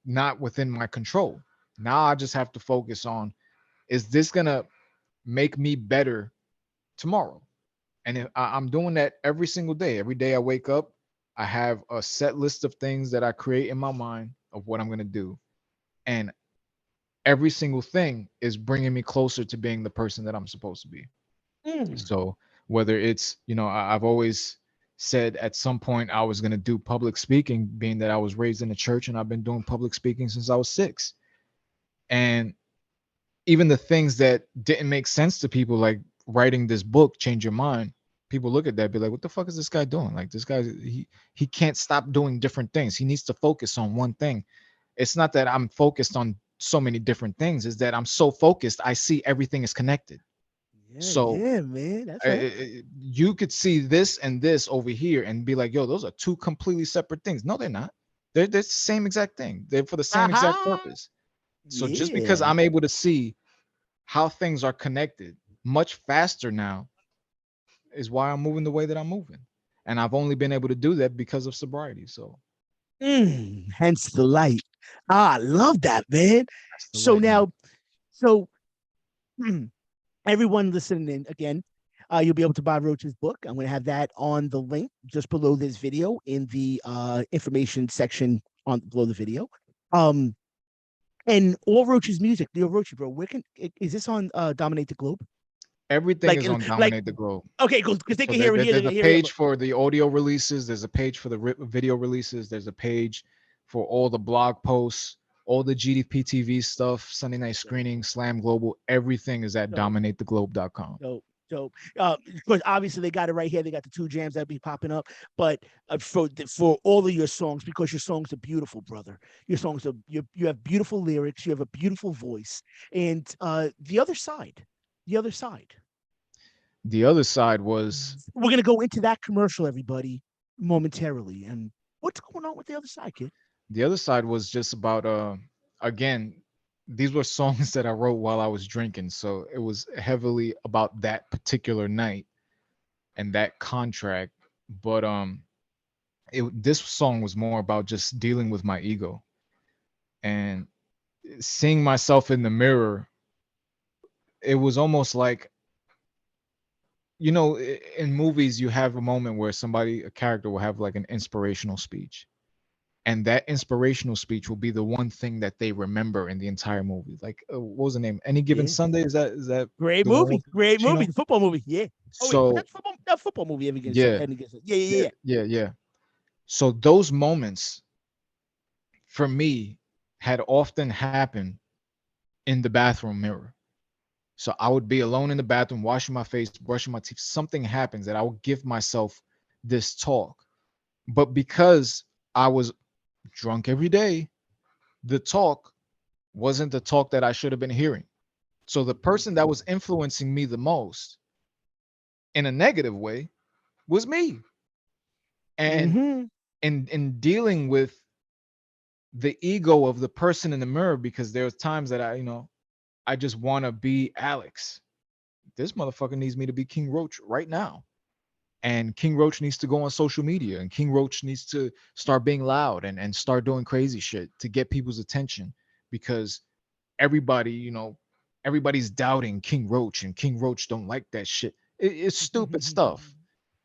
not within my control. Now I just have to focus on, is this gonna make me better tomorrow? And I'm doing that every single day. Every day I wake up, I have a set list of things that I create in my mind of what I'm going to do. And every single thing is bringing me closer to being the person that I'm supposed to be. Mm. So whether it's, I've always said at some point I was going to do public speaking, being that I was raised in a church and I've been doing public speaking since I was 6. And even the things that didn't make sense to people, like writing this book, Change Your Mind, people look at that, be like, what the fuck is this guy doing? Like, this guy, he can't stop doing different things. He needs to focus on one thing. It's not that I'm focused on so many different things, is that I'm so focused, I see everything is connected. Yeah, So yeah, man. That's right. you could see this and this over here and be like, yo, those are two completely separate things. No, they're not. They're the same exact thing. They're for the same exact Aha. purpose. So just because Yeah. I'm able to see how things are connected much faster now is why I'm moving the way that I'm moving. And I've only been able to do that because of sobriety. So Hence the light. Ah, I love that, man. that's the So light, man. now, so everyone listening in again, you'll be able to buy Roach's book. I'm going to have that on the link just below this video in the information section on below the video. Um, and all Roach's music, Leo Roach, bro. Where can is this on Dominate the Globe? Everything Like, is on like Dominate the Globe. okay, cool. Because they So can hear it here, they there's can a hear it. page for the audio releases. There's a page for the video releases. There's a page for all the blog posts, all the GDP TV stuff, Sunday night screening, Slam Global. Everything is at So, dominatheglobe.com. so, of course, obviously they got it right here. They got the 2 jams that be popping up. But for all of your songs, because your songs are beautiful, brother. Your songs are you have beautiful lyrics. You have a beautiful voice. And the other side, the other side. The other side was We're gonna go into that commercial, everybody, momentarily. And what's going on with the other side, kid? just about again, these were songs that I wrote while I was drinking. So it was heavily about that particular night and that contract. But this song was more about just dealing with my ego and seeing myself in the mirror. It was almost like, in movies you have a moment where a character will have like an inspirational speech, and that inspirational speech will be the one thing that they remember in the entire movie. Like, what was the name? Any Given Yeah, Sunday? Is that great the one with movie, great movie, Pacino? the football movie. Yeah. Oh wait, was So that football movie? Ever against yeah, Eddie against Yeah, yeah, yeah, yeah. yeah, yeah. So those moments for me had often happened in the bathroom mirror. So I would be alone in the bathroom, washing my face, brushing my teeth. Something happens that I would give myself this talk. But because I was drunk every day, the talk wasn't the talk that I should have been hearing. So the person that was influencing me the most in a negative way was me. And Mm-hmm. in dealing with the ego of the person in the mirror, because there was times that I just want to be Alex. This motherfucker needs me to be King Roach right now. And King Roach needs to go on social media, and King Roach needs to start being loud and start doing crazy shit to get people's attention, because everybody, everybody's doubting King Roach, and King Roach don't like that shit. It's stupid stuff.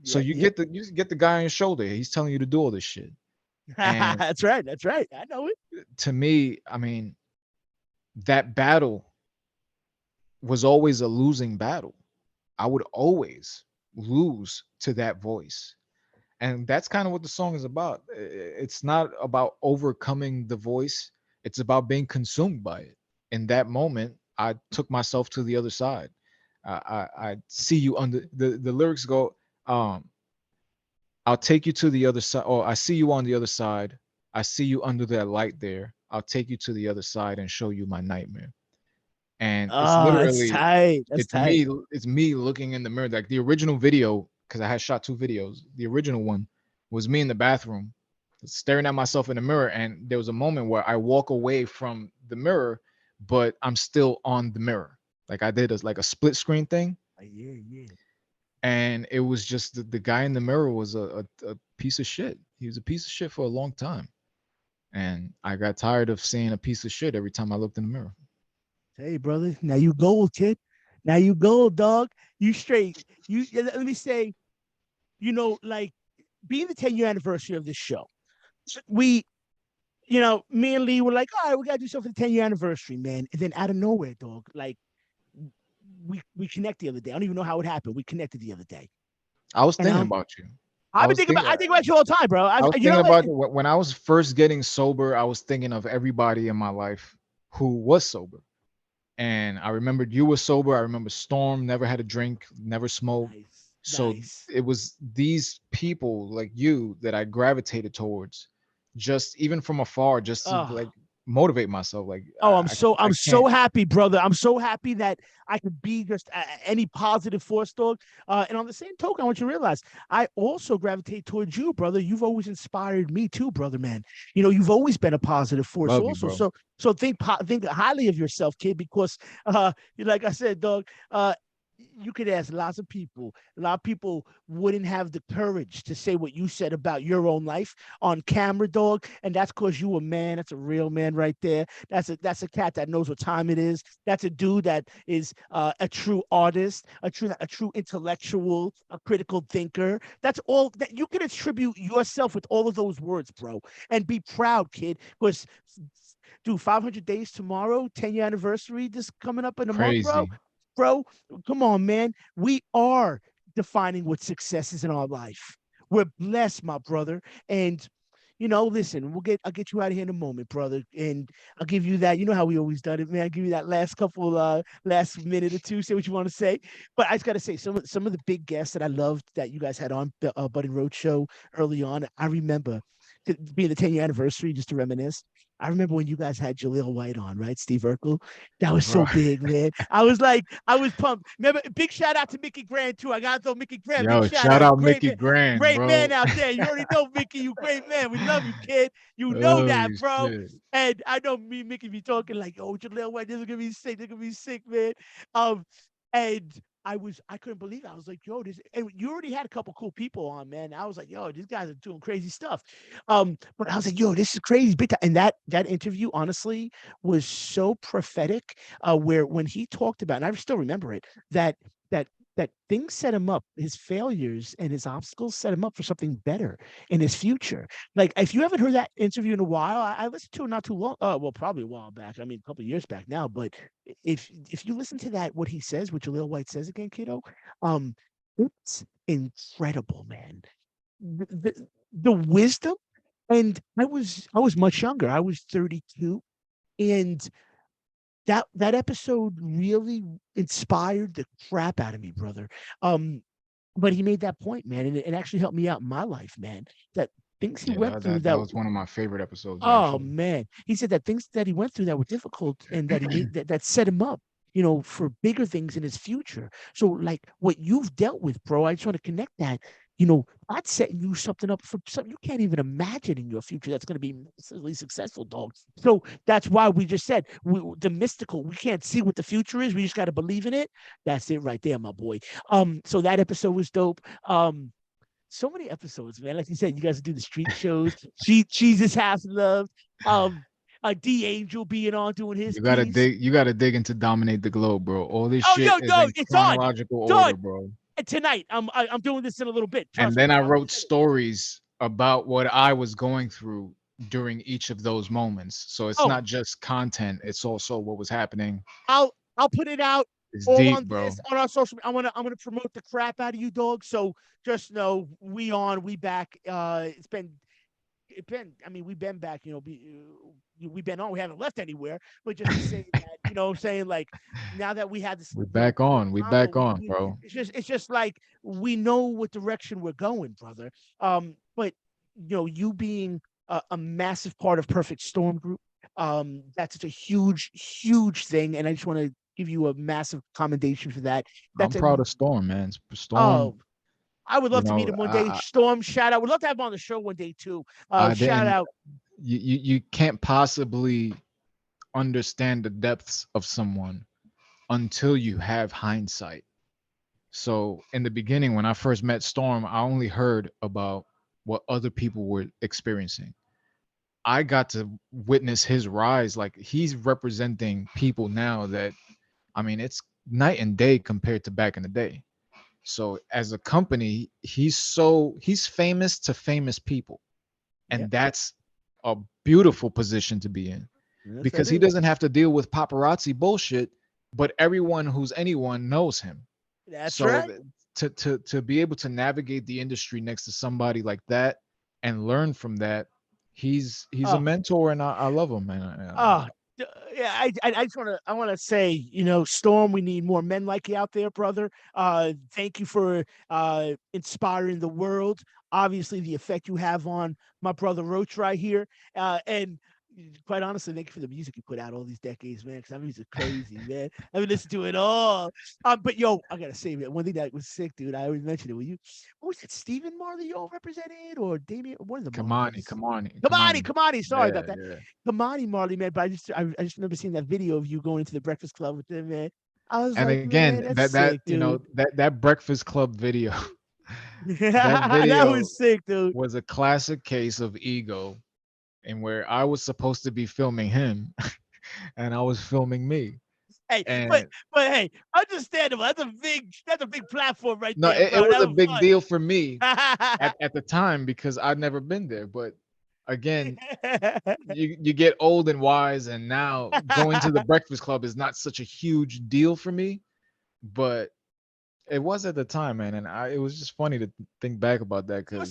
So Yeah, yep. you get the guy on your shoulder. He's telling you to do all this shit. And That's right. That's right. I know it. to me, I mean, that battle was always a losing battle. I would always lose to that voice. And that's kind of what the song is about. It's not about overcoming the voice, it's about being consumed by it. In that moment, I took myself to the other side. I see you under the lyrics go, um, I'll take you to the other side, or I see you on the other side. I see you under that light there. I'll take you to the other side and show you my nightmare. And it's Oh, that's literally tight. That's it's tight. me looking in the mirror. Like the original video, because I had shot 2 videos. The original one was me in the bathroom staring at myself in the mirror, and there was a moment where I walk away from the mirror, but I'm still on the mirror. Like I did like a split screen thing, Yeah, yeah. and it was just the guy in the mirror was a piece of shit. He was a piece of shit for a long time, and I got tired of seeing a piece of shit every time I looked in the mirror. Hey, brother. Now you gold, kid. Now you go, dog. You straight. Let me say, like being the 10-year anniversary of this show, we, me and Lee were like, all right, we gotta do something for the 10-year anniversary, man. And then out of nowhere, dog, like we connect the other day. I don't even know how it happened. We connected the other day. I was And thinking about you. I've been thinking about I think about you all the time, bro. I was You thinking know what? about when I was first getting sober. I was thinking of everybody in my life who was sober, and I remembered you were sober. I remember Storm never had a drink, never smoked. Nice. So Nice. it was these people like you that I gravitated towards, just even from afar, just to Oh. like motivate myself. Like Oh, I I'm can't. so happy, brother. I'm so happy that I could be just any positive force, dog. And on the same token, I want you to realize I also gravitate towards you, brother. You've always inspired me too, brother, man. You've always been a positive force, Love you, also. bro. So think highly of yourself, kid, because like I said, dog, you could ask lots of people. A lot of people wouldn't have the courage to say what you said about your own life on camera, dog. And that's because you a man. That's a real man right there. That's a cat that knows what time it is. That's a dude that is a true artist, a true intellectual, a critical thinker. That's all that you can attribute yourself with all of those words, bro. And be proud, kid, because dude, 500 days tomorrow, 10-year anniversary, this coming up in a month, bro. Crazy. Bro, come on, man. We are defining what success is in our life. We're blessed, my brother. And listen, I'll get you out of here in a moment, brother. And I'll give you that. You know how we always done it, man. I'll give you that last minute or two, say what you want to say. But I just gotta say, some of the big guests that I loved that you guys had on the Buddy Road Show early on, I remember being the 10-year anniversary, just to reminisce. I remember when you guys had Jaleel White on, right? Steve Urkel. That was Bro. so big, man. I was pumped. Remember, big shout out to Mickey Grant too. I gotta throw Mickey Grant. Big Yo, shout shout out. out Great Mickey man, Grand, great man bro. out there. You already know Mickey, you great man. We love you, kid. You know Holy that, bro. shit. And I know me and Mickey be talking like, oh, Jaleel White, this is gonna be sick. This is gonna be sick, man. Um, and I couldn't believe it. I was like, yo, this, and you already had a couple cool people on, man. I was like, yo, these guys are doing crazy stuff. But I was like, yo, this is crazy, big time. And that interview, honestly, was so prophetic. Where when he talked about, and I still remember it, that that that things set him up, his failures and his obstacles set him up for something better in his future. Like, if you haven't heard that interview in a while, I listened to it not too long. Well, probably a while back. I mean, a couple of years back now. But if you listen to that, what he says, what Jaleel White says again, kiddo, um, it's incredible, man. The wisdom, and I was much younger. I was 32, and that episode really inspired the crap out of me, brother. But he made that point, man, and it actually helped me out in my life, man. That things he Yeah, went through that was one of my favorite episodes, oh actually. man, he said that things that he went through that were difficult and that he made that set him up, for bigger things in his future. So like what you've dealt with, bro, I just want to connect that. That's setting you something up for something you can't even imagine in your future that's going to be massively successful, dog. So that's why we just said the mystical. We can't see what the future is. We just got to believe in it. That's it right there, my boy. So that episode was dope. So many episodes, man. Like you said, you guys do the street shows. Jesus Has Love. D Angel being on doing his piece. You gotta dig into Dominate the Globe, bro. All this Oh, shit yo, is no, in it's on. chronological Done. order, bro. And tonight, I'm doing this in a little bit. And Trust me. then I wrote stories about what I was going through during each of those moments. So it's Oh, not just content, it's also what was happening. I'll put it out It's all deep, on bro. this on our social. I'm gonna promote the crap out of you, dog. So just know we back. I mean, we've been back, we've been on, we haven't left anywhere, but just to say that, I'm saying, like, now that we had this, We back on. We combo, back on, bro. it's just like we know what direction we're going, brother. But you being a massive part of Perfect Storm Group, that's a huge, huge thing, and I just want to give you a massive commendation for that. I'm That's a proud of Storm, man. Storm, oh I would you love to meet know, him one day. Storm, shout out. Would love to have him on the show one day too. I Shout didn't out. you can't possibly understand the depths of someone until you have hindsight. So in the beginning, when I first met Storm, I only heard about what other people were experiencing. I got to witness his rise. Like he's representing people now that, I mean, it's night and day compared to back in the day. So as a company, he's famous to famous people, Yeah, and that's a beautiful position to be in yes, that because he is. doesn't have to deal with paparazzi bullshit, but everyone who's anyone knows him. That's So right. to be able to navigate the industry next to somebody like that and learn from that, he's a Oh, mentor, and I love him, man. oh, yeah. I just want to say, Storm, we need more men like you out there, brother. Thank you for inspiring the world. Obviously, the effect you have on my brother Roach right here, and quite honestly, thank you for the music you put out all these decades, man. Because that music crazy, man. I've been listening to it all. But yo, I gotta say, man, one thing that was sick, dude. I already mentioned it. What was it, Stephen Marley you all represented, or Damien? One of the Marleys. Come on, come on. Sorry Yeah, about that. yeah. Kamani Marley, man. But I just remember seeing that video of you going into the Breakfast Club with them, man. I was And like, man, again, that's that sick, dude. that Breakfast Club video, that That video was sick, dude. was a classic case of ego, and where I was supposed to be filming him, and I was filming me. Hey, And but hey, understandable. That's a big platform right no, there, it bro. was a That big deal for me was at the time because I'd never been there. But again, fun. you get old and wise, and now going to the Breakfast Club is not such a huge deal for me, but it was at the time, man. And it was just funny to think back about that It because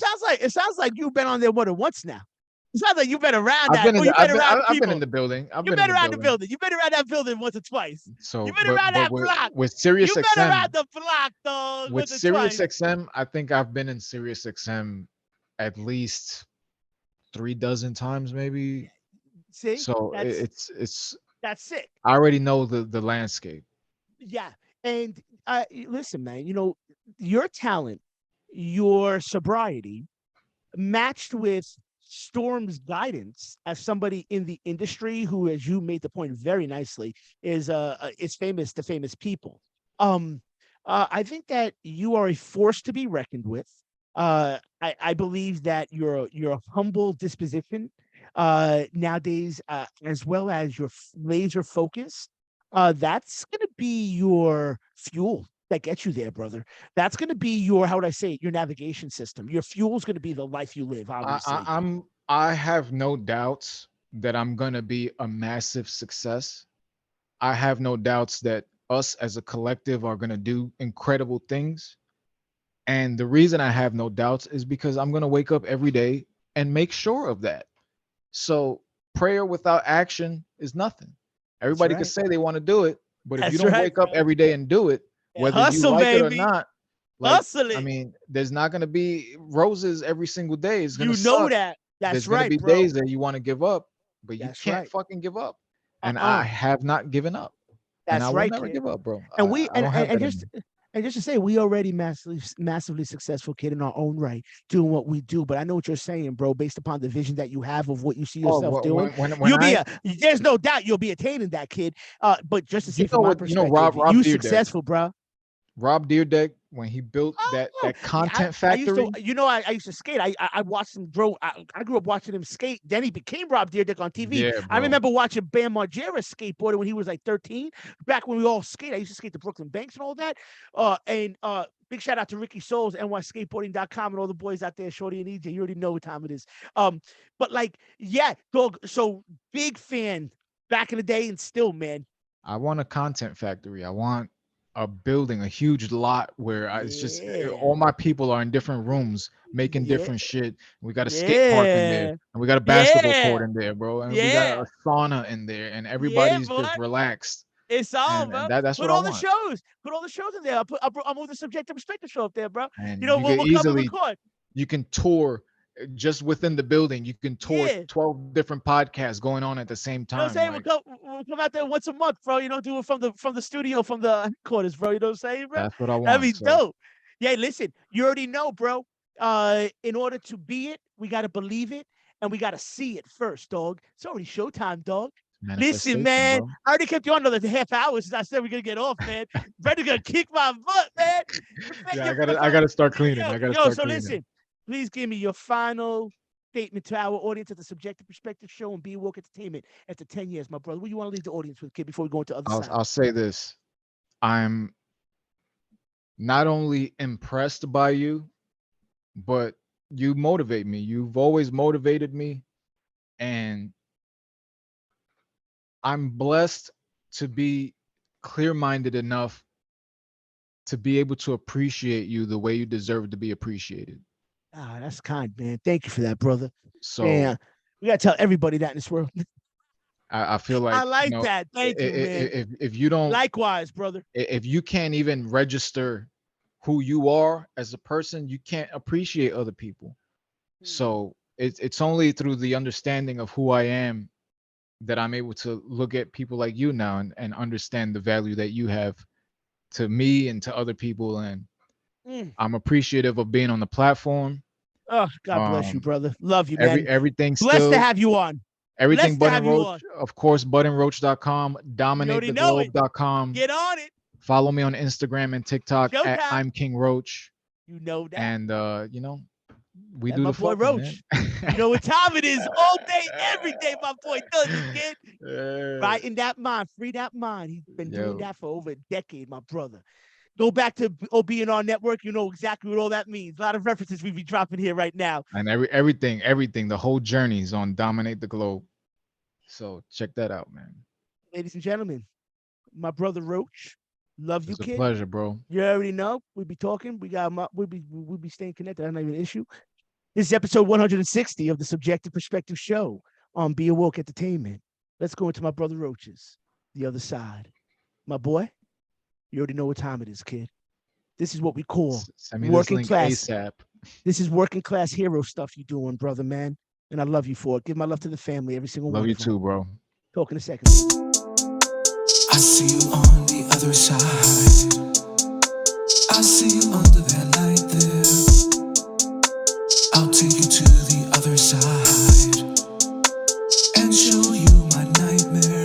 sounds like you've been on there more than once now. It sounds like you've been around that. Oh, you've been around the I've been in people. the building. I've You've been in been the around the building. building. You've been around that building once or twice. You've So, been around but that block. with Sirius You've been XM, around the block, dog, with once or Sirius twice. XM, I think I've been in Sirius XM at least 3 dozen times, maybe. See, So that's it's that's it. I already know the landscape. Yeah, and listen, man. Your talent, your sobriety, matched with Storm's guidance as somebody in the industry who, as you made the point very nicely, is famous to famous people. Um, I think that you are a force to be reckoned with. I believe that your humble disposition nowadays, as well as your laser focus, that's gonna be your fuel that gets you there, brother. That's going to be your, how would I say it, your navigation system. Your fuel is going to be the life you live, obviously. I have no doubts that I'm gonna be a massive success. I have no doubts that us as a collective are gonna do incredible things. And the reason I have no doubts is because I'm gonna wake up every day and make sure of that. So prayer without action is nothing. That's Everybody could right. say they want to do it, but if you That's don't right, wake up bro. every day and do it, Yeah, whether you hustle, like it or baby. not, like Hustle I it. mean, there's not going to be roses every single day. It's going to You know suck. that. That's There's going to right, be bro. days that you want to give up, but you That's can't right. fucking give up. And I Uh-uh. have not given up, and I That's will right, never kid. give up, bro. And we I don't have and that in just me. and just to say, we already massively successful, kid, in our own right, doing what we do. But I know what you're saying, bro. Based upon the vision that you have of what you see Oh, yourself doing, when I there's no doubt you'll be attaining that, kid. But just to you say, know from my what perspective, Rob you Deerdeck. successful, bro. Rob Deerdeck, when he built Oh, that yeah, content I used to, factory. I used to skate. I watched him grow. I grew up watching him skate. Then he became Rob Dyrdek on TV. Yeah, I bro. remember watching Bam Margera skateboarding when he was like 13. Back when we all skate, I used to skate the Brooklyn Banks and all that. And big shout out to Ricky Souls, nyskateboarding.com, and all the boys out there, Shorty and EJ. You already know what time it is. But like, yeah, dog. So big fan back in the day and still, man. I want a content factory. I want a building, a huge lot where it's just Yeah, all my people are in different rooms making yeah, different shit. We got a skate park in there, yeah, and we got a basketball yeah, court in there, bro, and we got yeah. a sauna in there, and Yeah, everybody's boy. just relaxed, It's all, and bro. that's Put what I all the want. shows. Put all the shows in there. I'll move the subjective perspective show up there, bro. And you We'll can come and easily record. you can tour just within the building. You can tour Yeah. 12 different podcasts going on at the same You know what I'm time. saying? Like We'll come out there once a month, bro. Do it from the studio, from the headquarters, bro. You know what I'm saying, bro? that's what I That'd be want. So dope. Yeah, listen, you already know, bro. In order to be it, we gotta believe it and we gotta see it first, dog. It's already showtime, dog. Listen, manifestation, man, bro. I already kept you on another half hour since I said we're gonna get off, man. Brenda's gonna kick my butt, man. Yeah, I gotta start cleaning. I gotta start So cleaning. listen, please give me your final statement to our audience at the Subjective Perspective Show and Be Woke Entertainment after 10 years, my brother. What do you want to leave the audience with, kid, before we go into other I'll sounds? I'll say this. I'm not only impressed by you, but you motivate me. You've always motivated me, and I'm blessed to be clear-minded enough to be able to appreciate you the way you deserve to be appreciated. Ah, that's kind, man. Thank you for that, brother. So Man, we gotta tell everybody that in this world. I feel I like, like that. Thank you, man. if you don't, Likewise, brother. if you can't even register who you are as a person, you can't appreciate other people. So it's only through the understanding of who I am that I'm able to look at people like you now and understand the value that you have to me and to other people. And Mm. I'm appreciative of being on the platform. Oh, God bless you, Um, brother. Love you, man. everything Blessed to still, have you on. everything Blessed to Button have you Roach, on. of course, buttonroach.com, You already know it. dominatheglobe.com. Get on it. Follow me on Instagram and TikTok at Showtime. I'm King Roach. You know that. And we And do my the boy fucking, man. Roach. You know what time it is. All day, every day, my boy does it, kid. Right in that mind. Free that mind. He's been doing that for over a decade, my brother. Go back to being on network. You know exactly what all that means. A lot of references we be dropping here right now. And everything, the whole journey is on Dominate the Globe. So check that out, man. Ladies and gentlemen, my brother Roach. Love you, It's a kid. pleasure, bro. You already know. We be talking. We'll be staying connected. That's not even an issue. This is episode 160 of the Subjective Perspective Show on Be Awoke Entertainment. Let's go into my brother Roach's, the other side. My boy, you already know what time it is, kid. This is what we call Send me this working link class. ASAP. This is working class hero stuff you doing, brother, man. And I love you for it. Give my love to the family, every single Love one you of them. too, bro. Talk in a second. I see you on the other side. I see you under that light there. I'll take you to the other side and show you my nightmare.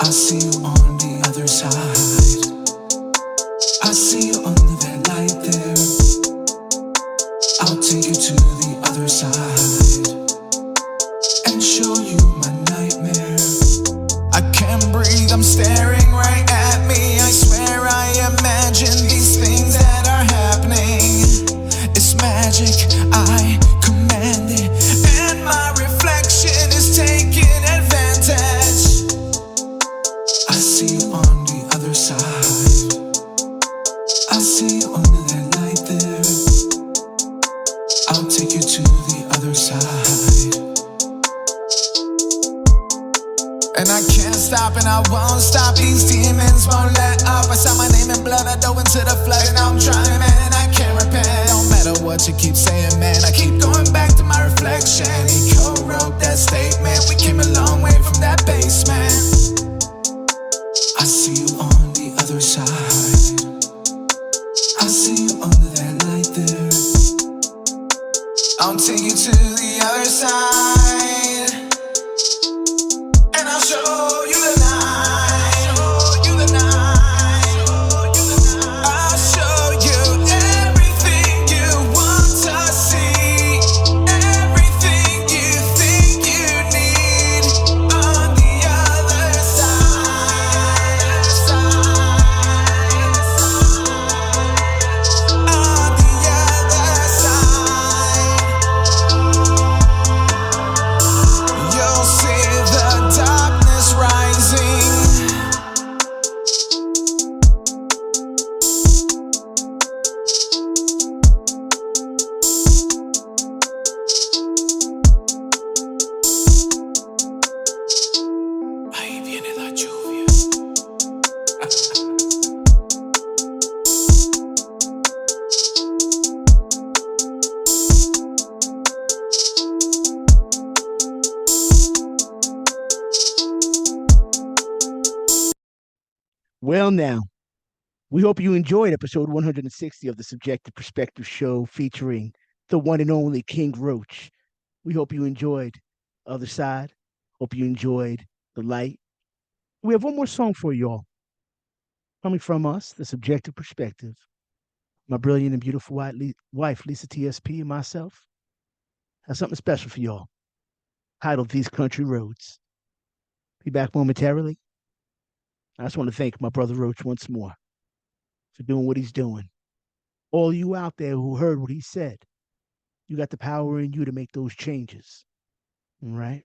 I see you on the other side. I see you under that light there. I'll take you to the other side and show you my nightmare. I can't breathe, I'm staring right at me. I swear I imagine these things that are happening. It's magic, I command it, and my reflection is taking advantage. I see you on the other side. I see you under that light there. I'll take you to the other side. And I can't stop and I won't stop. These demons won't let up. I saw my name in blood, I dove into the flood. And I'm trying, man, and I can't repent. Don't matter what you keep saying, man, I keep going back to my reflection. He co-wrote that statement. We came a long way from that basement. I see you on the other side. I see you under that light there. I'll take you to the other side, and I'll show you the night. Show you the night. I'll show you everything you want to see, everything you think you need on the other side. On the other side, you'll see the darkness rising. Ahí viene la lluvia. Well, now, we hope you enjoyed episode 160 of the Subjective Perspective Show featuring the one and only King Roach. We hope you enjoyed Other Side. Hope you enjoyed The Light. We have one more song for y'all. Coming from us, the Subjective Perspective. My brilliant and beautiful wife, Lisa TSP, and myself have something special for y'all titled These Country Roads. Be back momentarily. I just want to thank my brother Roach once more for doing what he's doing. All you out there who heard what he said, you got the power in you to make those changes. All right?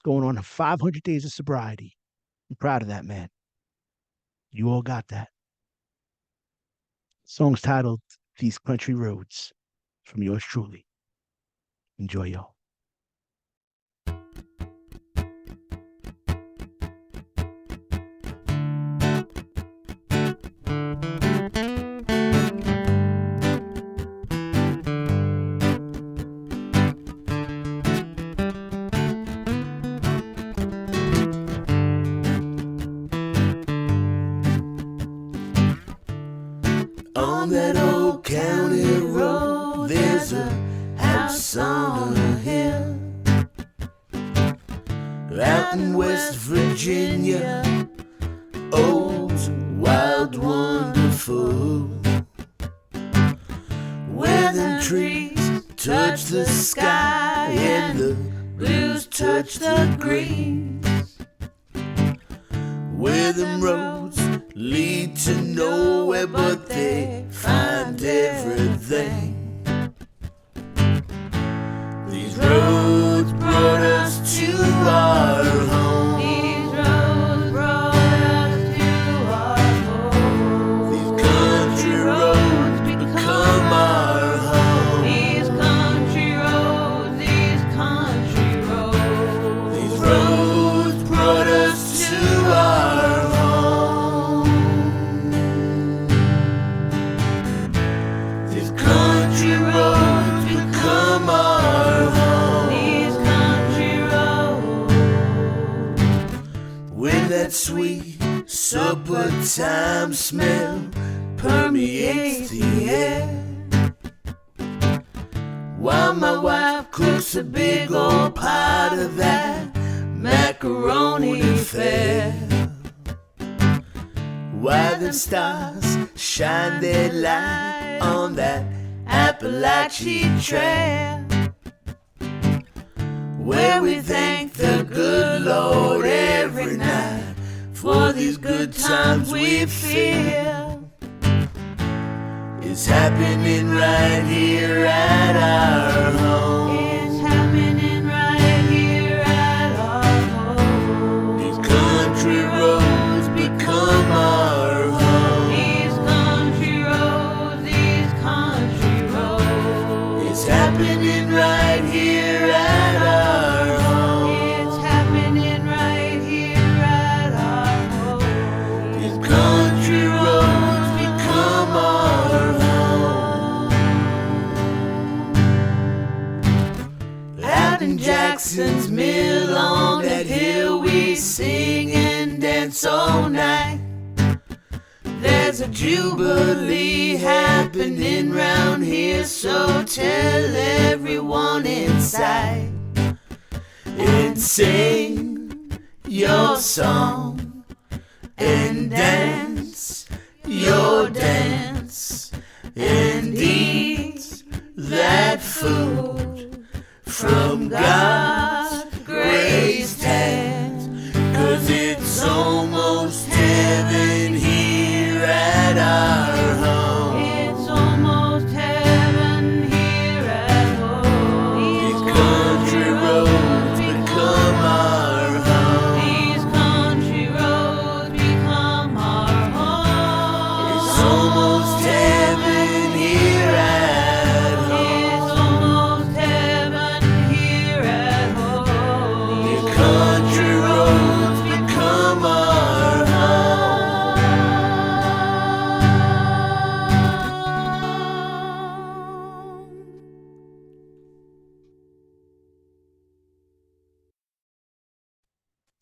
Going on 500 days of sobriety. I'm proud of that, man. You all got that. Song's titled These Country Roads from yours truly. Enjoy, y'all. On that old county road, there's a house on a hill. Out in West Virginia, old, wild, wonderful. Where them trees touch the sky and the blues touch the greens. Where them roads lead to nowhere, but they find everything. These roads brought us to our home. These roads brought us to our home. These country roads become our home. These country roads, these country roads. These roads brought us to our home. These country roads become our home. These country roads. When that sweet supper time smell permeates the air, while my wife cooks a big old pot of that macaroni fare. Why them stars shine their light on that Appalachian Trail, where we thank the good Lord every night for these good times we feel. It's happening right here at our home. It's happening right here at our home. These country roads become our home. These country roads, these country roads. It's happening right here at our home. It's happening right here at our home. These country roads become our home. Out in Jackson's Mill on that hill, we sing and dance all night. There's a jubilee happening round here, so tell everyone inside and sing your song and dance your dance and eat that food from God's graced hands, 'cause it's almost heaven here at our home. It's almost heaven here at home. These country roads become our home. These country roads become our home. It's almost heaven here at home. It's almost heaven here at home. These country roads become our home.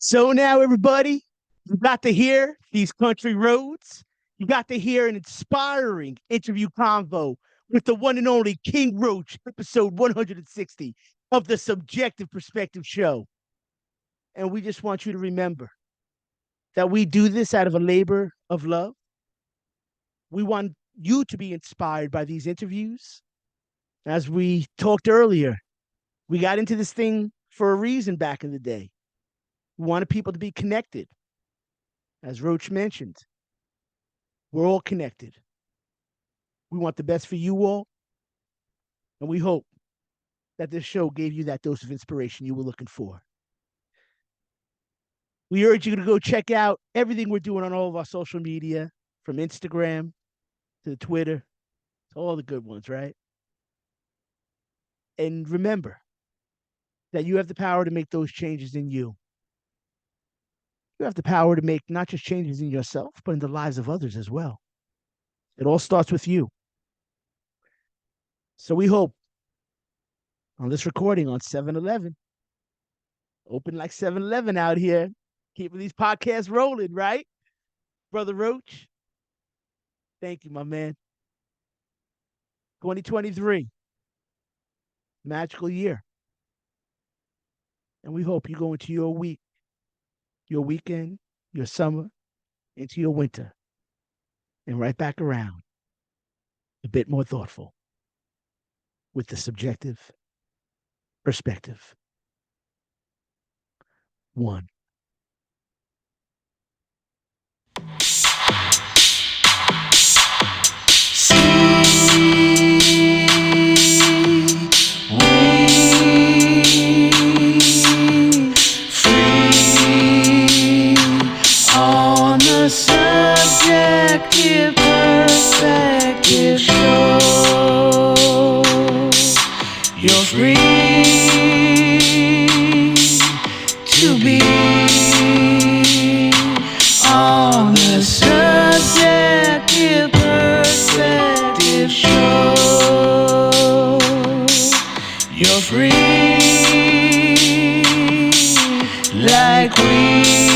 So now, everybody, you got to hear These Country Roads. You got to hear an inspiring interview convo with the one and only King Roach, episode 160 of the Subjective Perspective Show. And we just want you to remember that we do this out of a labor of love. We want you to be inspired by these interviews. As we talked earlier, we got into this thing for a reason back in the day. We wanted people to be connected. As Roach mentioned, we're all connected. We want the best for you all, and we hope that this show gave you that dose of inspiration you were looking for. We urge you to go check out everything we're doing on all of our social media, from Instagram to Twitter, to all the good ones, right? And remember that you have the power to make those changes in you. You have the power to make not just changes in yourself, but in the lives of others as well. It all starts with you. So we hope on this recording on 7-Eleven, open like 7-Eleven out here, keeping these podcasts rolling, right? Brother Roach, thank you, my man. 2023, magical year. And we hope you go into your week, your weekend, your summer, into your winter, and right back around, a bit more thoughtful with the subjective perspective. 1. On the subjective perspective show, you're free to be on the subjective perspective show. You're free like we